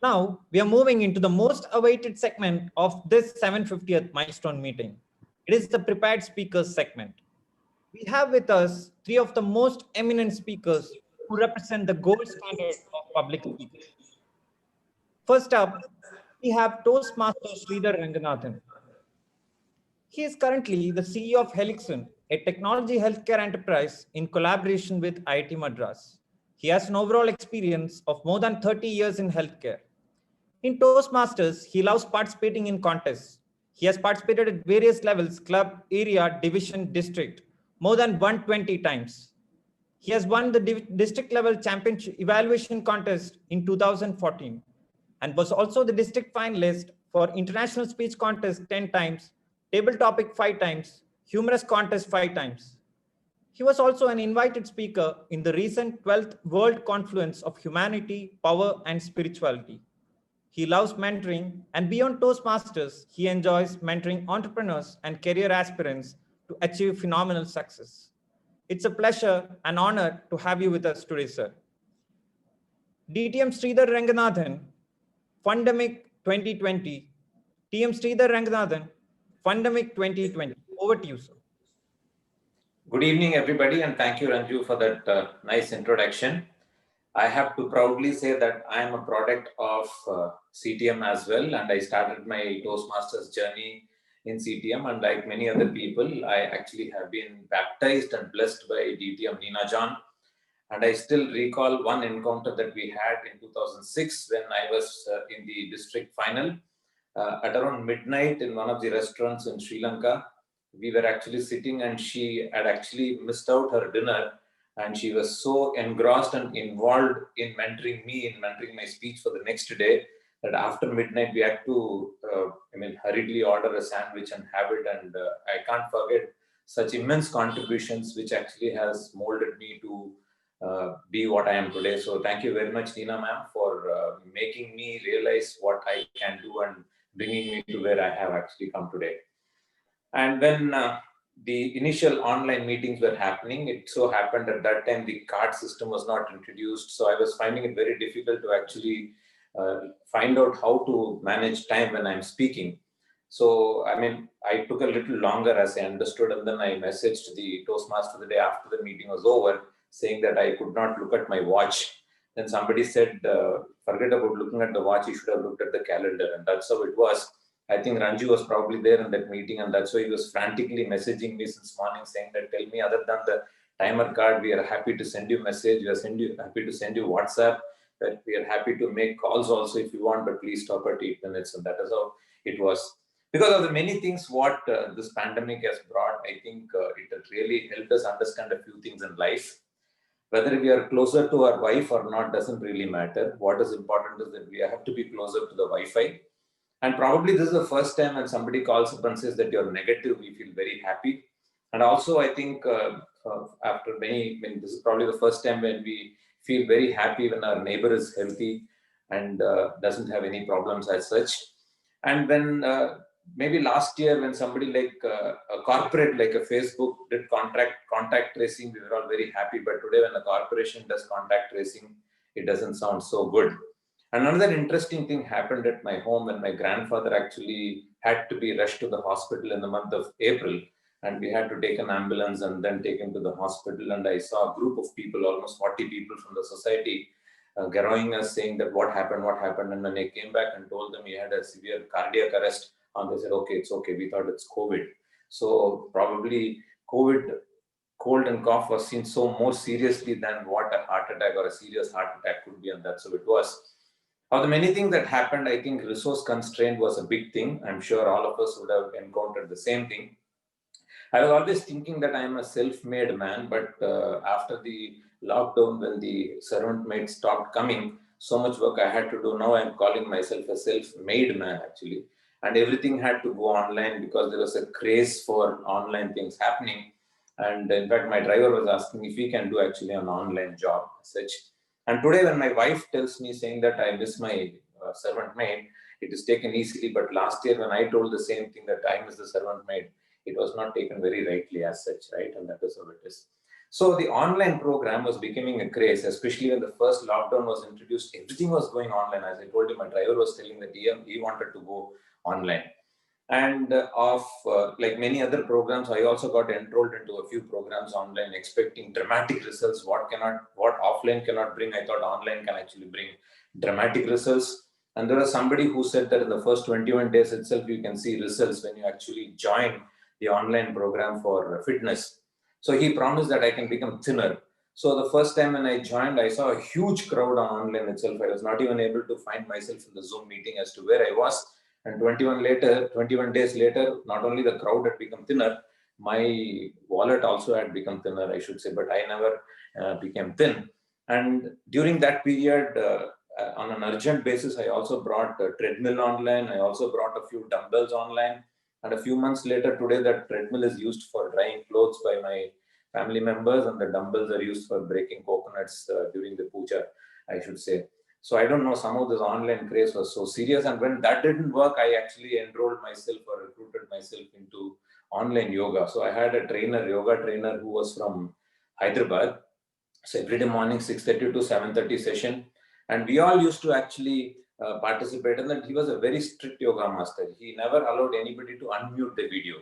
Now, we are moving into the most awaited segment of this 750th milestone meeting. It is the prepared speakers segment. We have with us 3 of the most eminent speakers who represent the gold standard of public speaking. First up, we have Toastmaster Sridhar Ranganathan. He is currently the CEO of Helixon, a technology healthcare enterprise in collaboration with IIT Madras. He has an overall experience of more than 30 years in healthcare. In Toastmasters, he loves participating in contests. He has participated at various levels, club, area, division, district, more than 120 times. He has won the district level championship evaluation contest in 2014 and was also the district finalist for international speech contest 10 times, table topic 5 times, humorous contest 5 times. He was also an invited speaker in the recent 12th World Confluence of Humanity, Power, and Spirituality. He loves mentoring, and beyond Toastmasters, he enjoys mentoring entrepreneurs and career aspirants to achieve phenomenal success. It's a pleasure and honor to have you with us today, sir. DTM Sridhar Ranganathan, Fundemic 2020. TM Sridhar Ranganathan, Fundemic 2020. Over to you, sir. Good evening, everybody, and thank you, Ranju, for that nice introduction. I have to proudly say that I am a product of CTM as well, and I started my Toastmasters journey in CTM, and like many other people, I actually have been baptized and blessed by DTM Nina John. And I still recall one encounter that we had in 2006 when I was in the district final at around midnight in one of the restaurants in Sri Lanka. We were actually sitting and she had actually missed out her dinner, and she was so engrossed and involved in mentoring me, in mentoring my speech for the next day, that after midnight we had to hurriedly order a sandwich and have it. And I can't forget such immense contributions which actually has molded me to be what I am today. So thank you very much, Neena ma'am, for making me realize what I can do and bringing me to where I have actually come today. And when the initial online meetings were happening, it so happened at that time the card system was not introduced. So I was finding it very difficult to actually find out how to manage time when I'm speaking. So, I mean, I took a little longer as I understood, and then I messaged the Toastmaster the day after the meeting was over, saying that I could not look at my watch. Then somebody said, forget about looking at the watch, you should have looked at the calendar. And that's how it was. I think Ranju was probably there in that meeting, and that's why he was frantically messaging me since morning saying that, tell me, other than the timer card, we are happy to send you message, we are happy to send you WhatsApp, that we are happy to make calls also if you want, but please stop at 8 minutes. And that is how it was. Because of the many things what this pandemic has brought, I think it has really helped us understand a few things in life. Whether we are closer to our wife or not doesn't really matter. What is important is that we have to be closer to the Wi-Fi. And probably this is the first time when somebody calls up and says that you're negative, we feel very happy. And also, I think after this is probably the first time when we feel very happy when our neighbor is healthy and doesn't have any problems as such. And when maybe last year when somebody like a corporate like a Facebook did contact tracing, we were all very happy. But today when a corporation does contact tracing, it doesn't sound so good. And another interesting thing happened at my home when my grandfather actually had to be rushed to the hospital in the month of April. And we had to take an ambulance and then take him to the hospital. And I saw a group of people, almost 40 people from the society, garrowing us, saying that what happened. And when I came back and told them he had a severe cardiac arrest, and they said, okay, it's okay. We thought it's COVID. So probably COVID, cold and cough was seen so more seriously than what a heart attack or a serious heart attack could be. And that's how it was. Of the many things that happened, I think resource constraint was a big thing. I'm sure all of us would have encountered the same thing. I was always thinking that I am a self-made man, but after the lockdown, when the servant maid stopped coming, so much work I had to do. Now I'm calling myself a self-made man actually. And everything had to go online because there was a craze for online things happening. And in fact, my driver was asking if we can do actually an online job such. And today when my wife tells me saying that I miss my servant maid, it is taken easily. But last year when I told the same thing that I miss the servant maid, it was not taken very rightly as such, right? And that is how it is. So the online program was becoming a craze, especially when the first lockdown was introduced. Everything was going online. As I told you, my driver was telling that he wanted to go online. And like many other programs, I also got enrolled into a few programs online, expecting dramatic results. What offline cannot bring, I thought online can actually bring dramatic results. And there was somebody who said that in the first 21 days itself, you can see results when you actually join the online program for fitness. So he promised that I can become thinner. So the first time when I joined, I saw a huge crowd on online itself. I was not even able to find myself in the Zoom meeting as to where I was. And 21 days later, not only the crowd had become thinner, my wallet also had become thinner, I should say, but I never became thin. And during that period, on an urgent basis, I also brought a treadmill online. I also brought a few dumbbells online. And a few months later, today, that treadmill is used for drying clothes by my family members, and the dumbbells are used for breaking coconuts during the puja, I should say. So I don't know, some of this online craze was so serious. And when that didn't work, I actually enrolled myself or recruited myself into online yoga. So I had a yoga trainer who was from Hyderabad. So every day morning, 6:30 to 7:30 session. And we all used to actually participate. And that he was a very strict yoga master. He never allowed anybody to unmute the video.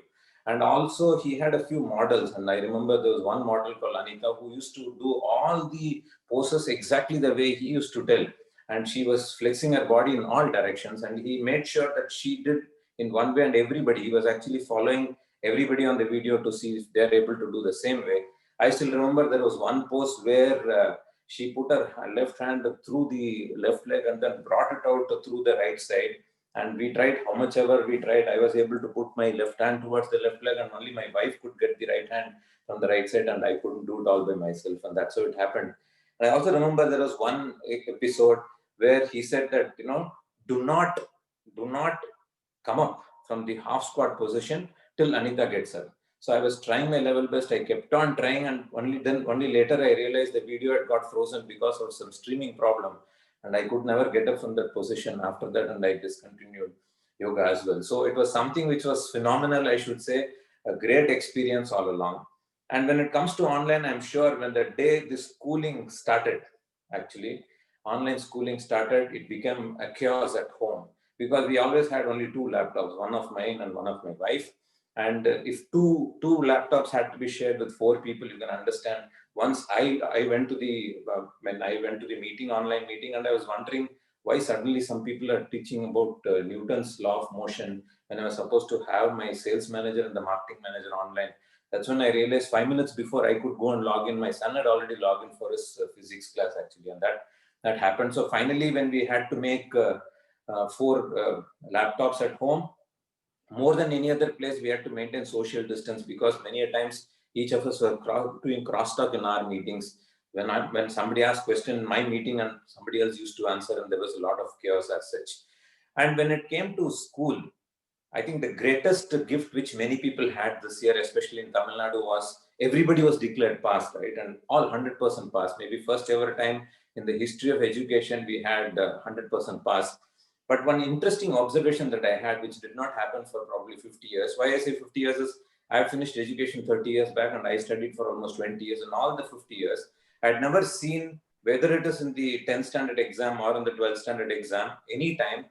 And also he had a few models. And I remember there was one model called Anita who used to do all the poses exactly the way he used to tell. And she was flexing her body in all directions. And he made sure that she did in one way, and everybody, he was actually following everybody on the video to see if they're able to do the same way. I still remember there was one pose where she put her left hand through the left leg and then brought it out through the right side. And we tried, how much ever we tried, I was able to put my left hand towards the left leg, and only my wife could get the right hand from the right side, and I couldn't do it all by myself. And that's how it happened. And I also remember there was one episode where he said that, do not come up from the half squat position till Anita gets up. So I was trying my level best. I kept on trying, and only later I realized the video had got frozen because of some streaming problem, and I could never get up from that position after that, and I discontinued yoga as well. So it was something which was phenomenal, I should say, a great experience all along. And when it comes to online, I'm sure when the day this schooling started, actually, online schooling started, it became a chaos at home because we always had only 2 laptops, one of mine and one of my wife. And if two laptops had to be shared with 4 people, you can understand. Once I went to the when I went to the meeting, online meeting, and I was wondering why suddenly some people are teaching about Newton's law of motion when I was supposed to have my sales manager and the marketing manager online. That's when I realized 5 minutes before I could go and log in. My son had already logged in for his physics class actually, and that happened. So finally, when we had to make 4 laptops at home, more than any other place, we had to maintain social distance because many a times each of us were doing crosstalk in our meetings. When somebody asked question in my meeting and somebody else used to answer, and there was a lot of chaos as such. And when it came to school, I think the greatest gift which many people had this year, especially in Tamil Nadu, was everybody was declared passed, right? And all 100% passed. Maybe first ever time in the history of education, we had 100% pass. But one interesting observation that I had, which did not happen for probably 50 years. Why I say 50 years is I finished education 30 years back and I studied for almost 20 years. And all the 50 years, I had never seen, whether it is in the 10th standard exam or in the 12th standard exam, anytime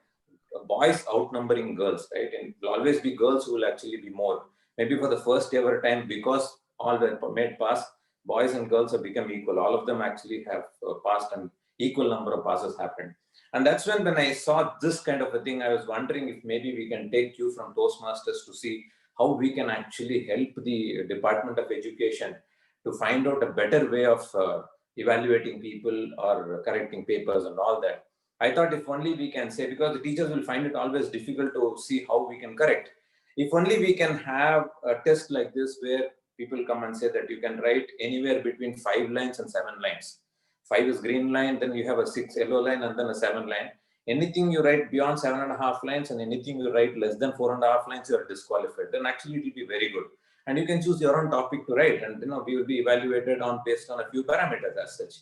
boys outnumbering girls, right? And it will always be girls who will actually be more. Maybe for the first ever time, because all were made pass, boys and girls have become equal. All of them actually have passed, and equal number of passes happened. And that's when I saw this kind of a thing, I was wondering if maybe we can take cue from Toastmasters to see how we can actually help the Department of Education to find out a better way of evaluating people or correcting papers and all that. I thought if only we can say, because the teachers will find it always difficult to see how we can correct. If only we can have a test like this where people come and say that you can write anywhere between 5 lines and 7 lines. 5 is green line, then you have a 6 yellow line, and then a 7 line. Anything you write beyond 7.5 lines and anything you write less than 4.5 lines, you are disqualified. Then actually it will be very good. And you can choose your own topic to write, and we will be evaluated based on a few parameters as such.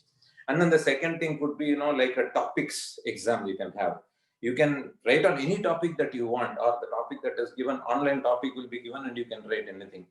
And then the second thing could be, like a topics exam you can have. You can write on any topic that you want, or the topic that is given, online topic will be given and you can write anything.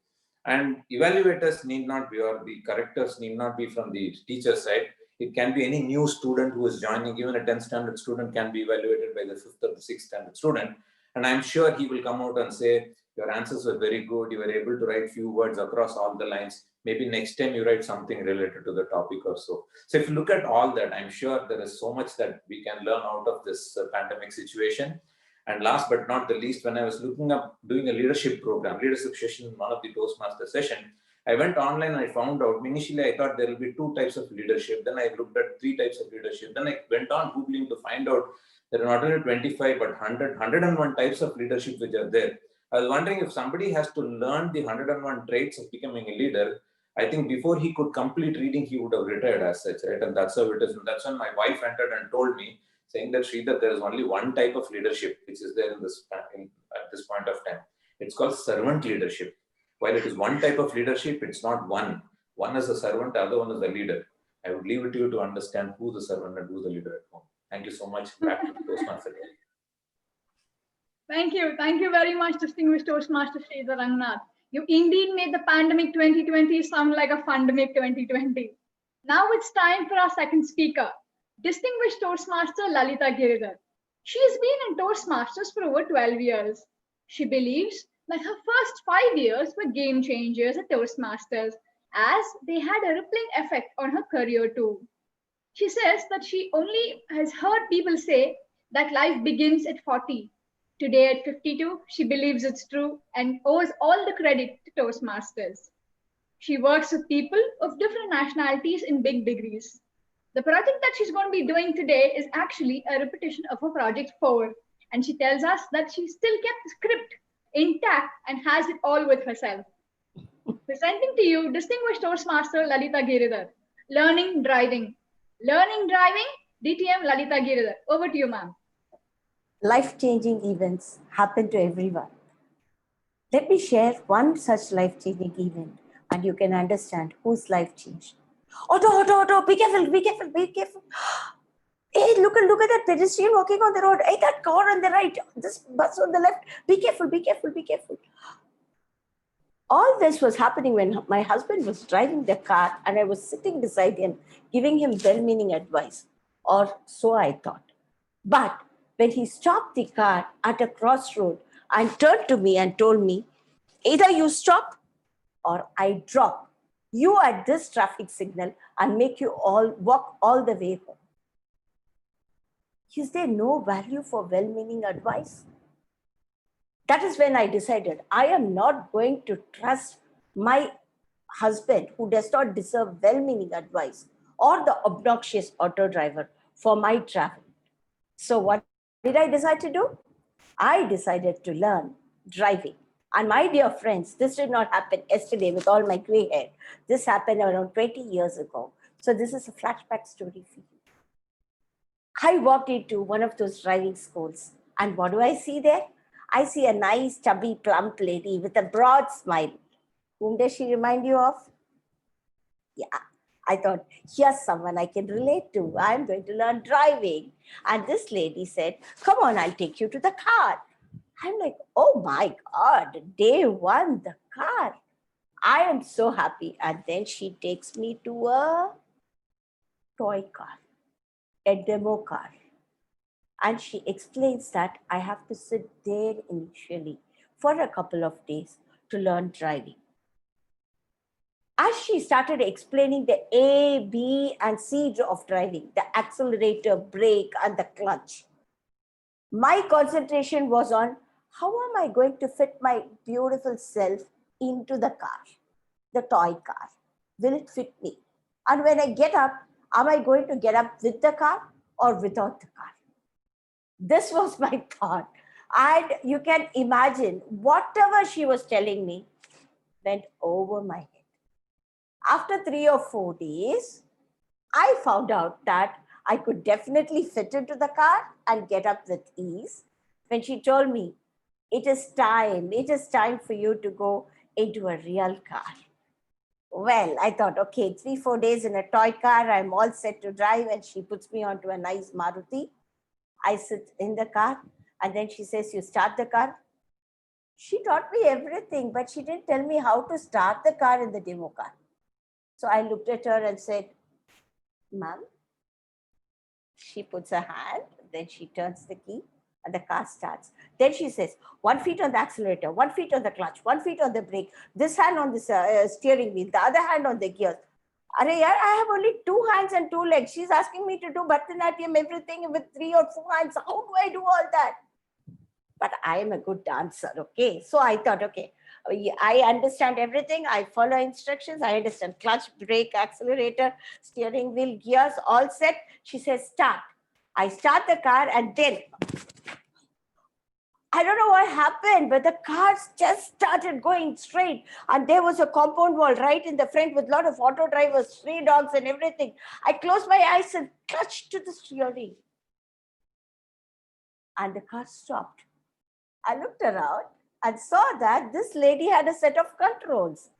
And evaluators need not be, or the correctors need not be from the teacher side. It can be any new student who is joining. Even a 10th standard student can be evaluated by the 5th or the 6th standard student. And I'm sure he will come out and say, your answers were very good. You were able to write few words across all the lines. Maybe next time you write something related to the topic or so. So if you look at all that, I'm sure there is so much that we can learn out of this pandemic situation. And last but not the least, when I was looking up doing a leadership program, leadership session in one of the Toastmaster session, I went online and I found out, initially I thought there will be 2 types of leadership. Then I looked at 3 types of leadership. Then I went on Googling to find out there are not only 25, but 101 types of leadership which are there. I was wondering if somebody has to learn the 101 traits of becoming a leader, I think before he could complete reading, he would have retired as such, right? And that's how it is. And that's when my wife entered and told me, saying that Sridhar, there is only one type of leadership which is there at this point of time. It's called servant leadership. While it is one type of leadership, it's not one. One is a servant, the other one is a leader. I would leave it to you to understand who the servant and who the leader at home. Thank you so much. Back to Toastmaster. Thank you. Thank you very much, distinguished Toastmaster Sridhar Rangnath. You indeed made the pandemic 2020 sound like a fundemic 2020. Now it's time for our second speaker, distinguished Toastmaster Lalita Giridhar. She has been in Toastmasters for over 12 years. She believes that her first 5 years were game changers at Toastmasters, as they had a rippling effect on her career too. She says that she only has heard people say that life begins at 40. Today at 52, she believes it's true and owes all the credit to Toastmasters. She works with people of different nationalities in big degrees. The project that she's going to be doing today is actually a repetition of her project 4. And she tells us that she still kept the script intact and has it all with herself. Presenting to you, distinguished Toastmaster Lalita Giridhar. Learning driving. Learning driving, DTM Lalita Giridhar. Over to you, ma'am. Life-changing events happen to everyone. Let me share one such life-changing event and you can understand whose life changed. Auto, be careful, be careful, be careful. Hey, look at that pedestrian walking on the road. Hey, that car on the right, this bus on the left. Be careful, be careful, be careful. All this was happening when my husband was driving the car and I was sitting beside him, giving him well-meaning advice, or so I thought. But when he stopped the car at a crossroad and turned to me and told me, either you stop or I drop you at this traffic signal and make you all walk all the way home. Is there no value for well-meaning advice? That is when I decided I am not going to trust my husband who does not deserve well-meaning advice or the obnoxious auto driver for my travel. So what did I decide to do? I decided to learn driving. And my dear friends, this did not happen yesterday with all my gray hair. This happened around 20 years ago. So this is a flashback story for you. I walked into one of those driving schools. And what do I see there? I see a nice, chubby, plump lady with a broad smile. Whom does she remind you of? Yeah, I thought, here's someone I can relate to. I'm going to learn driving. And this lady said, come on, I'll take you to the car. I'm like, oh my God, day one, the car. I am so happy. And then she takes me to a toy car, a demo car. And she explains that I have to sit there initially for a couple of days to learn driving. As she started explaining the A, B, and C of driving, the accelerator, brake, and the clutch, my concentration was on how am I going to fit my beautiful self into the car, the toy car? Will it fit me? And when I get up, am I going to get up with the car or without the car? This was my thought. And you can imagine whatever she was telling me went over my head. After 3 or 4 days, I found out that I could definitely fit into the car and get up with ease. When she told me, it is time for you to go into a real car. Well, I thought, okay, 3-4 days in a toy car, I'm all set to drive, and she puts me onto a nice Maruti. I sit in the car, and then she says, you start the car. She taught me everything, but she didn't tell me how to start the car in the demo car. So I looked at her and said, ma'am. She puts her hand, then she turns the key, and the car starts. Then she says, 1 foot on the accelerator, 1 foot on the clutch, 1 foot on the brake, this hand on the steering wheel, the other hand on the gears. I have only 2 hands and 2 legs. She's asking me to do Bharatanatyam, everything with 3 or 4 hands. How do I do all that? But I am a good dancer, okay? So I thought, okay, I understand everything. I follow instructions. I understand clutch, brake, accelerator, steering wheel, gears, all set. She says, start. I start the car and then, I don't know what happened, but the car just started going straight. And there was a compound wall right in the front with a lot of auto drivers, stray dogs and everything. I closed my eyes and clutched to the steering. And the car stopped. I looked around and saw that this lady had a set of controls.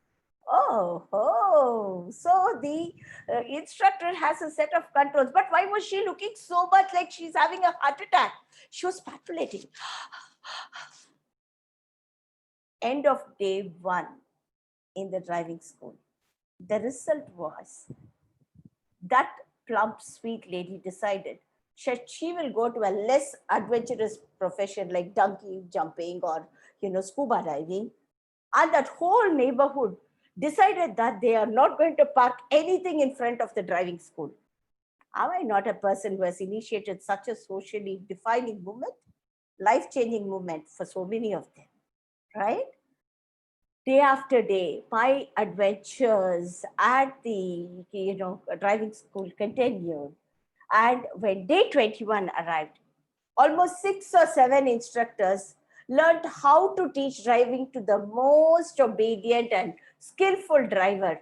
Oh, so the instructor has a set of controls. But why was she looking so much like she's having a heart attack? She was speculating. End of day 1 in the driving school. The result was that plump, sweet lady decided she will go to a less adventurous profession like donkey jumping or scuba diving. And that whole neighborhood decided that they are not going to park anything in front of the driving school. Am I not a person who has initiated such a socially defining movement, life-changing movement for so many of them, right? Day after day, my adventures at the driving school continued. And when day 21 arrived, almost 6 or 7 instructors learned how to teach driving to the most obedient and skillful driver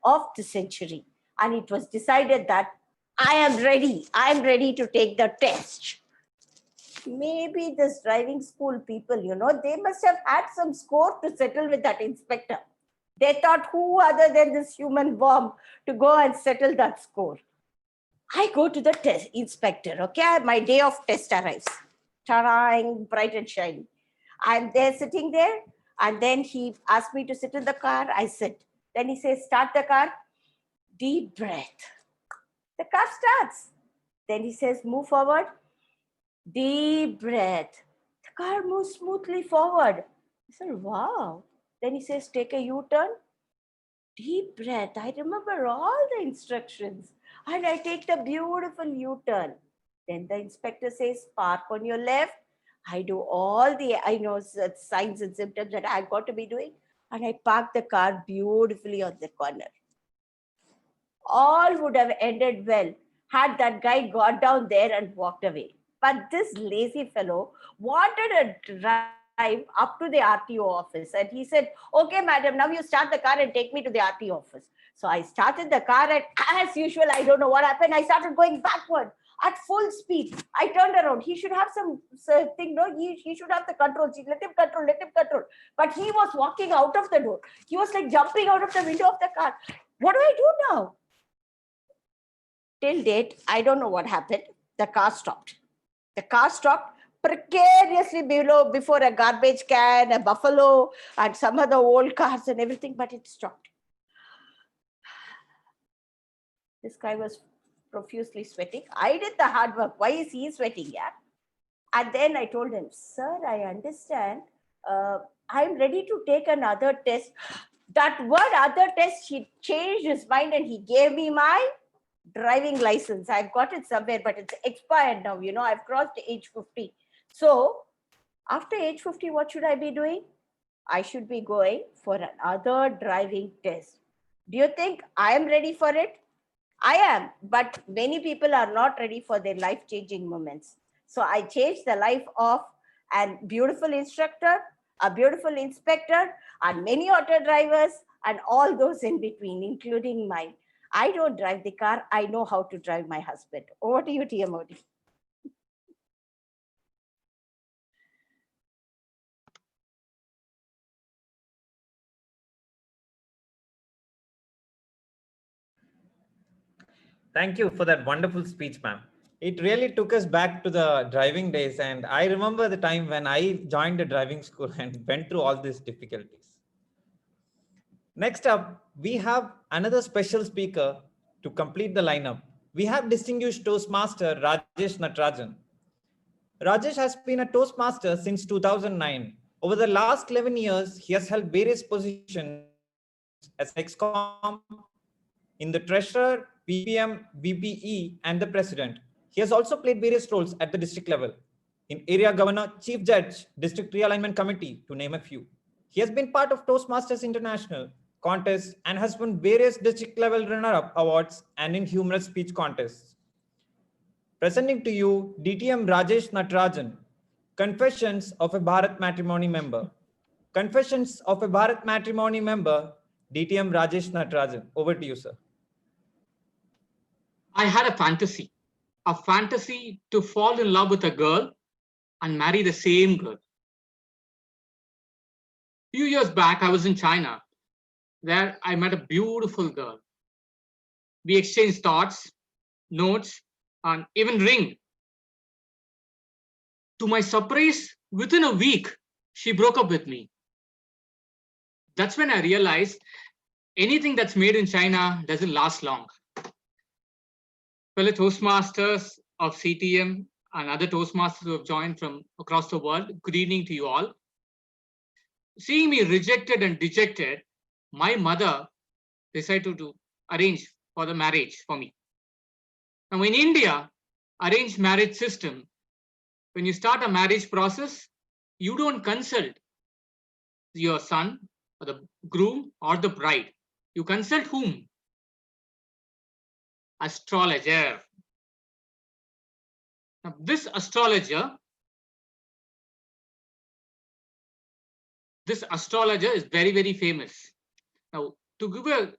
of the century. And it was decided that I am ready to take the test. maybe this driving school people, they must have had some score to settle with that inspector. They thought, who other than this human worm to go and settle that score? I go to the test inspector, okay? My day of test arrives. Tarang, bright and shiny. I'm there sitting there, and then he asked me to sit in the car. I sit. Then he says, start the car. Deep breath. The car starts. Then he says, move forward. Deep breath. The car moves smoothly forward. I said, wow. Then he says, take a U-turn. Deep breath. I remember all the instructions. And I take the beautiful U-turn. Then the inspector says, park on your left. I do all the, signs and symptoms that I've got to be doing. And I park the car beautifully on the corner. All would have ended well had that guy got down there and walked away. But this lazy fellow wanted a drive up to the RTO office. And he said, okay, madam, now you start the car and take me to the RTO office. So I started the car, and as usual, I don't know what happened. I started going backward at full speed. I turned around. He should have some thing, no? He should have the controls. Let him control, let him control. But he was walking out of the door. He was like jumping out of the window of the car. What do I do now? Till date, I don't know what happened. The car stopped. The car stopped precariously before a garbage can, a buffalo, and some other old cars and everything, but it stopped. This guy was profusely sweating. I did the hard work. Why is he sweating? Yeah. And then I told him, sir, I understand. I'm ready to take another test. That word other test, he changed his mind and he gave me my driving license. I've got it somewhere, but it's expired now. I've crossed age 50. So after age 50, what should I be doing? I should be going for another driving test. Do you think I am ready for it? I am, but many people are not ready for their life-changing moments. So I changed the life of a beautiful instructor, a beautiful inspector, and many auto drivers, and all those in between, including mine. I don't drive the car. I know how to drive my husband. Over to you, Tia Modi. Thank you for that wonderful speech, ma'am. It really took us back to the driving days. And I remember the time when I joined the driving school and went through all these difficulties. Next up, we have another special speaker to complete the lineup. We have distinguished Toastmaster Rajesh Natarajan. Rajesh has been a Toastmaster since 2009. Over the last 11 years, he has held various positions as an ex-com, in the Treasurer, PPM, VPE, and the President. He has also played various roles at the district level, in Area Governor, Chief Judge, District Realignment Committee, to name a few. He has been part of Toastmasters International contests and has won various district level runner-up awards and in humorous speech contests. Presenting to you, DTM Rajesh Natarajan, Confessions of a Bharat Matrimony Member. Confessions of a Bharat Matrimony Member, DTM Rajesh Natarajan. Over to you, sir. I had a fantasy to fall in love with a girl and marry the same girl. A few years back, I was in China, where I met a beautiful girl. We exchanged thoughts, notes, and even ring. To my surprise, within a week, she broke up with me. That's when I realized anything that's made in China doesn't last long. Fellow Toastmasters of CTM and other Toastmasters who have joined from across the world, good evening to you all. Seeing me rejected and dejected, my mother decided to arrange for the marriage for me. Now in India, arranged marriage system, when you start a marriage process, you don't consult your son or the groom or the bride. You consult whom? Astrologer. Now this astrologer is very, very famous. Now, to give a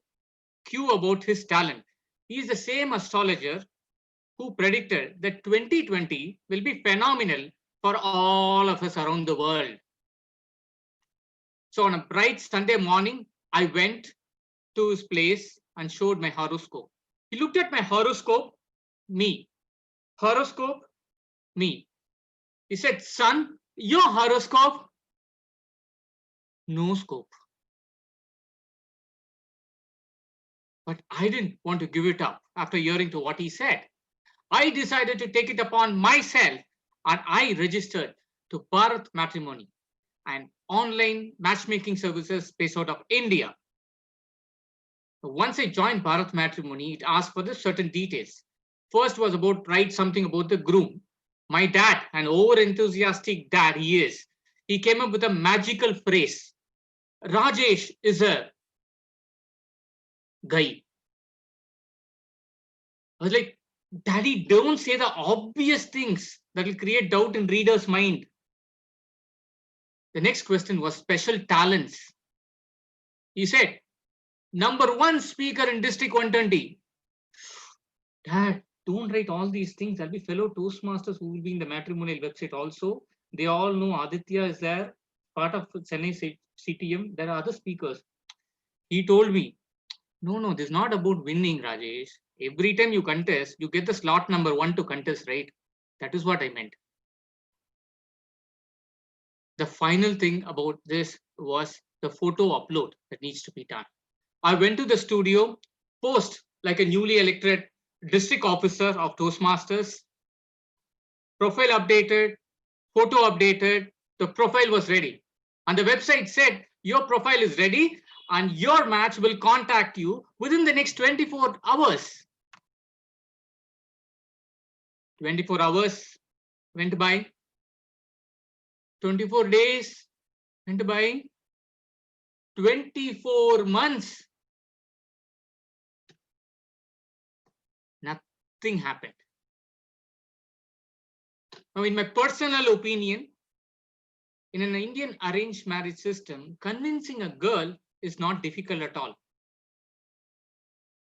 cue about his talent, he is the same astrologer who predicted that 2020 will be phenomenal for all of us around the world. So on a bright Sunday morning, I went to his place and showed my horoscope. He looked at my horoscope, me. Horoscope, me. He said, son, your horoscope, no scope. But I didn't want to give it up after hearing to what he said. I decided to take it upon myself and I registered to Bharat Matrimony, an online matchmaking services based out of India. Once I joined Bharat Matrimony, it asked for the certain details. First was about write something about the groom. My dad, an over-enthusiastic dad he is, he came up with a magical phrase. Rajesh is a guy. I was like, Daddy, don't say the obvious things that will create doubt in reader's mind. The next question was special talents. He said, #1 speaker in District 120. Dad, don't write all these things. There'll be fellow Toastmasters who will be in the matrimonial website also. They all know Aditya is there, part of Chennai CTM. There are other speakers. He told me, no, this is not about winning, Rajesh. Every time you contest, you get the slot #1 to contest, right? That is what I meant. The final thing about this was the photo upload that needs to be done. I went to the studio, posed like a newly elected district officer of Toastmasters, profile updated, photo updated, the profile was ready. And the website said, your profile is ready and your match will contact you within the next 24 hours. 24 hours went by. 24 days went by. 24 months. Nothing happened. Now, in my personal opinion, in an Indian arranged marriage system, convincing a girl is not difficult at all.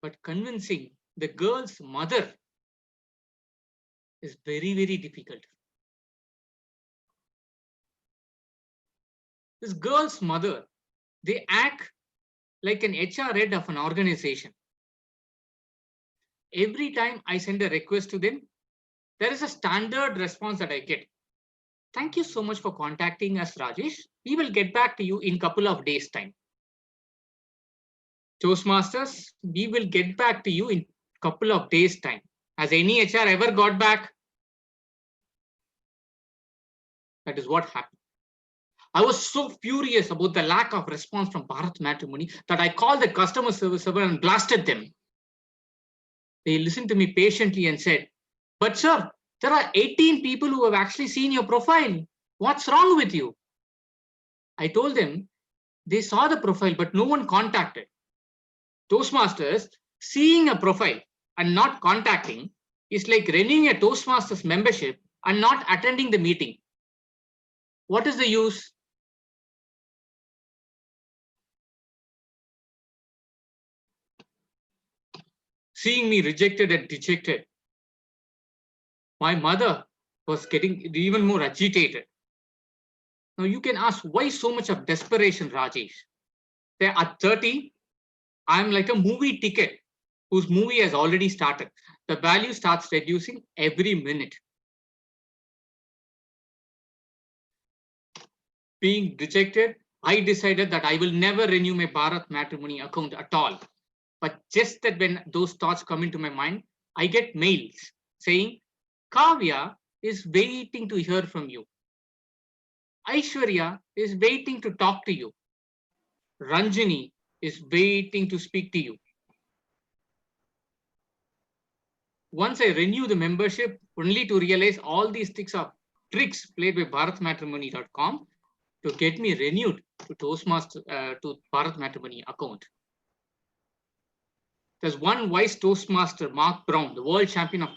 But convincing the girl's mother is very, very difficult. This girl's mother, they act like an HR head of an organization. Every time I send a request to them, there is a standard response that I get. Thank you so much for contacting us, Rajesh. We will get back to you in a couple of days' time. Toastmasters, we will get back to you in a couple of days' time. Has any HR ever got back? That is what happened. I was so furious about the lack of response from Bharat Matrimony that I called the customer service server and blasted them. They listened to me patiently and said, but sir, there are 18 people who have actually seen your profile. What's wrong with you? I told them they saw the profile, but no one contacted. Toastmasters, seeing a profile and not contacting is like renewing a Toastmasters membership and not attending the meeting. What is the use? Seeing me rejected and dejected, my mother was getting even more agitated. Now you can ask, why so much of desperation, Rajesh? There at 30, I'm like a movie ticket whose movie has already started. The value starts reducing every minute. Being rejected, I decided that I will never renew my Bharat Matrimony account at all. But just that when those thoughts come into my mind, I get mails saying, Kavya is waiting to hear from you. Aishwarya is waiting to talk to you. Ranjani is waiting to speak to you. Once I renew the membership, only to realize all these tricks played by bharatmatrimony.com to get me renewed to to Bharat Matrimony account. There's one wise Toastmaster, Mark Brown, the world champion of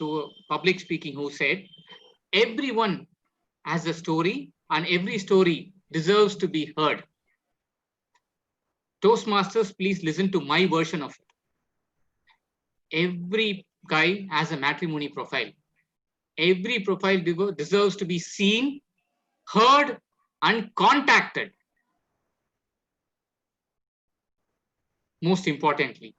public speaking, who said, everyone has a story and every story deserves to be heard. Toastmasters, please listen to my version of it. Every guy has a matrimony profile. Every profile deserves to be seen heard, and contacted. Most importantly,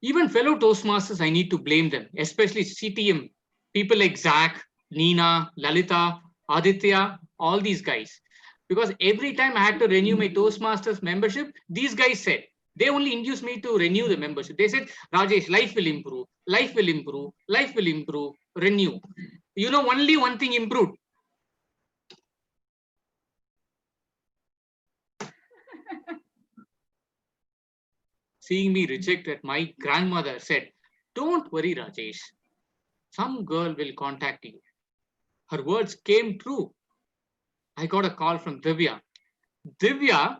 even fellow Toastmasters, I need to blame them, especially CTM, people like Zach, Nina, Lalita, Aditya, all these guys. Because every time I had to renew my Toastmasters membership, these guys said, they only induced me to renew the membership. They said, Rajesh, life will improve, life will improve, life will improve, renew. You know, only one thing improved. Seeing me rejected, my grandmother said, don't worry, Rajesh. Some girl will contact you. Her words came true. I got a call from Divya. Divya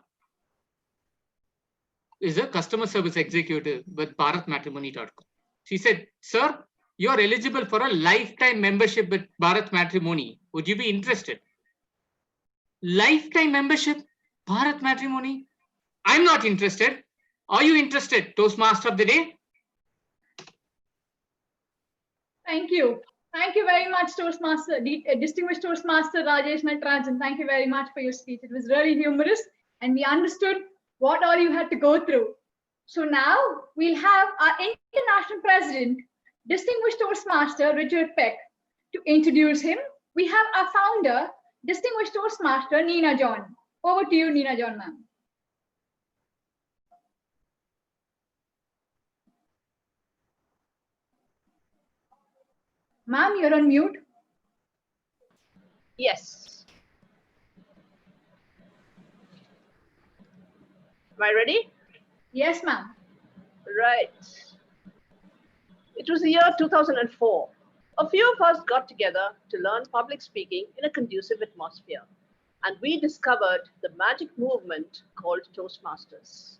is a customer service executive with BharatMatrimony.com. She said, sir, you're eligible for a lifetime membership with Bharat Matrimony. Would you be interested? Lifetime membership? Bharat Matrimony? I'm not interested. Are you interested, Toastmaster of the Day? Thank you. Thank you very much, Toastmaster, distinguished Toastmaster Rajesh Natarajan. Thank you very much for your speech. It was really humorous and we understood what all you had to go through. So now we'll have our international president, distinguished Toastmaster Richard Peck. To introduce him, we have our founder, distinguished Toastmaster Nina John. Over to you, Nina John, ma'am. Ma'am, you're on mute. Yes. Am I ready? Yes, ma'am. Right. It was the year 2004. A few of us got together to learn public speaking in a conducive atmosphere, and we discovered the magic movement called Toastmasters.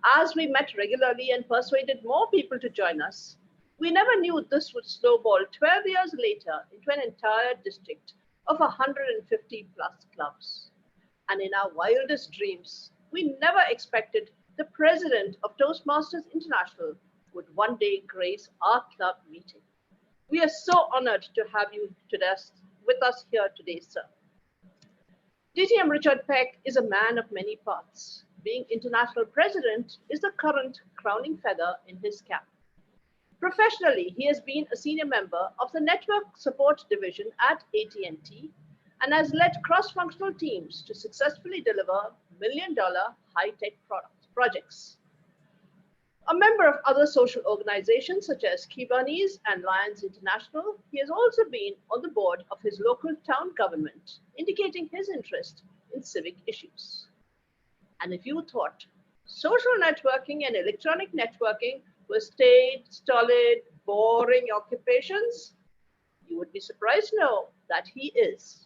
As we met regularly and persuaded more people to join us, we never knew this would snowball 12 years later into an entire district of 150 plus clubs. And in our wildest dreams, we never expected the president of Toastmasters International would one day grace our club meeting. We are so honored to have you with us here today, sir. DTM Richard Peck is a man of many parts. Being international president is the current crowning feather in his cap. Professionally, he has been a senior member of the network support division at AT&T and has led cross-functional teams to successfully deliver million-dollar high-tech projects. A member of other social organizations such as Kibanis and Lions International, he has also been on the board of his local town government, indicating his interest in civic issues. And if you thought social networking and electronic networking were staid, stolid, boring occupations, you would be surprised to know that he is.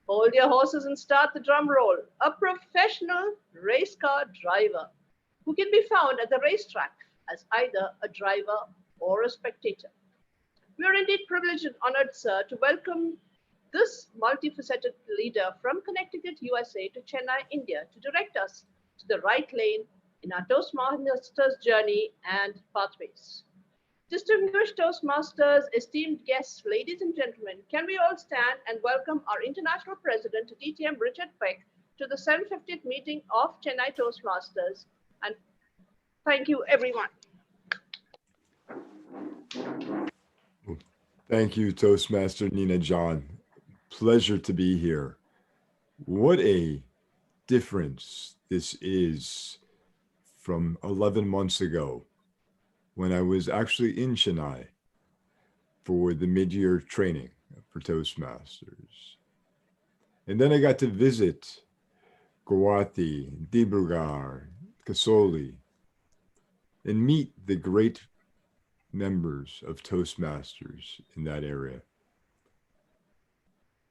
Hold your horses and start the drum roll. A professional race car driver who can be found at the racetrack as either a driver or a spectator. We are indeed privileged and honored, sir, to welcome this multifaceted leader from Connecticut, USA to Chennai, India, to direct us to the right lane in our Toastmasters journey and pathways. Distinguished Toastmasters, esteemed guests, ladies and gentlemen, can we all stand and welcome our International President, DTM Richard Peck, to the 750th meeting of Chennai Toastmasters. And thank you, everyone. Thank you, Toastmaster Nina John. Pleasure to be here. What a difference this is from 11 months ago when I was actually in Chennai for the mid-year training for Toastmasters. And then I got to visit Guwahati, Dibrugarh, Kasoli, and meet the great members of Toastmasters in that area.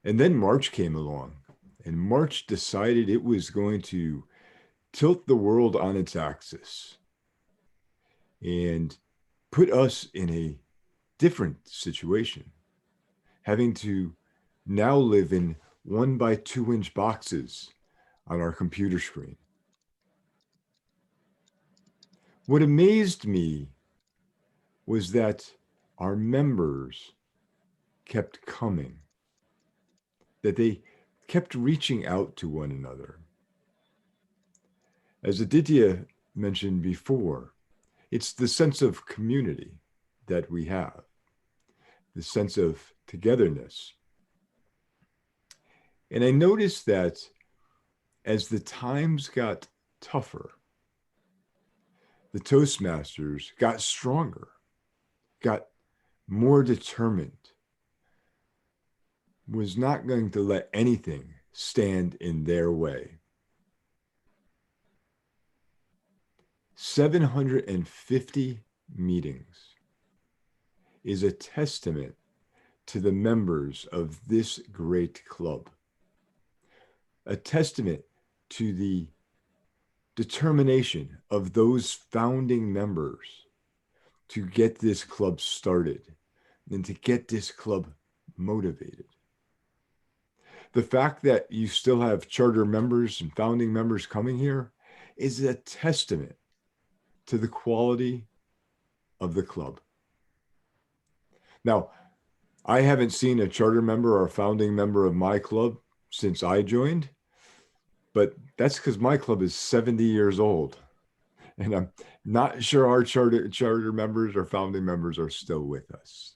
And then March came along, and March decided it was going to tilt the world on its axis and put us in a different situation, having to now live in 1 by 2 inch boxes on our computer screen. What amazed me was that our members kept coming that they kept reaching out to one another. As Aditya mentioned before, it's the sense of community that we have, the sense of togetherness. And I noticed that as the times got tougher, the Toastmasters got stronger, got more determined, was not going to let anything stand in their way. 750 meetings is a testament to the members of this great club, a testament to the determination of those founding members to get this club started and to get this club motivated. The fact that you still have charter members and founding members coming here is a testament to the quality of the club. Now, I haven't seen a charter member or a founding member of my club since I joined, but that's because my club is 70 years old. And I'm not sure our charter members or founding members are still with us.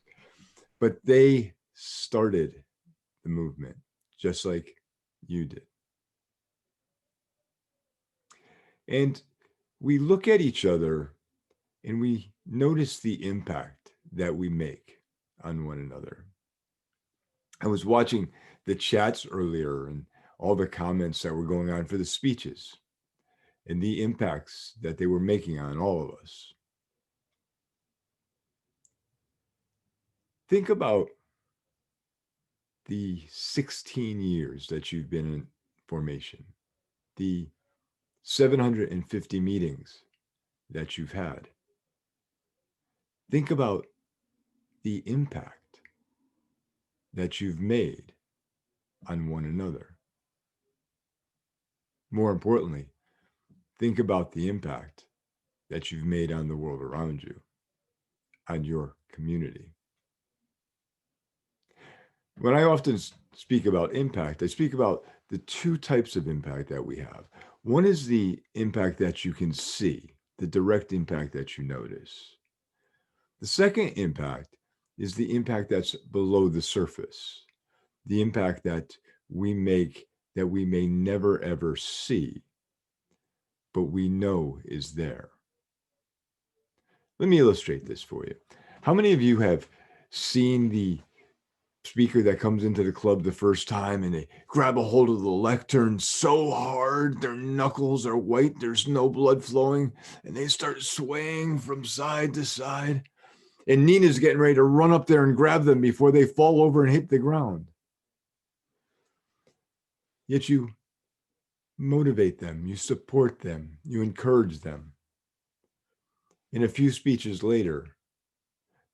But they started the movement just like you did. And we look at each other and we notice the impact that we make on one another. I was watching the chats earlier and all the comments that were going on for the speeches and the impacts that they were making on all of us. Think about the 16 years that you've been in formation, the 750 meetings that you've had. Think about the impact that you've made on one another. More importantly, think about the impact that you've made on the world around you, on your community. When I often speak about impact, I speak about the two types of impact that we have. One is the impact that you can see, the direct impact that you notice. The second impact is the impact that's below the surface, the impact that we make that we may never ever see, but we know is there. Let me illustrate this for you. How many of you have seen the speaker that comes into the club the first time and they grab a hold of the lectern so hard, their knuckles are white, there's no blood flowing, and they start swaying from side to side? And Nina's getting ready to run up there and grab them before they fall over and hit the ground. Yet you motivate them, you support them, you encourage them. And a few speeches later,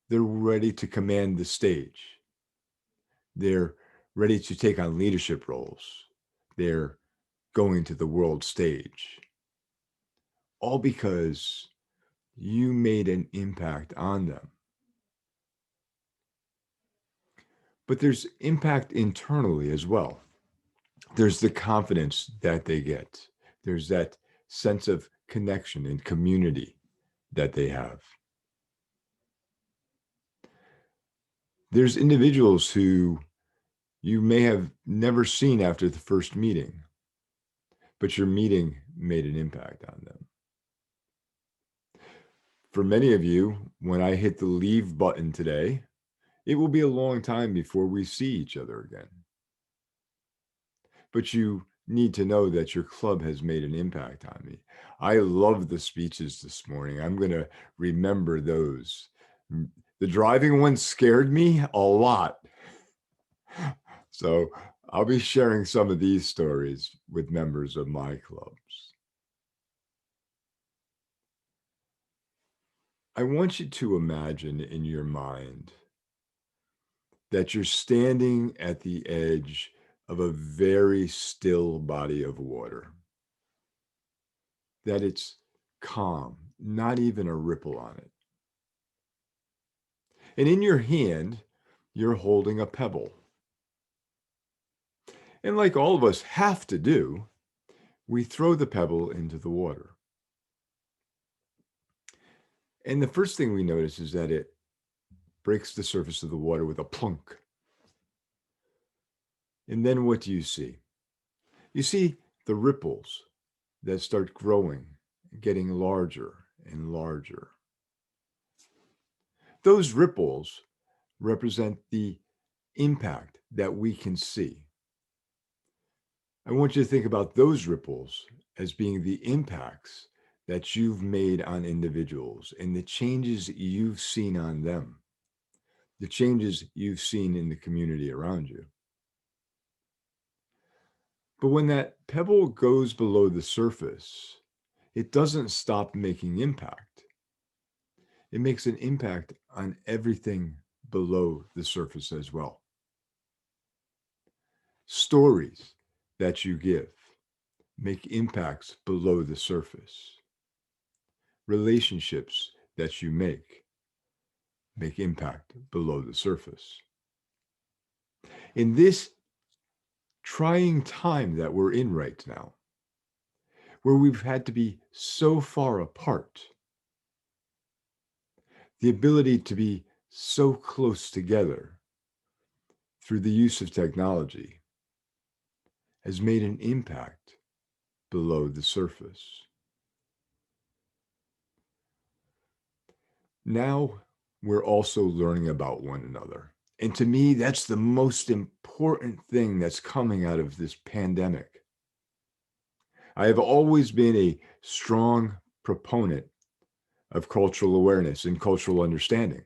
they're ready to command the stage. They're ready to take on leadership roles. They're going to the world stage. All because you made an impact on them. But there's impact internally as well. There's the confidence that they get. There's that sense of connection and community that they have. There's individuals who you may have never seen after the first meeting, but your meeting made an impact on them. For many of you, when I hit the leave button today, it will be a long time before we see each other again. But you need to know that your club has made an impact on me. I love the speeches this morning. I'm going to remember those. The driving one scared me a lot. So I'll be sharing some of these stories with members of my clubs. I want you to imagine in your mind that you're standing at the edge of a very still body of water, that it's calm, not even a ripple on it. And in your hand, you're holding a pebble. And like all of us have to do, we throw the pebble into the water. And the first thing we notice is that it breaks the surface of the water with a plunk. And then what do you see? You see the ripples that start growing, getting larger and larger. Those ripples represent the impact that we can see. I want you to think about those ripples as being the impacts that you've made on individuals and the changes you've seen on them, the changes you've seen in the community around you. But when that pebble goes below the surface, it doesn't stop making impact. It makes an impact on everything below the surface as well. Stories that you give make impacts below the surface. Relationships that you make impact below the surface. In this trying time that we're in right now, where we've had to be so far apart, the ability to be so close together through the use of technology has made an impact below the surface. Now we're also learning about one another. And to me, that's the most important thing that's coming out of this pandemic. I have always been a strong proponent of cultural awareness and cultural understanding.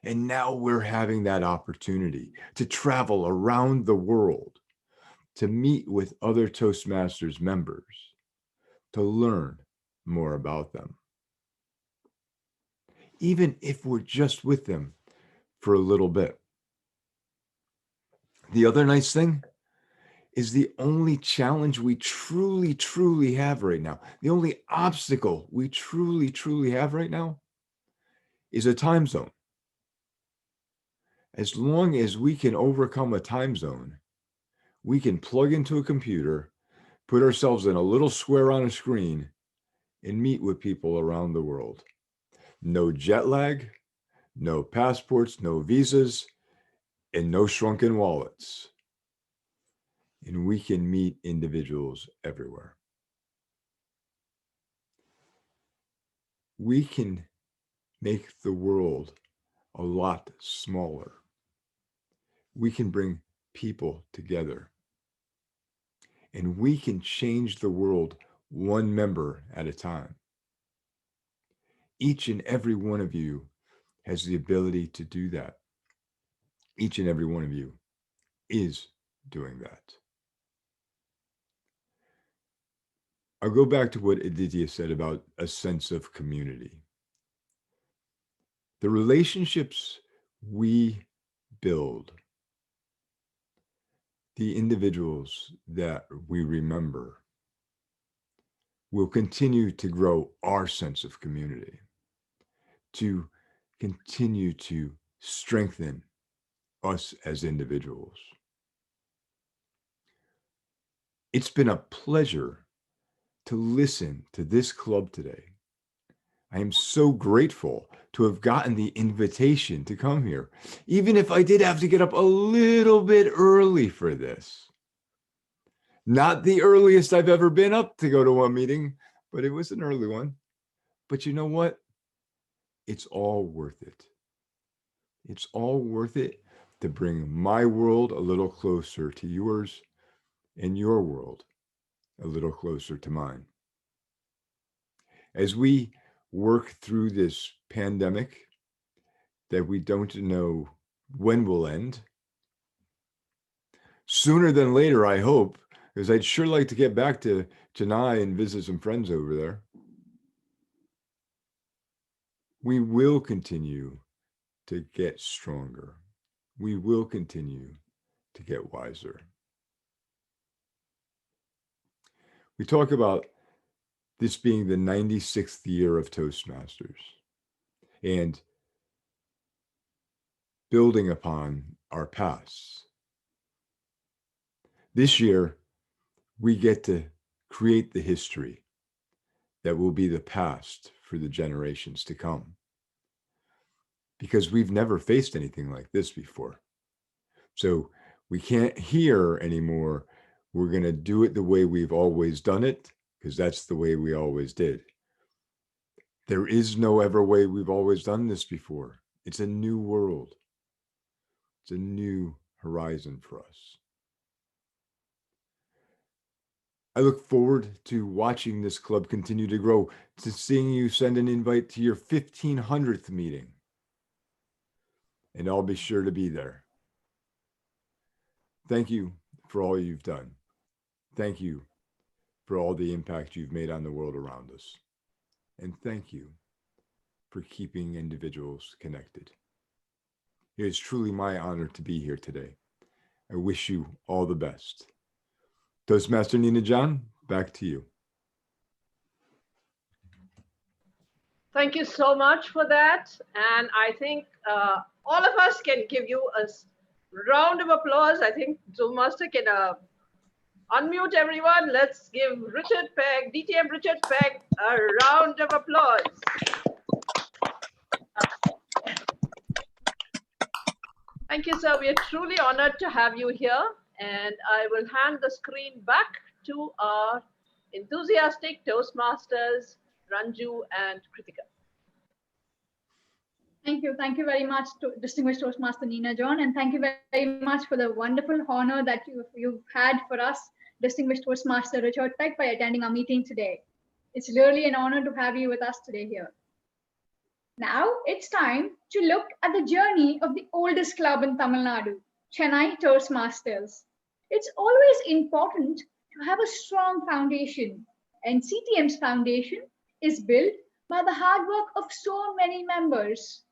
And now we're having that opportunity to travel around the world, to meet with other Toastmasters members, to learn more about them. Even if we're just with them for a little bit. The other nice thing is the only challenge we truly have right now, the only obstacle we truly have right now is a time zone. As long as we can overcome a time zone, we can plug into a computer, put ourselves in a little square on a screen, and meet with people around the world. No jet lag, no passports, no visas, and no shrunken wallets. And we can meet individuals everywhere. We can make the world a lot smaller. We can bring people together. And we can change the world one member at a time. Each and every one of you has the ability to do that. Each and every one of you is doing that. I'll go back to what Aditya said about a sense of community. The relationships we build, the individuals that we remember, will continue to grow our sense of community, to continue to strengthen us as individuals. It's been a pleasure to listen to this club today. I am so grateful to have gotten the invitation to come here, even if I did have to get up a little bit early for this. Not the earliest I've ever been up to go to one meeting, but it was an early one. But you know what? It's all worth it. It's all worth it to bring my world a little closer to yours and your world a little closer to mine. As we work through this pandemic that we don't know when will end, sooner than later, I hope, because I'd sure like to get back to Chennai and visit some friends over there. We will continue to get stronger. We will continue to get wiser. We talk about this being the 96th year of Toastmasters and building upon our past. This year, we get to create the history that will be the past for the generations to come. Because we've never faced anything like this before. So we can't hear anymore, we're going to do it the way we've always done it, because that's the way we always did. There is no ever way we've always done this before. It's a new world. It's a new horizon for us. I look forward to watching this club continue to grow, to seeing you send an invite to your 1500th meeting. And I'll be sure to be there. Thank you for all you've done. Thank you for all the impact you've made on the world around us. And thank you for keeping individuals connected. It is truly my honor to be here today. I wish you all the best. Toastmaster Nina John, back to you. Thank you so much for that. And I think all of us can give you a round of applause. I think Zoom Master can unmute everyone. Let's give Richard Pegg, DTM Richard Pegg, a round of applause. Thank you, sir. We are truly honored to have you here. And I will hand the screen back to our enthusiastic Toastmasters, Ranju and Kritika. Thank you. Thank you very much to distinguished Toastmaster Nina John, and thank you very much for the wonderful honor that you've had for us, distinguished Toastmaster Richard Peck, by attending our meeting today. It's really an honor to have you with us today here. Now it's time to look at the journey of the oldest club in Tamil Nadu, Chennai Toastmasters. It's always important to have a strong foundation, and CTM's foundation is built by the hard work of so many members.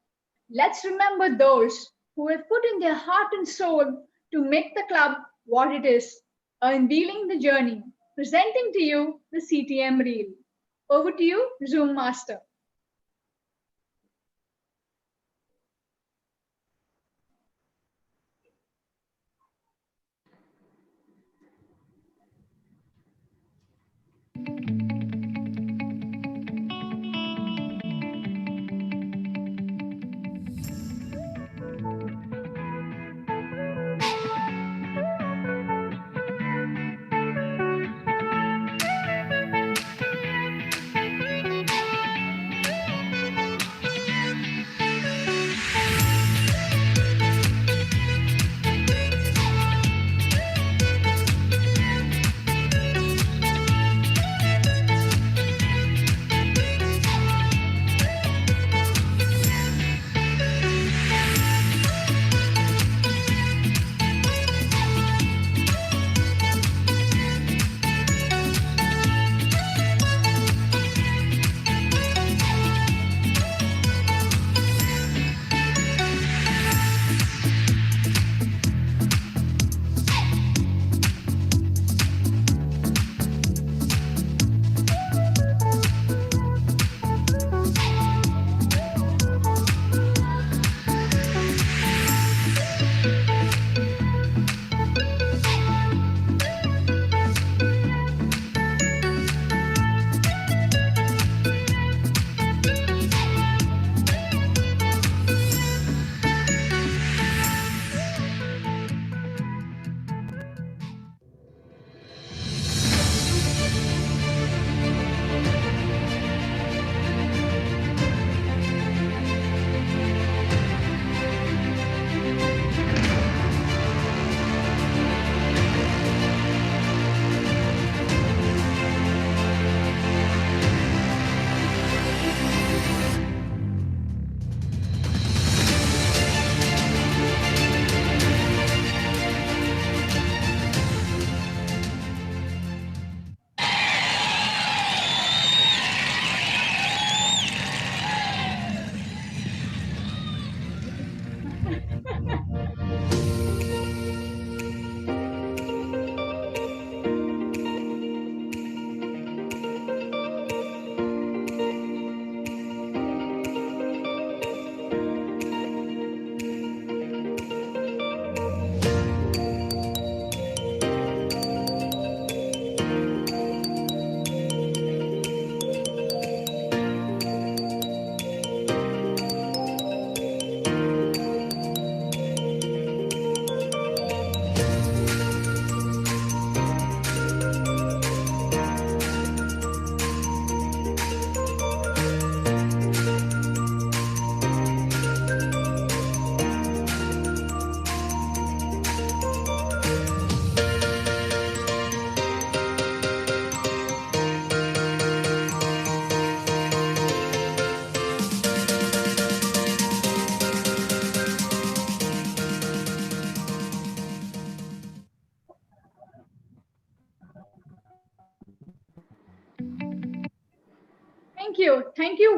Let's remember those who have put in their heart and soul to make the club what it is, unveiling the journey, presenting to you the CTM reel. Over to you, Zoom Master.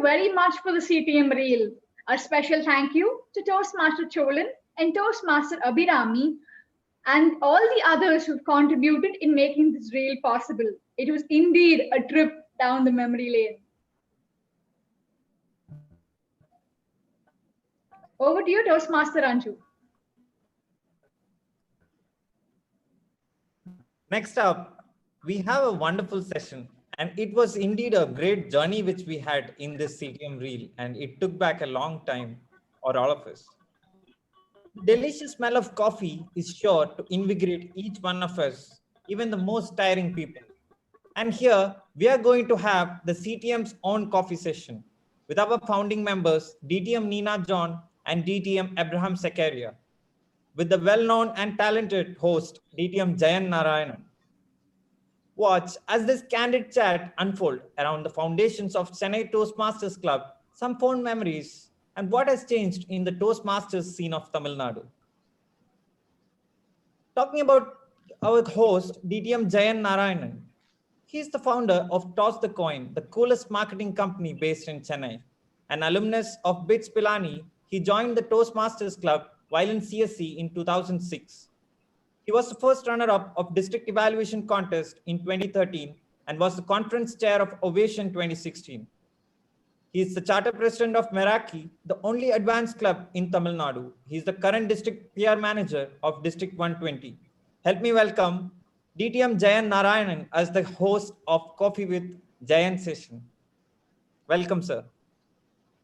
you very much for the CTM reel. A special thank you to Toastmaster Cholin and Toastmaster Abhirami and all the others who've contributed in making this reel possible. It was indeed a trip down the memory lane. Over to you, Toastmaster Anju. Next up, we have a wonderful session, and it was indeed a great journey which we had in this CTM reel, and it took back a long time for all of us. The delicious smell of coffee is sure to invigorate each one of us, even the most tiring people. And here we are going to have the CTM's own coffee session with our founding members, DTM Nina John and DTM Abraham Zakaria, with the well-known and talented host, DTM Jayan Narayanan. Watch as this candid chat unfold around the foundations of Chennai Toastmasters Club, some fond memories, and what has changed in the Toastmasters scene of Tamil Nadu. Talking about our host, DTM Jayan Narayanan. He is the founder of Toss the Coin, the coolest marketing company based in Chennai. An alumnus of BITS Pilani, he joined the Toastmasters Club while in CSC in 2006. He was the first runner-up of District Evaluation Contest in 2013 and was the conference chair of Ovation 2016. He is the charter president of Meraki, the only advanced club in Tamil Nadu. He is the current district PR manager of District 120. Help me welcome DTM Jayan Narayanan as the host of Coffee with Jayan session. Welcome, sir.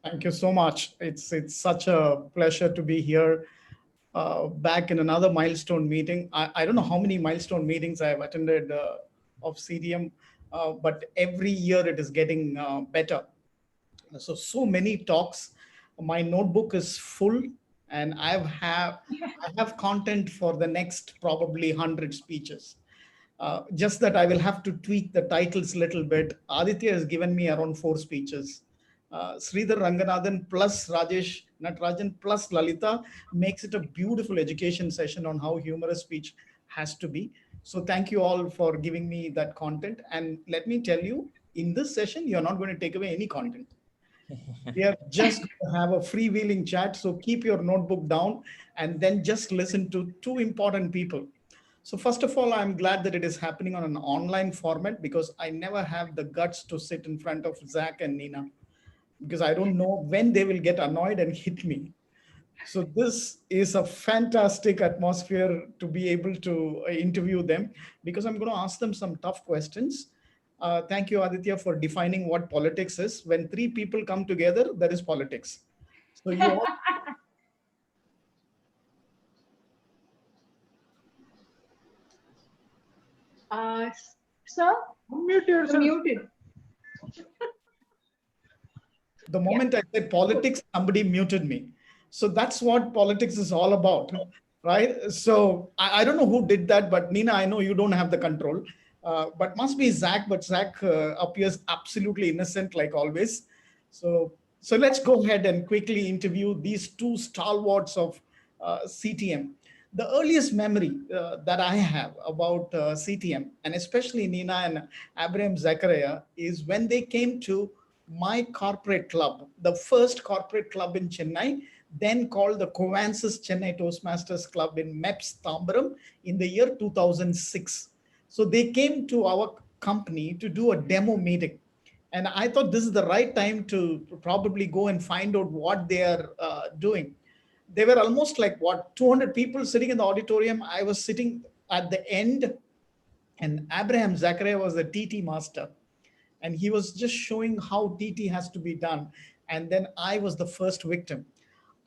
Thank you so much. It's such a pleasure to be here, back in another milestone meeting. I don't know how many milestone meetings I have attended of CTM, but every year it is getting better. So many talks. My notebook is full, and I have content for the next probably 100 speeches. Just that I will have to tweak the titles a little bit. Aditya has given me around 4 speeches. Sridhar Ranganathan plus Rajesh Natarajan plus Lalita makes it a beautiful education session on how humorous speech has to be. So thank you all for giving me that content. And let me tell you, in this session, you're not going to take away any content. We are just going to have a freewheeling chat. So keep your notebook down and then just listen to 2 important people. So first of all, I'm glad that it is happening on an online format because I never have the guts to sit in front of Zach and Nina because I don't know when they will get annoyed and hit me. So this is a fantastic atmosphere to be able to interview them because I'm going to ask them some tough questions. Thank you, Aditya, for defining what politics is. When 3 people come together, that is politics. So you all Sir, unmute yourself. Muted. The moment I said politics, somebody muted me. So that's what politics is all about, right? So I don't know who did that, but Nina, I know you don't have the control, but must be Zach, but Zach appears absolutely innocent like always. So let's go ahead and quickly interview these 2 stalwarts of CTM. The earliest memory that I have about CTM, and especially Nina and Abraham Zakaria, is when they came to my corporate club, the first corporate club in Chennai, then called the Covances Chennai Toastmasters Club in MEPS Tambaram in the year 2006. So they came to our company to do a demo meeting. And I thought this is the right time to probably go and find out what they are doing. They were almost like 200 people sitting in the auditorium. I was sitting at the end, and Abraham Zakaria was the TT master. And he was just showing how TT has to be done. And then I was the first victim.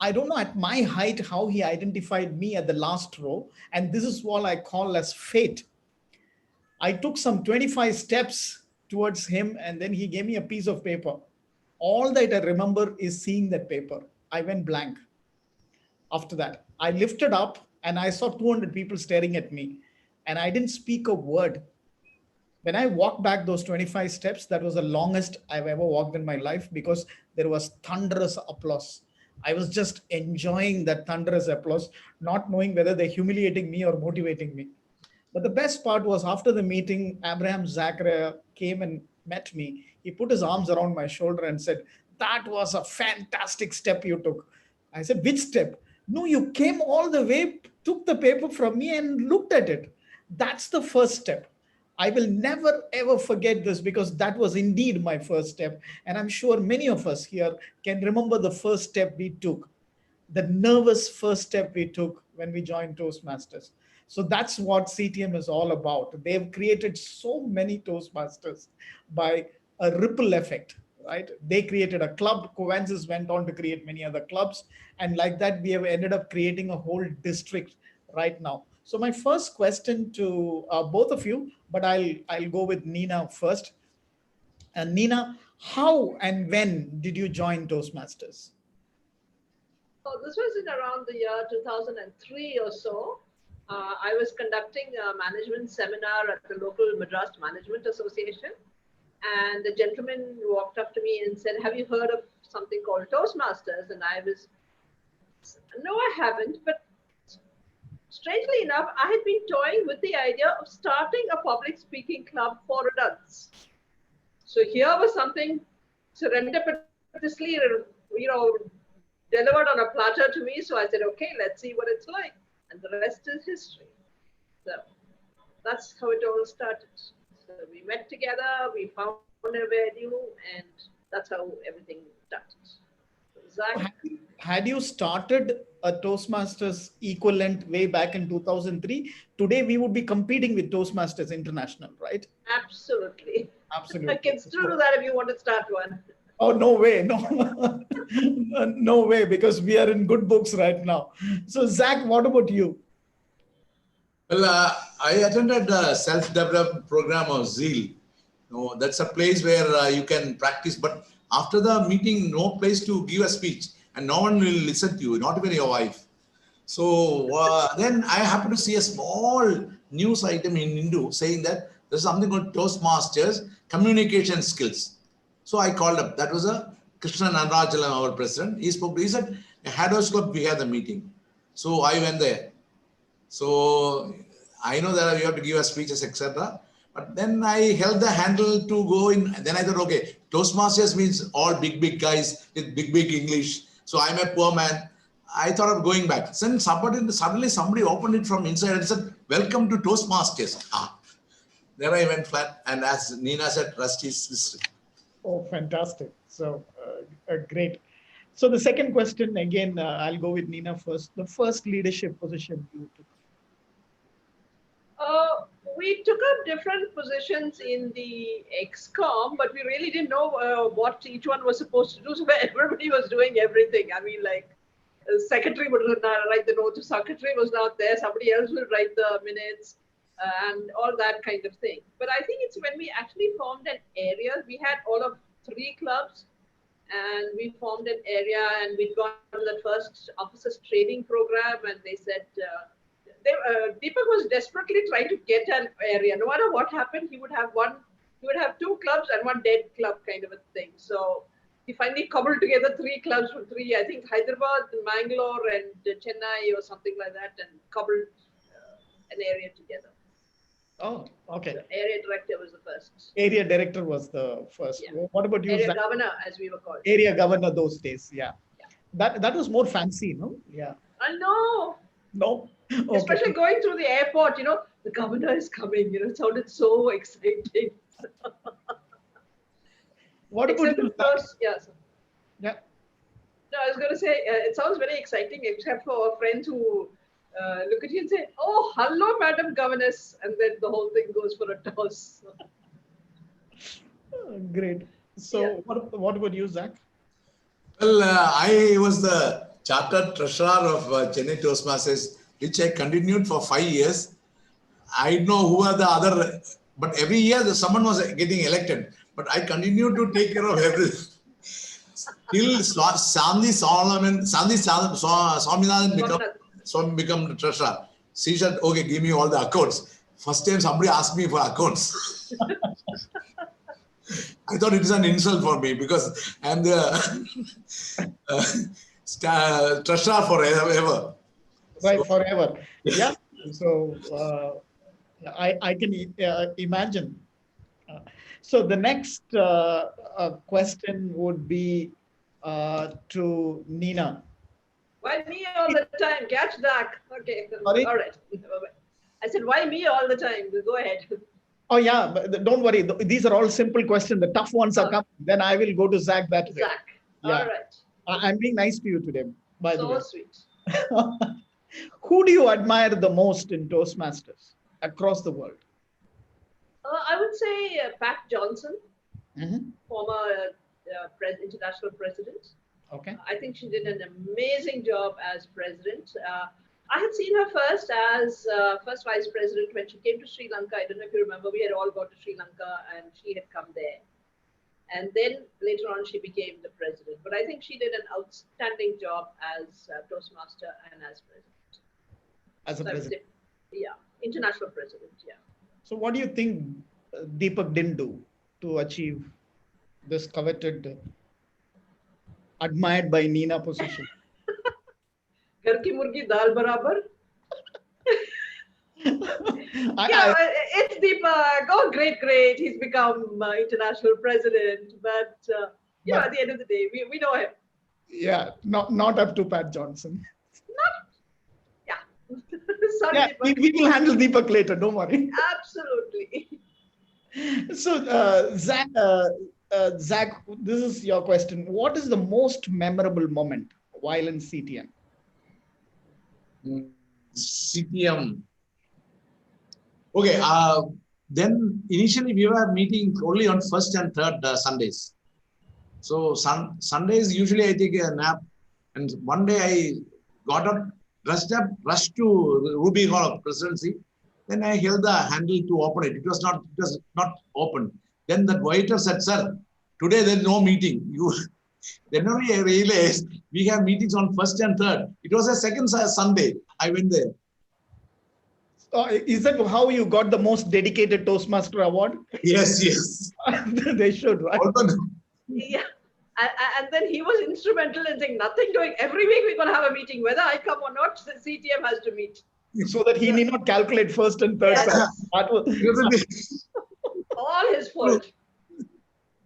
I don't know at my height how he identified me at the last row. And this is what I call as fate. I took some 25 steps towards him, and then he gave me a piece of paper. All that I remember is seeing that paper. I went blank. After that, I lifted up and I saw 200 people staring at me, and I didn't speak a word. When I walked back those 25 steps, that was the longest I've ever walked in my life because there was thunderous applause. I was just enjoying that thunderous applause, not knowing whether they're humiliating me or motivating me. But the best part was after the meeting, Abraham Zakaria came and met me. He put his arms around my shoulder and said, that was a fantastic step you took. I said, which step? No, you came all the way, took the paper from me and looked at it. That's the first step. I will never ever forget this because that was indeed my first step. And I'm sure many of us here can remember the first step we took, the nervous first step we took when we joined Toastmasters. So that's what CTM is all about. They've created so many Toastmasters by a ripple effect, right? They created a club. Covances went on to create many other clubs. And like that, we have ended up creating a whole district right now. So my first question to both of you, but I'll go with Nina first. And Nina, how and when did you join Toastmasters? So this was in around the year 2003 or so. I was conducting a management seminar at the local Madras Management Association. And the gentleman walked up to me and said, have you heard of something called Toastmasters? And I was, no, I haven't. But strangely enough, I had been toying with the idea of starting a public speaking club for adults. So here was something serendipitously, delivered on a platter to me. So I said, okay, let's see what it's like. And the rest is history. So that's how it all started. So we met together, we found a venue, and that's how everything started. Exactly. Had you started a Toastmasters equivalent way back in 2003, today we would be competing with Toastmasters International, right? Absolutely. Absolutely. I can still do that if you want to start one. Oh, no way. No, no way, because we are in good books right now. So, Zach, what about you? Well, I attended the self-development program of Zeal. That's a place where you can practice, but after the meeting, no place to give a speech and no one will listen to you, not even your wife. So then I happened to see a small news item in Hindu saying that there's something called Toastmasters communication skills. So I called up. That was a Krishna Nanrajalam, our president. He spoke. He said, Haddo's Club, we had the meeting. So I went there. So I know that you have to give a speeches, etc. But then I held the handle to go in. Then I thought, okay, Toastmasters means all big guys with big English. So I'm a poor man. I thought of going back. Then suddenly somebody opened it from inside and said, welcome to Toastmasters. There I went flat. And as Nina said, rest is history. Oh, fantastic. So great. So the second question, again, I'll go with Nina first. The first leadership position you took. We took up different positions in the XCOM, but we really didn't know what each one was supposed to do. So everybody was doing everything. I mean, like, the secretary would write the notes, the secretary was not there, somebody else would write the minutes, and all that kind of thing. But I think it's when we actually formed an area, we had all of 3 clubs, and we formed an area, and we'd gone to the first officers training program, and they said, Deepak was desperately trying to get an area. No matter what happened, he would have 2 clubs and 1 dead club kind of a thing. So he finally cobbled together 3 clubs from 3, I think Hyderabad, Mangalore, and Chennai or something like that, and cobbled an area together. Oh, okay. The area director was the first. Area director was the first. Yeah. What about you? Area governor, as we were called. Area governor those days, yeah. That was more fancy, no? Yeah. I know. No. Okay. Especially going through the airport, the governor is coming, it sounded so exciting. What about you? Yeah. No, I was going to say, it sounds very exciting, except for our friends who look at you and say, oh, hello, Madam Governess. And then the whole thing goes for a toss. Great. So what about you, Zach? Well, I was the chartered treasurer of Chennai Toastmasters, which I continued for 5 years. I know who are the other, but every year someone was getting elected. But I continued to take care of everything. Till Sandhi Swaminathan become the treasurer. She said, okay, give me all the accounts. First time somebody asked me for accounts. I thought it is an insult for me because I am the treasurer forever. Right, so, forever. Yeah. So I can imagine. So the next question would be to Nina. Why me all the time? Catch that. Okay. Sorry? All right. I said, why me all the time? Go ahead. Oh yeah, but don't worry. These are all simple questions. The tough ones are coming. Then I will go to Zach that way. Zach. Yeah. All right. I'm being nice to you today, by the way. So sweet. Who do you admire the most in Toastmasters across the world? I would say Pat Johnson, Mm-hmm. former international president. Okay. I think she did an amazing job as president. I had seen her first as first vice president when she came to Sri Lanka. I don't know if you remember, we had all gone to Sri Lanka and she had come there. And then later on, she became the president. But I think she did an outstanding job as Toastmaster and as president. As a president. Yeah, international president, yeah. So what do you think Deepak didn't do to achieve this coveted, admired by Nina position? Ghar ki murgi dal barabar. It's Deepak. Oh, great. He's become international president. But at the end of the day, we know him. Yeah, not up to Pat Johnson. Sorry, yeah, Deepak. we will handle Deepak later. Don't worry. Absolutely. So, Zach, this is your question. What is the most memorable moment while in CTM? CTM. Okay. Then initially we were meeting only on first and third Sundays. So Sundays usually I take a nap, and one day I got up, dressed up, rushed to Ruby Hall of Presidency. Then I held the handle to open it. It was not open. Then that waiter said, "Sir, today there's no meeting." Then only I realized we have meetings on first and third. It was a second Sunday. I went there. Is that how you got the most dedicated Toastmaster award? Yes. They should, right? Yeah. And then he was instrumental in saying nothing doing. Every week we're going to have a meeting. Whether I come or not, the CTM has to meet. So that he need not calculate first and third. Yes. All his fault.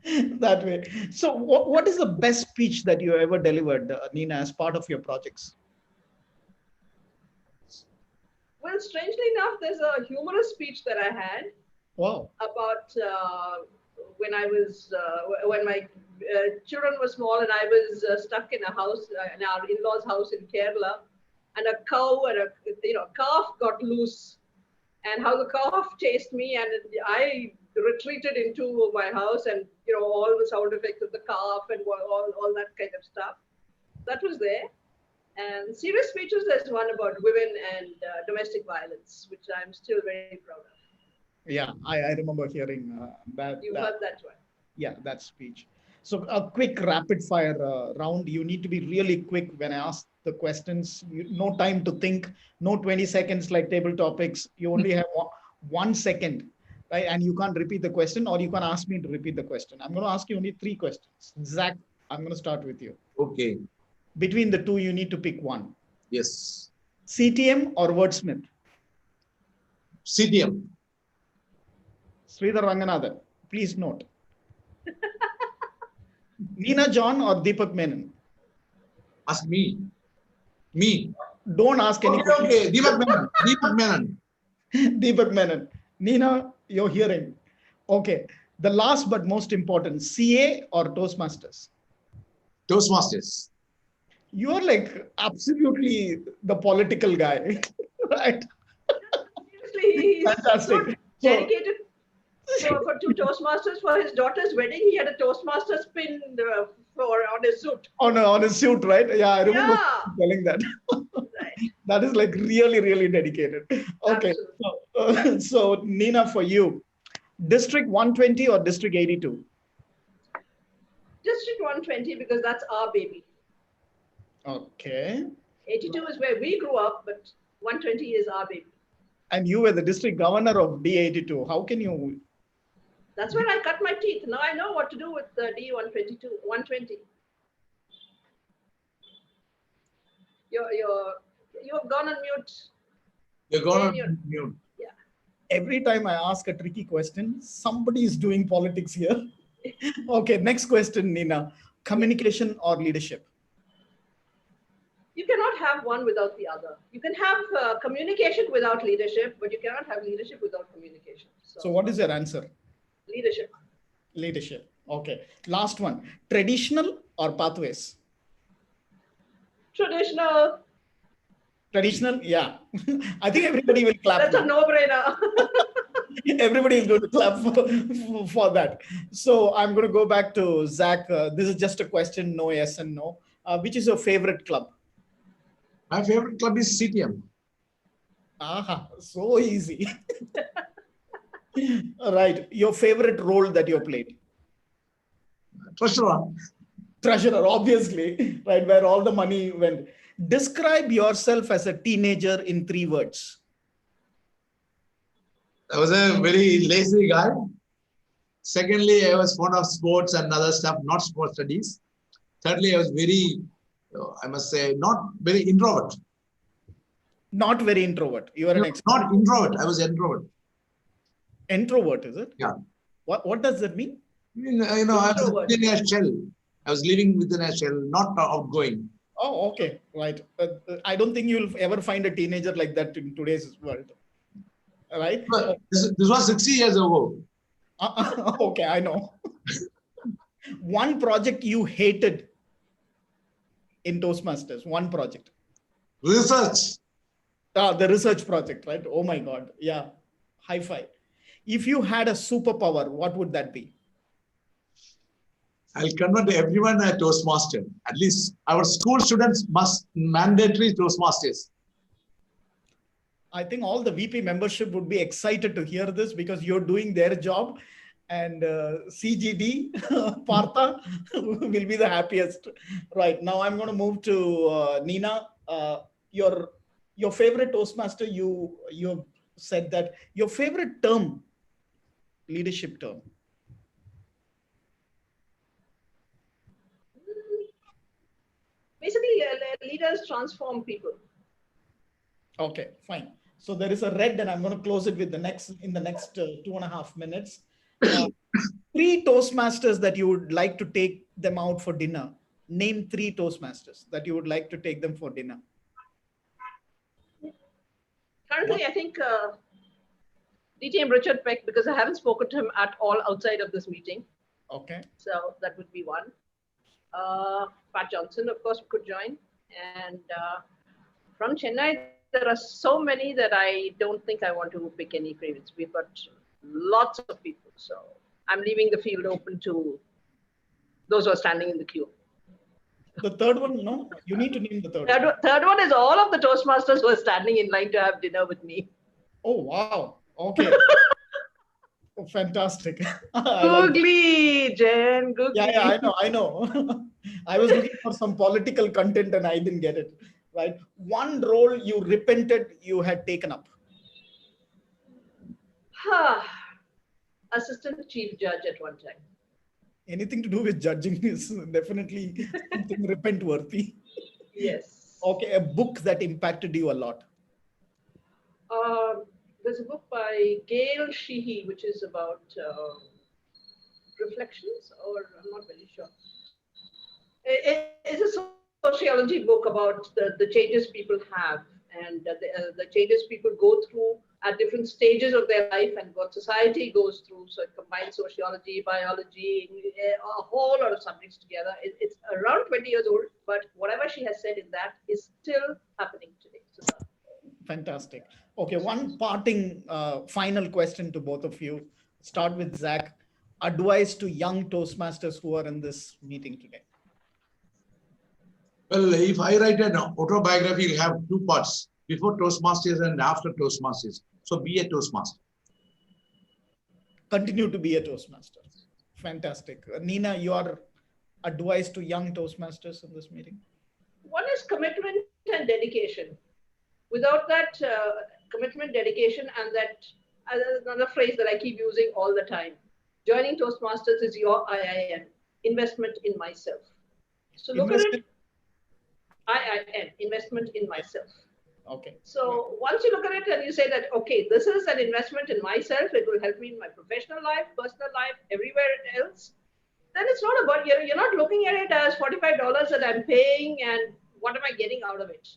That way. So what is the best speech that you ever delivered, Nina, as part of your projects? Well, strangely enough, there's a humorous speech that I had. Wow. About when I was, when my children were small and I was stuck in a house, in our in-laws' house in Kerala, and a cow and a calf got loose, and how the calf chased me, and I retreated into my house, and all the sound effects of the calf and all that kind of stuff. That was there. And serious speeches, there's one about women and domestic violence, which I'm still very proud of. Yeah, I remember hearing that. You heard that one. Yeah, that speech. So a quick rapid fire round. You need to be really quick when I ask the questions. No time to think, no 20 seconds like table topics. You only have 1 second, right? And you can't repeat the question, or you can ask me to repeat the question. I'm going to ask you only 3 questions. Zach, I'm going to start with you. Okay. Between the two, you need to pick one. Yes. CTM or Wordsmith? CTM. Sridhar Ranganathan, please note. Nina John or Deepak Menon? Ask me. Me. Don't ask any questions. Okay. Deepak Menon. Deepak Menon. Deepak Menon. Nina, you're hearing. Okay. The last but most important, CA or Toastmasters? Toastmasters. You're like absolutely the political guy, right? Seriously, he's Fantastic. So dedicated. So for 2 Toastmasters for his daughter's wedding, he had a Toastmasters pin on his suit. On his suit, right? Yeah, I remember telling that. Right. That is like really, really dedicated. Okay. So Nina, for you, District 120 or District 82? District 120, because that's our baby. Okay. 82 is where we grew up, but 120 is our baby. And you were the district governor of D82. How can you? That's where I cut my teeth. Now I know what to do with the D122, 120. You've gone on mute. You're gone on mute. Yeah. Every time I ask a tricky question, somebody is doing politics here. Okay, next question, Nina. Communication or leadership? You cannot have one without the other. You can have communication without leadership, but you cannot have leadership without communication. So what is your answer? Leadership. Leadership. Okay. Last one. Traditional or pathways? Traditional. Traditional, yeah. I think everybody will clap. That's a no-brainer. Everybody is going to clap for that. So I'm going to go back to Zach. This is just a question, no yes and no. Which is your favorite club? My favorite club is CTM. Aha, so easy. Right. Your favorite role that you played? Treasurer. Treasurer, obviously, right, where all the money went. Describe yourself as a teenager in 3 words. I was a very lazy guy. Secondly, I was fond of sports and other stuff, not sports studies. Thirdly, I was very, I must say, not very introvert. Not very introvert. You are an expert. Not introvert. I was introvert. Introvert, is it? Yeah. What does that mean? I was living in a shell. I was living within a shell, not outgoing. Oh, okay, right. I don't think you'll ever find a teenager like that in today's world, right? But this was 60 years ago. Okay, I know. One project you hated in Toastmasters, one project. Research. The research project, right? Oh my God, yeah, high five. If you had a superpower, what would that be? I'll convert everyone a Toastmaster. At least our school students must mandatory Toastmasters. I think all the VP membership would be excited to hear this because you're doing their job, and CGD, Partha will be the happiest. Right, now I'm going to move to Nina. Your favorite Toastmaster, you have said that your favorite term, leadership term. Basically, leaders transform people. Okay, fine. So there is a red, and I'm going to close it with the next 2.5 minutes. 3 Toastmasters that you would like to take them out for dinner. Name 3 Toastmasters that you would like to take them for dinner. Currently, I think DTM Richard Peck, because I haven't spoken to him at all outside of this meeting. Okay. So that would be one. Pat Johnson, of course, could join. And from Chennai, there are so many that I don't think I want to pick any favorites. We've got lots of people. So I'm leaving the field open to those who are standing in the queue. The third one, no? You need to name the third one. Third one is all of the Toastmasters who are standing in line to have dinner with me. Oh, wow. Okay. Oh, fantastic. Googly, Jen, googly. Yeah, I know. I was looking for some political content and I didn't get it. Right. One role you repented you had taken up. Assistant Chief Judge at one time. Anything to do with judging is definitely something repent worthy. Yes. Okay, a book that impacted you a lot. There's a book by Gail Sheehy, which is about reflections, or I'm not very sure. It's a sociology book about the changes people have and the changes people go through at different stages of their life and what society goes through. So it combines sociology, biology, a whole lot of subjects together. It's around 20 years old, but whatever she has said in that is still happening today. So, fantastic. Okay, one parting final question to both of you. Start with Zach. Advice to young Toastmasters who are in this meeting today. Well, if I write an autobiography, it'll have 2 parts, before Toastmasters and after Toastmasters. So be a Toastmaster. Continue to be a Toastmaster. Fantastic. Nina, your advice to young Toastmasters in this meeting? one is commitment and dedication. Without that commitment, dedication, and that another phrase that I keep using all the time, joining Toastmasters is your IIN, investment in myself. So look at it, IIN, investment in myself. Okay. So once you look at it and you say that, okay, this is an investment in myself, it will help me in my professional life, personal life, everywhere else. then it's not about, you're not looking at it as $45 that I'm paying and what am I getting out of it?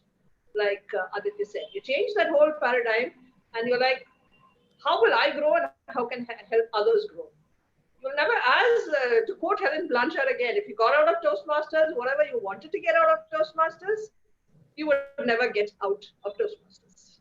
Like Aditya said, you change that whole paradigm and you're like, how will I grow and how can help others grow? You'll never, as to quote Helen Blanchard again, if you got out of Toastmasters, whatever you wanted to get out of Toastmasters, you would never get out of Toastmasters.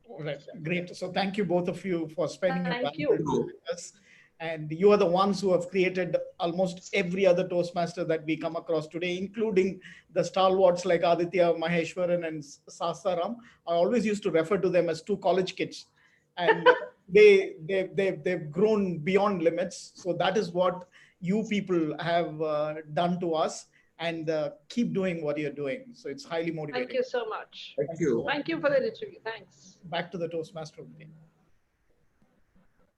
All right, great. So thank you both of you for spending your Thank valuable time with us. And you are the ones who have created almost every other Toastmaster that we come across today, including the stalwarts like Aditya, Maheshwaran, and Sasaram. I always used to refer to them as two college kids. And they've grown beyond limits. So that is what you people have done to us, and keep doing what you're doing. So it's highly motivating. Thank you so much. Thank you. Thank you for the interview. Thanks. Back to the Toastmaster meeting.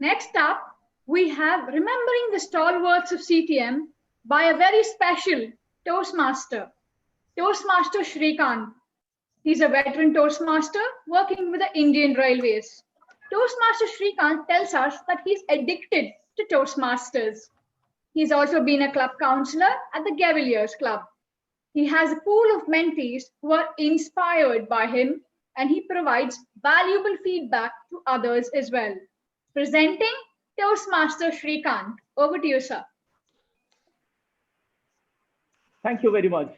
Next up, we have Remembering the Stalwarts of CTM by a very special Toastmaster, Toastmaster Shrikant. He's a veteran Toastmaster working with the Indian Railways. Toastmaster Shrikant tells us that he's addicted to Toastmasters. He's also been a club counselor at the Cavaliers Club. He has a pool of mentees who are inspired by him, and he provides valuable feedback to others as well. Presenting Toastmaster Shrikant. Over to you, sir. Thank you very much.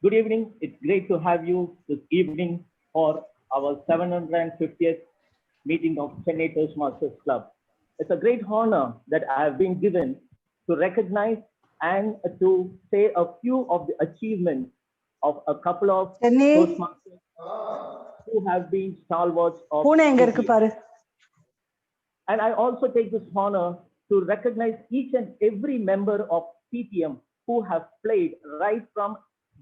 Good evening. It's great to have you this evening for our 750th meeting of Chennai Toastmasters Club. It's a great honor that I have been given to recognize and to say a few of the achievements of a couple of Toastmasters who have been stalwarts of CTM. And I also take this honor to recognize each and every member of CTM who have played right from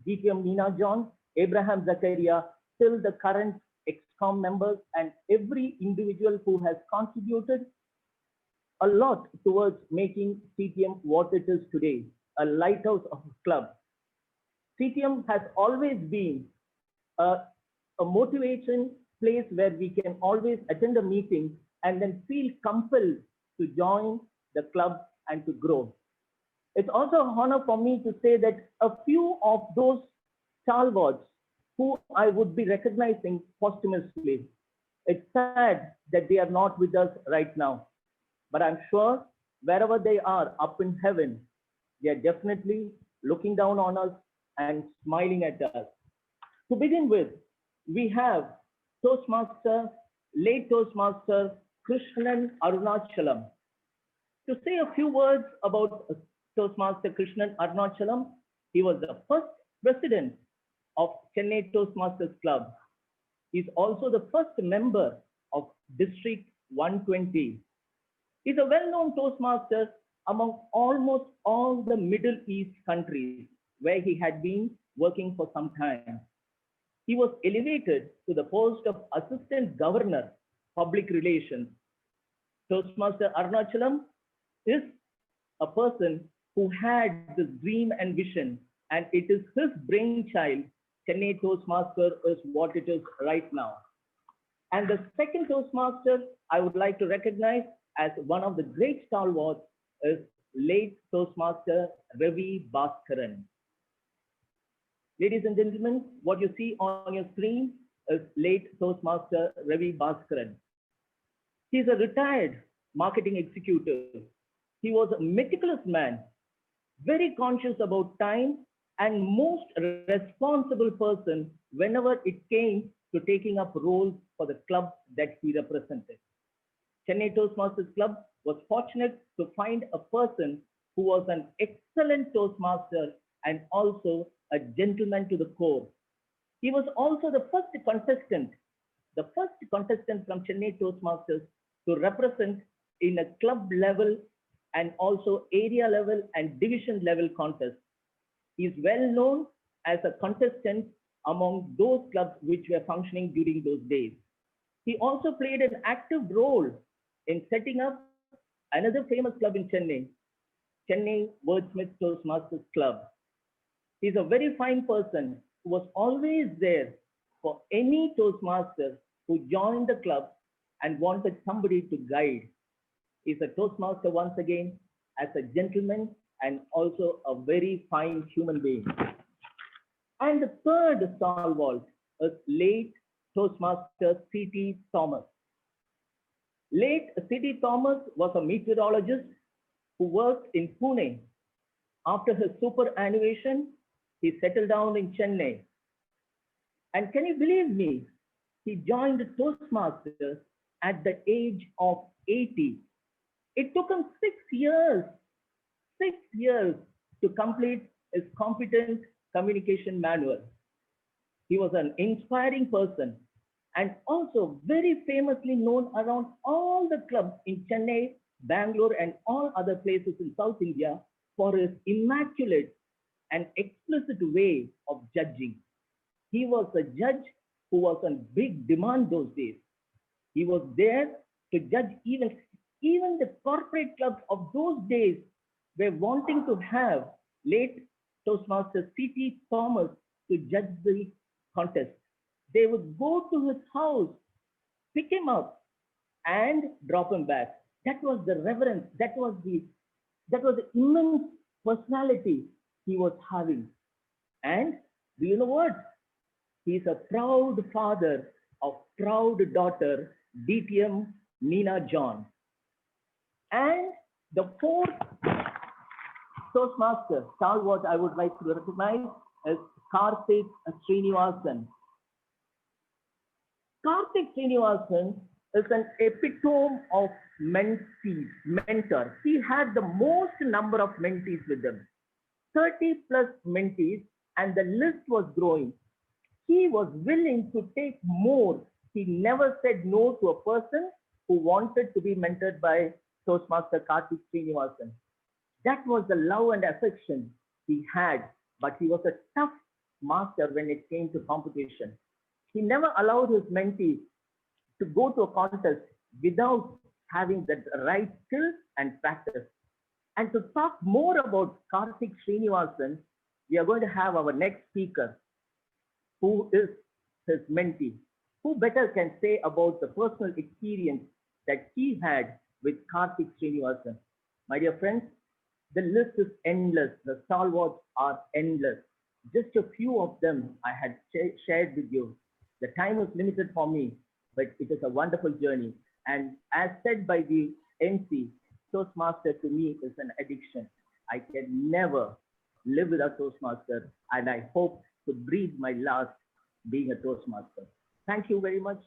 GTM Nina John, Abraham Zakaria, till the current ExCom members, and every individual who has contributed a lot towards making CTM what it is today, a lighthouse of a club. CTM has always been a motivation place where we can always attend a meeting and then feel compelled to join the club and to grow. It's also an honor for me to say that a few of those stalwarts who I would be recognizing posthumously, it's sad that they are not with us right now, but I'm sure wherever they are up in heaven, they are definitely looking down on us and smiling at us. To begin with, we have late Toastmaster Krishnan Arunachalam. To say a few words about Toastmaster Krishnan Arunachalam, he was the first president of Chennai Toastmasters Club. He's also the first member of District 120. He's a well-known Toastmaster among almost all the Middle East countries where he had been working for some time. He was elevated to the post of Assistant Governor, Public Relations. Toastmaster Arunachalam is a person who had this dream and vision, and it is his brainchild. Chennai Toastmaster is what it is right now. And the second Toastmaster I would like to recognize as one of the great stalwarts is late Toastmaster Ravi Bhaskaran. Ladies and gentlemen, what you see on your screen is late Toastmaster Ravi Bhaskaran. He's a retired marketing executive. He was a meticulous man, very conscious about time, and most responsible person whenever it came to taking up roles for the club that he represented. Chennai Toastmasters Club was fortunate to find a person who was an excellent Toastmaster and also a gentleman to the core. He was also the first contestant from Chennai Toastmasters to represent in a club level and also area level and division level contest. He is well known as a contestant among those clubs which were functioning during those days. He also played an active role in setting up another famous club in Chennai, Chennai Wordsmith Toastmasters Club. He's a very fine person who was always there for any Toastmaster who joined the club and wanted somebody to guide. He's a Toastmaster once again, as a gentleman and also a very fine human being. And the third stalwart is late Toastmaster C.T. Thomas. Late C.T. Thomas was a meteorologist who worked in Pune. After his superannuation, he settled down in Chennai. And can you believe me? He joined Toastmasters at the age of 80. It took him 6 years to complete his competent communication manual. He was an inspiring person and also very famously known around all the clubs in Chennai, Bangalore, and all other places in South India for his immaculate and explicit way of judging. He was a judge who was on big demand those days. He was there to judge even the corporate clubs of those days were wanting to have late Toastmaster C.T. Thomas to judge the contest. They would go to his house, pick him up, and drop him back. That was the reverence. That was the immense personality he was having. And do you know what? He's a proud father of proud daughter, DTM Nina John. And the fourth Toastmaster stalwart I would like to recognize is Karthik Srinivasan. Karthik Srinivasan is an epitome of mentor. He had the most number of mentees with him, 30 plus mentees, and the list was growing. He was willing to take more. He never said no to a person who wanted to be mentored by Toastmaster Karthik Srinivasan. That was the love and affection he had, but he was a tough master when it came to competition. He never allowed his mentees to go to a contest without having the right skill and practice. And to talk more about Karthik Srinivasan, we are going to have our next speaker, who is his mentee. Who better can say about the personal experience that he had with Karthik Srinivasan? My dear friends, the list is endless. The stalwarts are endless. Just a few of them I had shared with you. The time is limited for me, but it is a wonderful journey. And as said by the MC, Toastmaster to me is an addiction. I can never live without Toastmaster, and I hope to breathe my last being a Toastmaster. Thank you very much.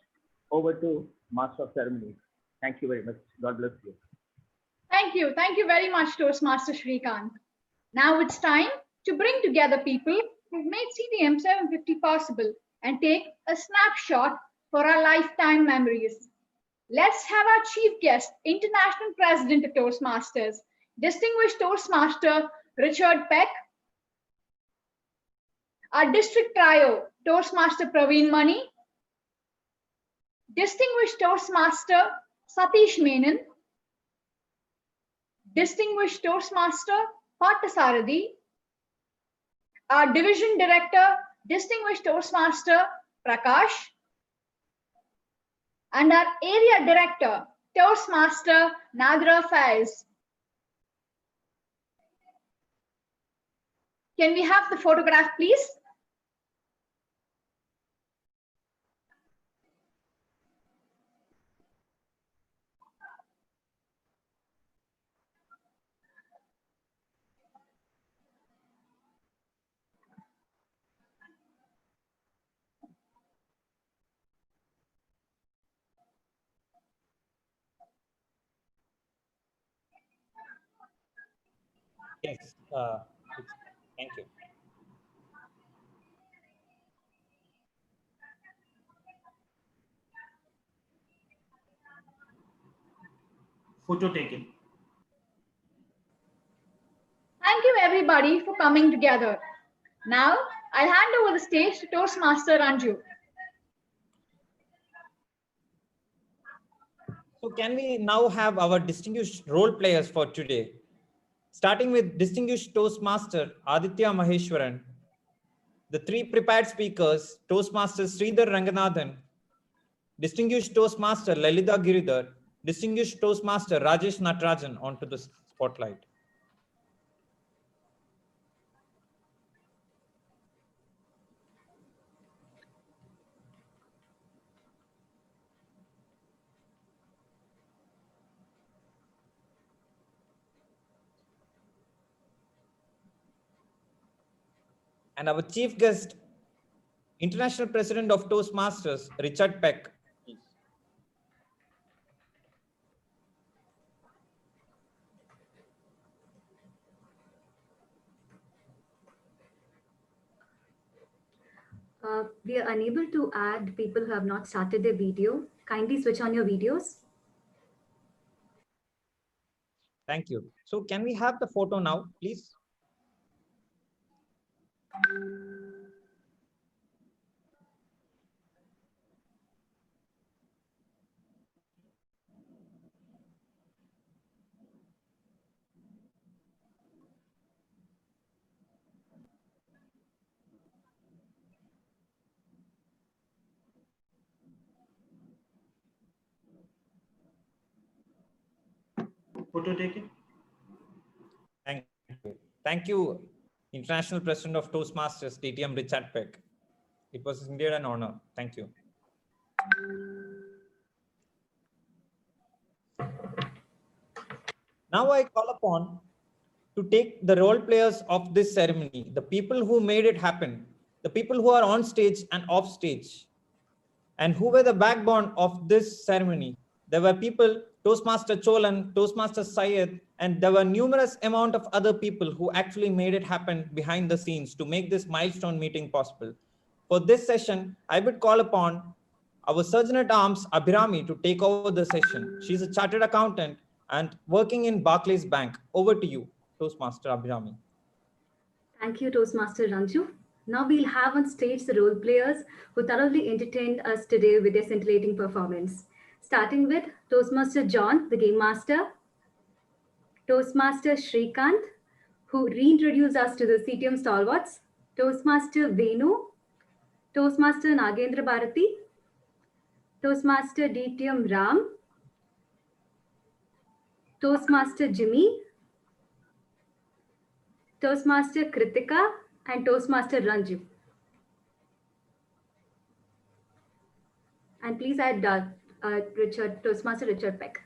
Over to Master of Ceremonies. Thank you very much. God bless you. Thank you. Thank you very much, Toastmaster Shrikant. Now it's time to bring together people who've made CTM 750 possible and take a snapshot for our lifetime memories. Let's have our chief guest, International President of Toastmasters, Distinguished Toastmaster Richard Peck, our District Trio, Toastmaster Praveen Mani, Distinguished Toastmaster Satish Menon, Distinguished Toastmaster Parthasarathy, our Division Director, Distinguished Toastmaster Prakash, and our Area Director, Toastmaster Nadra Faiz. Can we have the photograph, please? Yes, thank you. Photo taken. Thank you everybody for coming together. Now, I'll hand over the stage to Toastmaster Anju. So can we now have our distinguished role players for today? Starting with distinguished Toastmaster Aditya Maheshwaran, the three prepared speakers, Toastmasters Sridhar Ranganathan, distinguished Toastmaster Lalita Giridhar, distinguished Toastmaster Rajesh Natarajan onto the spotlight. and our chief guest, International President of Toastmasters, Richard Peck. We are unable to add people who have not started their video. Kindly switch on your videos. Thank you. So can we have the photo now, please? Photo taken. Thank you. Thank you, International President of Toastmasters, DTM Richard Peck. It was indeed an honor. Thank you. Now I call upon to take the role players of this ceremony, the people who made it happen, the people who are on stage and off stage, and who were the backbone of this ceremony. There were people, Toastmaster Cholan, Toastmaster Syed, and there were numerous amount of other people who actually made it happen behind the scenes to make this milestone meeting possible. For this session, I would call upon our Surgeon at Arms, Abhirami, to take over the session. She's a chartered accountant and working in Barclays Bank. Over to you, Toastmaster Abhirami. Thank you, Toastmaster Ranju. Now we'll have on stage the role players who thoroughly entertained us today with their scintillating performance. Starting with Toastmaster John, the Game Master, Toastmaster Shrikant, who reintroduced us to the CTM stalwarts, Toastmaster Venu, Toastmaster Nagendra Bharati, Toastmaster DTM Ram, Toastmaster Jimmy, Toastmaster Kritika, and Toastmaster Ranju. And please add Toastmaster Richard Peck.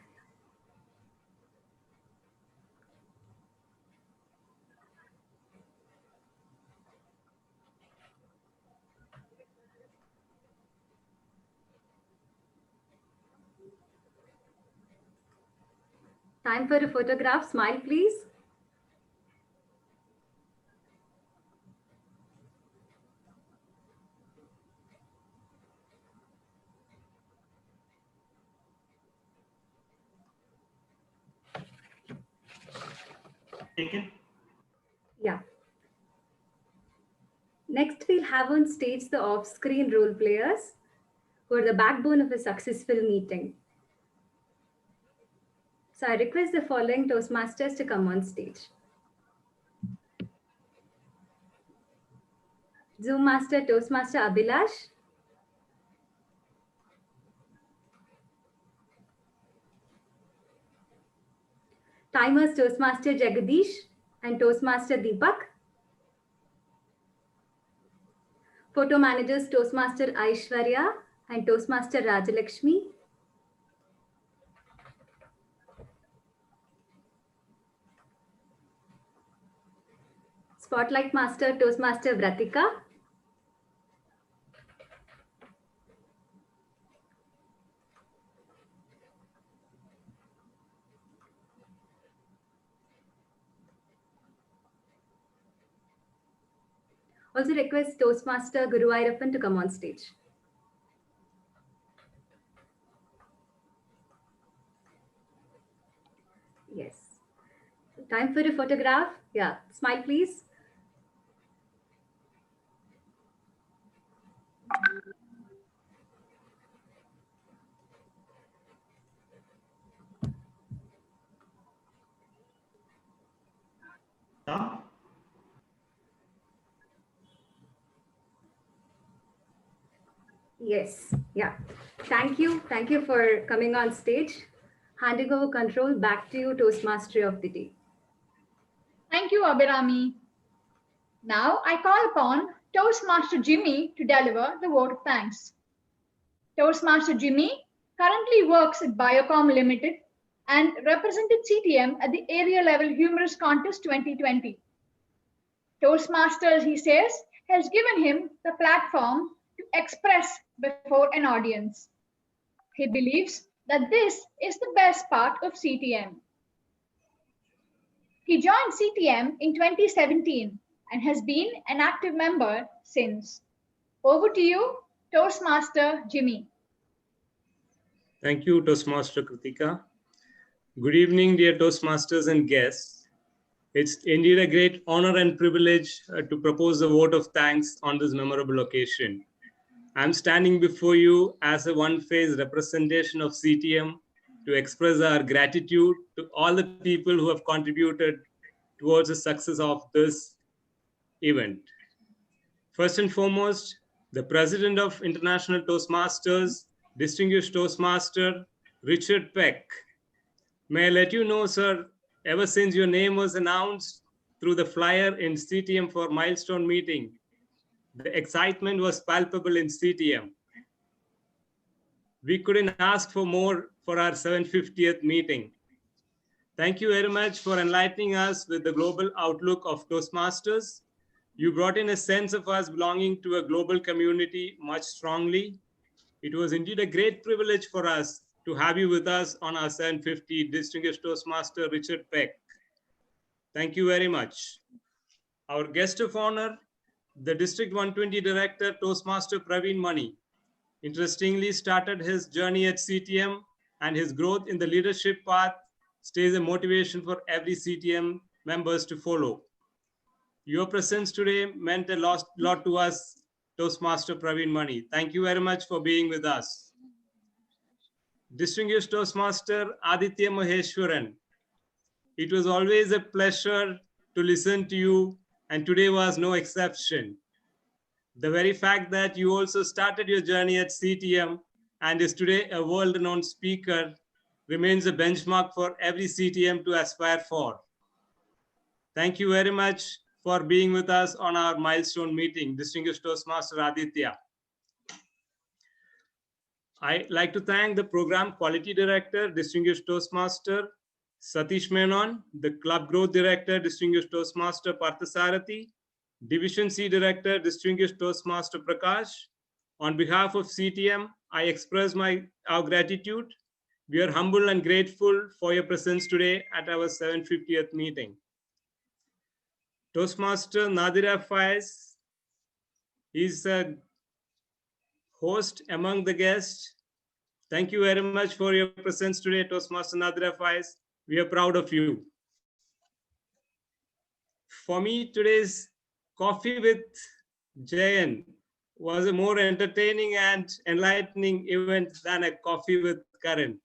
Time for a photograph. Smile, please. Taken. Yeah. Next, we'll have on stage the off-screen role players who are the backbone of a successful meeting. So I request the following Toastmasters to come on stage. Zoom Master Toastmaster Abhilash, Timers Toastmaster Jagadish and Toastmaster Deepak, Photo Managers Toastmaster Aishwarya and Toastmaster Rajalakshmi, Spotlight Master Toastmaster Vratika, also request Toastmaster Guru Airappan to come on stage. Yes. Time for a photograph. Yeah, smile please. Yeah. Yes, yeah. Thank you. Thank you for coming on stage. Handing over control back to you, Toastmaster of the Day. Thank you, Abhirami. Now I call upon Toastmaster Jimmy to deliver the vote of thanks. Toastmaster Jimmy currently works at Biocom Limited and represented CTM at the area level humorous contest 2020. Toastmasters, he says, has given him the platform to express before an audience. He believes that this is the best part of CTM. He joined CTM in 2017 and has been an active member since. Over to you, Toastmaster Jimmy. Thank you, Toastmaster Kritika. Good evening, dear Toastmasters and guests. It's indeed a great honor and privilege to propose a vote of thanks on this memorable occasion. I'm standing before you as a one-phase representation of CTM to express our gratitude to all the people who have contributed towards the success of this event. First and foremost, the President of International Toastmasters, Distinguished Toastmaster Richard Peck. May I let you know, sir, ever since your name was announced through the flyer in CTM for Milestone meeting, the excitement was palpable in CTM. We couldn't ask for more for our 750th meeting. Thank you very much for enlightening us with the global outlook of Toastmasters. You brought in a sense of us belonging to a global community much strongly. It was indeed a great privilege for us to have you with us on our 750 Distinguished Toastmaster Richard Peck. Thank you very much. Our guest of honor, the District 120 Director, Toastmaster Praveen Mani, interestingly started his journey at CTM, and his growth in the leadership path stays a motivation for every CTM members to follow. Your presence today meant a lot to us, Toastmaster Praveen Mani. Thank you very much for being with us. Distinguished Toastmaster Aditya Maheshwaran, it was always a pleasure to listen to you, and today was no exception. The very fact that you also started your journey at CTM and is today a world-renowned speaker remains a benchmark for every CTM to aspire for. Thank you very much for being with us on our milestone meeting, Distinguished Toastmaster Aditya. I'd like to thank the Program Quality Director, Distinguished Toastmaster Satish Menon, the Club Growth Director, Distinguished Toastmaster Parthasarathi, Division C Director, Distinguished Toastmaster Prakash. On behalf of CTM, I express our gratitude. We are humble and grateful for your presence today at our 750th meeting. Toastmaster Nadira Faiz is a host among the guests. Thank you very much for your presence today, Toastmaster Nadira Faiz. We are proud of you. For me, today's Coffee with Jayan was a more entertaining and enlightening event than a coffee with Karan.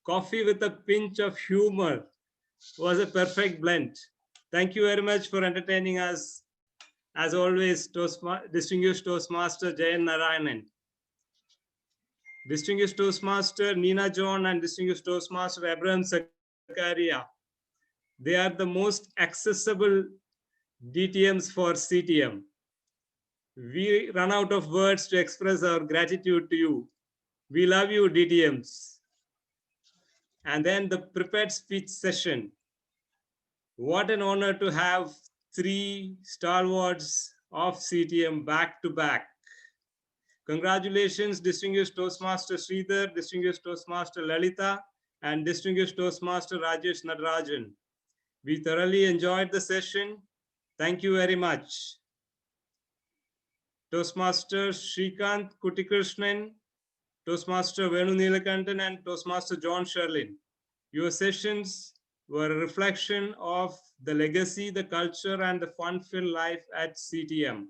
Coffee with a pinch of humor was a perfect blend. Thank you very much for entertaining us. As always, Distinguished Toastmaster Jayan Narayanan. Distinguished Toastmaster Nina John and Distinguished Toastmaster Abraham Zakaria. They are the most accessible DTMs for CTM. We run out of words to express our gratitude to you. We love you, DTMs. And then the prepared speech session. What an honor to have three stalwarts of CTM back to back. Congratulations, Distinguished Toastmaster Sridhar, Distinguished Toastmaster Lalita, and Distinguished Toastmaster Rajesh Natarajan. We thoroughly enjoyed the session. Thank you very much. Toastmaster Shrikant Kutikrishnan, Toastmaster Venu Neelakantan, and Toastmaster John Sherlin. Your sessions were a reflection of the legacy, the culture, and the fun-filled life at CTM.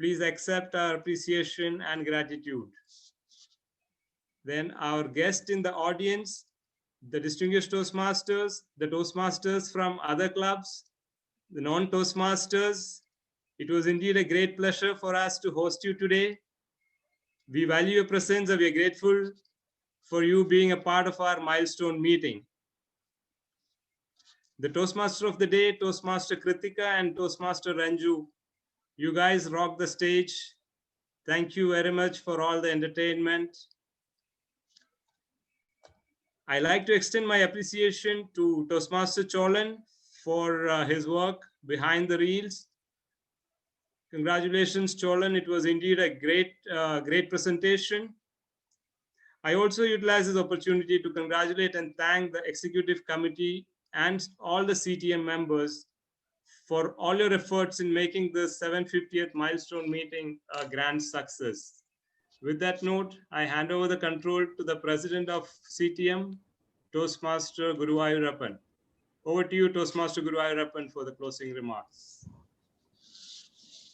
Please accept our appreciation and gratitude. Then our guest in the audience, the Distinguished Toastmasters, the Toastmasters from other clubs, the non-Toastmasters. It was indeed a great pleasure for us to host you today. We value your presence and we are grateful for you being a part of our milestone meeting. The Toastmaster of the day, Toastmaster Kritika and Toastmaster Ranju. You guys rock the stage. Thank you very much for all the entertainment. I like to extend my appreciation to Toastmaster Cholan for his work behind the reels. Congratulations, Cholan. It was indeed a great presentation. I also utilize this opportunity to congratulate and thank the executive committee and all the CTM members for all your efforts in making this 750th milestone meeting a grand success. With that note, I hand over the control to the president of CTM, Toastmaster Guruvayurappan. Over to you, Toastmaster Guruvayurappan, for the closing remarks.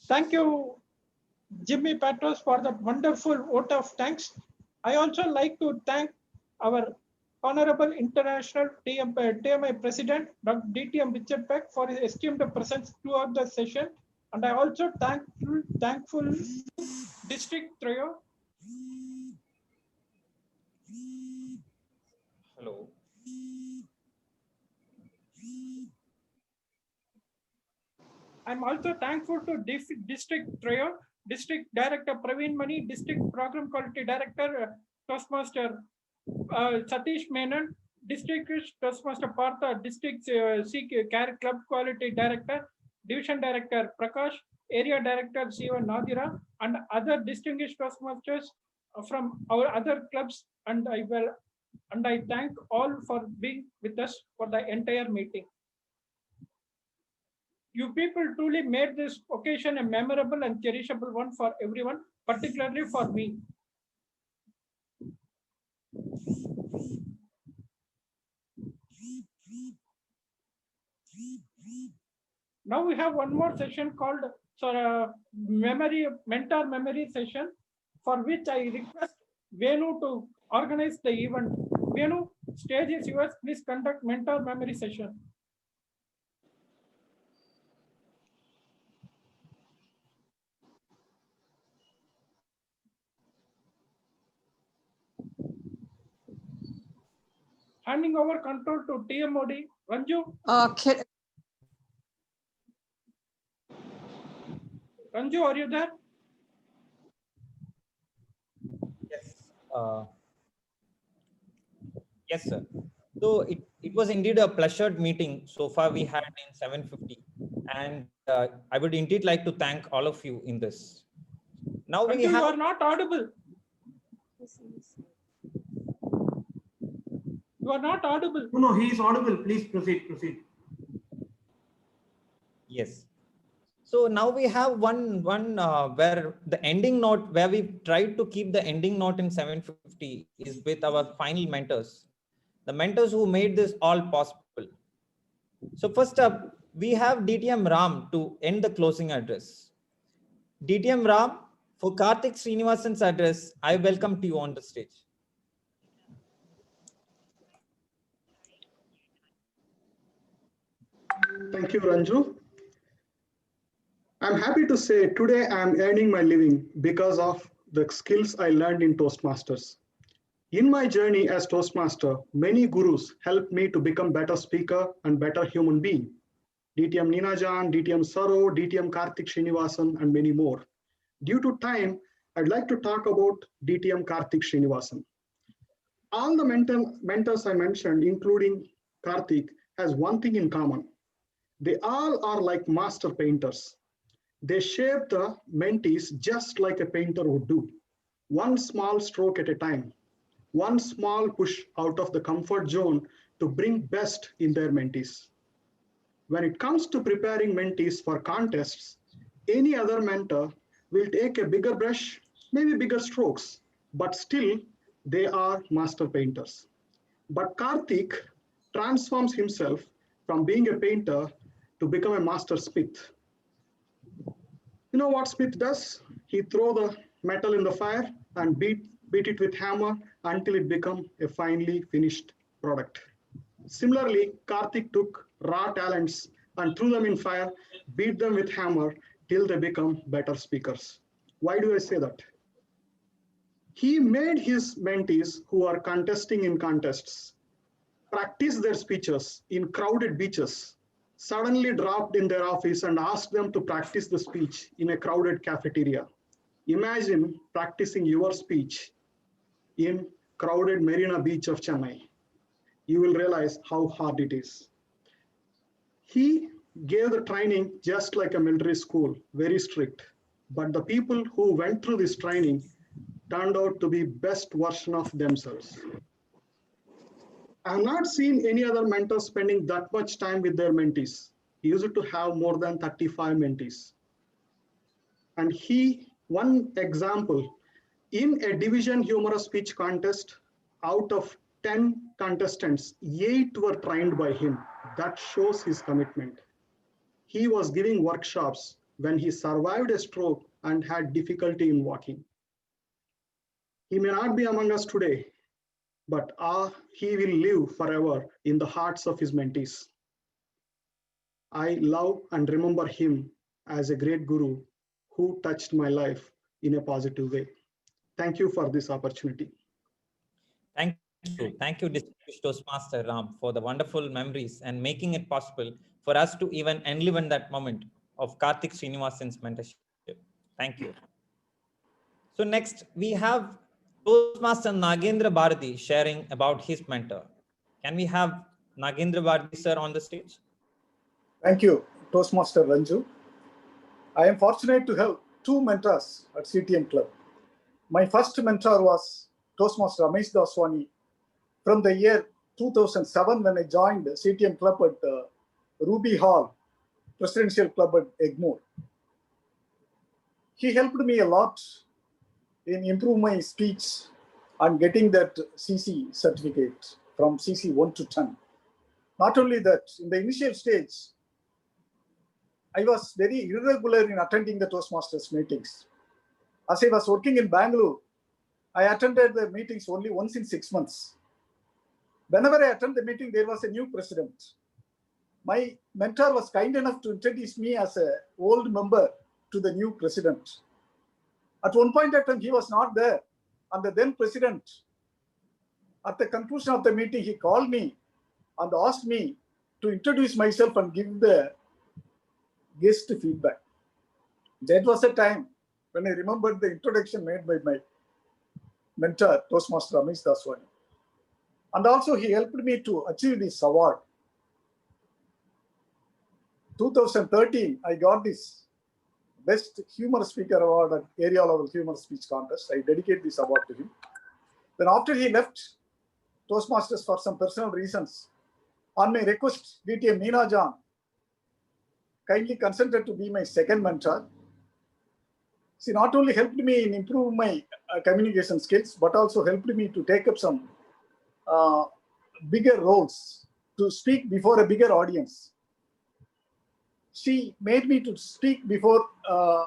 Thank you, Jimmy Patros, for the wonderful vote of thanks. I also like to thank our Honorable International TMI President, Dr. DTM Richard Peck, for his esteemed presence throughout the session. And I also thankful District Trio. Hello. I'm also thankful to District Trio, District Director Praveen Mani, District Program Quality Director Toastmaster Satish Menon, District Toastmaster Partha, District Club Quality Director, Division Director Prakash, Area Director Siva Nadira, and other distinguished Toastmasters from our other clubs. And I thank all for being with us for the entire meeting. You people truly made this occasion a memorable and cherishable one for everyone, particularly for me. Now we have one more session called mentor memory session, for which I request Venu to organize the event. Venu, stage is yours. Please conduct mentor memory session. Handing over control to TMOD. Ranju. Okay. Ranju, are you there? Yes, sir. So it was indeed a pleasured meeting so far we had in 750. And I would indeed like to thank all of you in this. Now Ranju, we have... you are not audible. You are not audible. No, he is audible. Please proceed. Yes. So now we have one where the ending note, where we tried to keep the ending note in 750 is with our final mentors, the mentors who made this all possible. So first up, we have DTM Ram to end the closing address. DTM Ram, for Karthik Srinivasan's address, I welcome to you on the stage. Thank you, Ranju. I'm happy to say today I'm earning my living because of the skills I learned in Toastmasters. In my journey as Toastmaster, many gurus helped me to become better speaker and better human being. DTM Ninajan, DTM Saro, DTM Karthik Srinivasan, and many more. Due to time, I'd like to talk about DTM Karthik Srinivasan. All the mentors I mentioned, including Karthik, has one thing in common. They all are like master painters. They shape the mentees just like a painter would do. One small stroke at a time. One small push out of the comfort zone to bring best in their mentees. When it comes to preparing mentees for contests, any other mentor will take a bigger brush, maybe bigger strokes, but still they are master painters. But Karthik transforms himself from being a painter to become a master smith. You know what smith does? He throws the metal in the fire and beat it with hammer until it becomes a finely finished product. Similarly, Karthik took raw talents and threw them in fire, beat them with hammer till they become better speakers. Why do I say that? He made his mentees who are contesting in contests practice their speeches in crowded beaches, suddenly dropped in their office and asked them to practice the speech in a crowded cafeteria. Imagine practicing your speech in crowded Marina Beach of Chennai. You will realize how hard it is. He gave the training just like a military school, very strict. but the people who went through this training turned out to be best version of themselves. I have not seen any other mentor spending that much time with their mentees. He used to have more than 35 mentees. And one example, in a division humorous speech contest, out of 10 contestants, 8 were trained by him. That shows his commitment. He was giving workshops when he survived a stroke and had difficulty in walking. He may not be among us today, but he will live forever in the hearts of his mentees. I love and remember him as a great guru who touched my life in a positive way. Thank you for this opportunity. Thank you. Thank you, distinguished Toastmaster Ram, for the wonderful memories and making it possible for us to even enliven that moment of Karthik Srinivasan's mentorship. Thank you. So next, we have Toastmaster Nagendra Bharati sharing about his mentor. Can we have Nagendra Bharati sir on the stage? Thank you, Toastmaster Ranju. I am fortunate to have 2 mentors at CTM Club. My first mentor was Toastmaster Ramesh Daswani from the year 2007 when I joined the CTM Club at Ruby Hall, Presidential Club at Egmore. He helped me a lot in improving my speech and getting that CC certificate from CC 1 to 10. Not only that, in the initial stage, I was very irregular in attending the Toastmasters meetings. As I was working in Bangalore, I attended the meetings only once in 6 months. Whenever I attend the meeting, there was a new president. My mentor was kind enough to introduce me as an old member to the new president. At one point in time, he was not there. And the then president, at the conclusion of the meeting, he called me and asked me to introduce myself and give the guest feedback. That was a time when I remembered the introduction made by my mentor, Toastmaster Ramesh Daswani. And also he helped me to achieve this award. 2013, I got this Best Humor Speaker Award at Area Level Humor Speech Contest. I dedicate this award to him. Then after he left Toastmasters for some personal reasons, on my request, DTM Neena John kindly consented to be my second mentor. She not only helped me in improving my communication skills, but also helped me to take up some bigger roles, to speak before a bigger audience. She made me to speak before a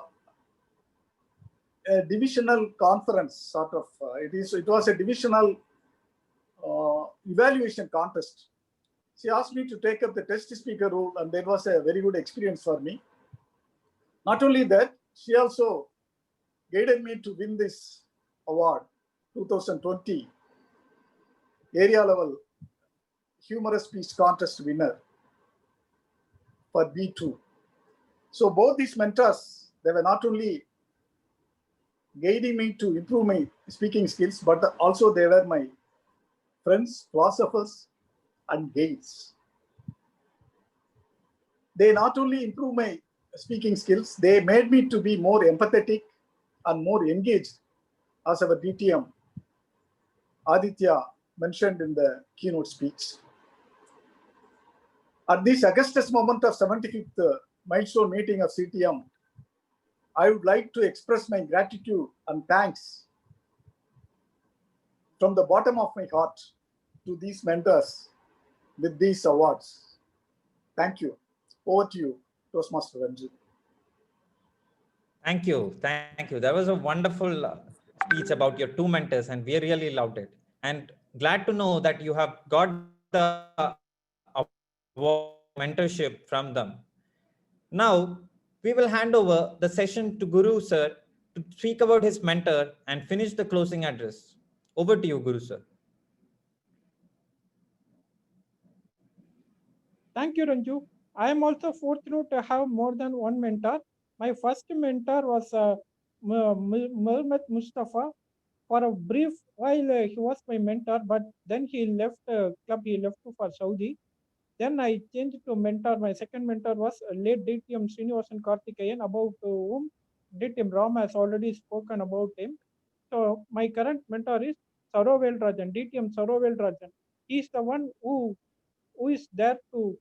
divisional conference, sort of. It was a divisional evaluation contest. She asked me to take up the test speaker role, and that was a very good experience for me. Not only that, she also guided me to win this award, 2020 area level humorous speech contest winner for B2. So both these mentors, they were not only guiding me to improve my speaking skills, but also they were my friends, philosophers, and guides. They not only improved my speaking skills, they made me to be more empathetic and more engaged, as our DTM Aditya mentioned in the keynote speech. At this Augustus moment of 75th milestone meeting of CTM, I would like to express my gratitude and thanks from the bottom of my heart to these mentors with these awards. Thank you. Over to you, Toastmaster Ranju. Thank you. Thank you. That was a wonderful speech about your 2 mentors, and we really loved it. And glad to know that you have got the mentorship from them. Now, we will hand over the session to Guru Sir to speak about his mentor and finish the closing address. Over to you, Guru Sir. Thank you, Ranju. I am also fortunate to have more than one mentor. My first mentor was Muhammad Mustafa. For a brief while, he was my mentor, but then he left club. He left for Saudi. Then I changed to mentor. My second mentor was late DTM Srinivasan Karthikeyan, about whom DTM Ram has already spoken about him. So my current mentor is Sarovel Rajan, DTM Sarovel Rajan. He's the one who is there to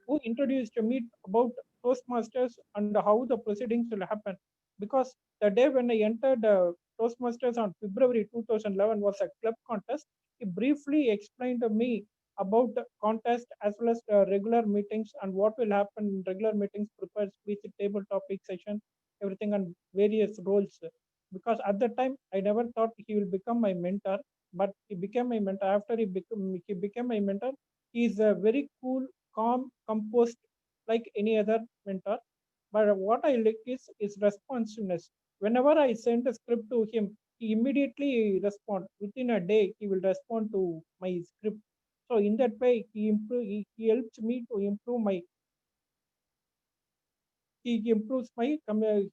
who introduced me about Toastmasters and how the proceedings will happen. Because the day when I entered Toastmasters on February 2011 was a club contest. He briefly explained to me about the contest as well as regular meetings and what will happen in regular meetings, prepare speech, table topic session, everything and various roles. Because at the time I never thought he will become my mentor, but he became my mentor. After he became my mentor, he is a very cool, calm, composed, like any other mentor. But what I like is his responsiveness. Whenever I send a script to him, he immediately respond. Within a day, he will respond to my script. So in that way, he helps me to improve my. He improves my.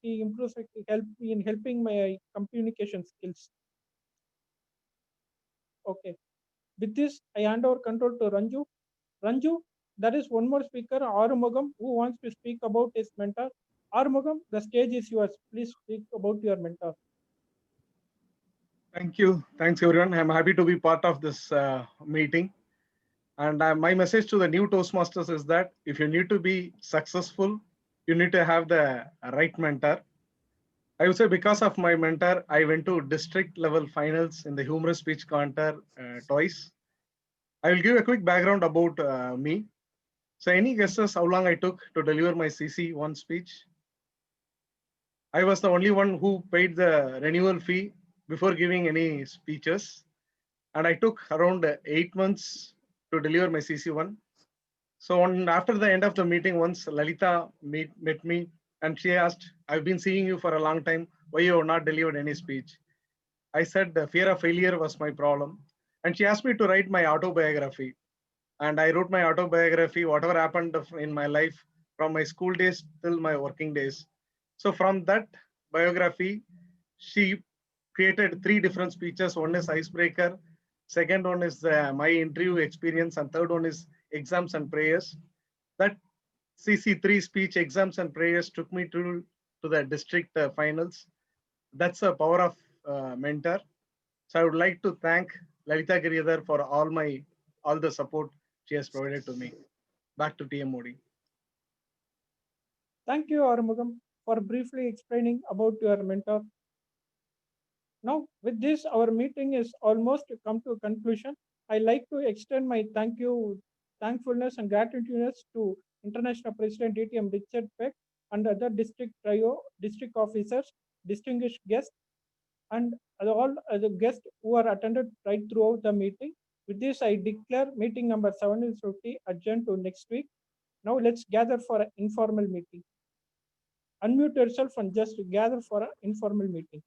He improves help in helping my communication skills. Okay. With this, I hand over control to Ranju. Ranju, there is one more speaker, Arumugam, who wants to speak about his mentor. Arumugam, the stage is yours. Please speak about your mentor. Thank you. Thanks, everyone. I'm happy to be part of this meeting. And my message to the new Toastmasters is that if you need to be successful, you need to have the right mentor. I would say because of my mentor, I went to district level finals in the humorous speech contest twice. I will give a quick background about me. So any guesses how long I took to deliver my CC1 speech? I was the only one who paid the renewal fee before giving any speeches. And I took around 8 months to deliver my CC1. So after the end of the meeting, once Lalita met me and she asked, I've been seeing you for a long time, why you have not delivered any speech? I said the fear of failure was my problem. And she asked me to write my autobiography. And I wrote my autobiography, whatever happened in my life from my school days till my working days. So from that biography, she created 3 different speeches. One is icebreaker, second one is my interview experience, and third one is exams and prayers. That CC3 speech, exams and prayers, took me to the district finals. That's the power of mentor. So I would like to thank Lalita Giridhar for all the support she has provided to me. Back to TM Modi. Thank you, Arumugam, for briefly explaining about your mentor. Now, with this, our meeting is almost come to a conclusion. I like to extend my thankfulness and gratitude to International President DTM Richard Peck and other district officers, distinguished guests, and all other guests who are attended right throughout the meeting. With this, I declare meeting number 750 adjourned to next week. Now let's gather for an informal meeting. Unmute yourself and just gather for an informal meeting.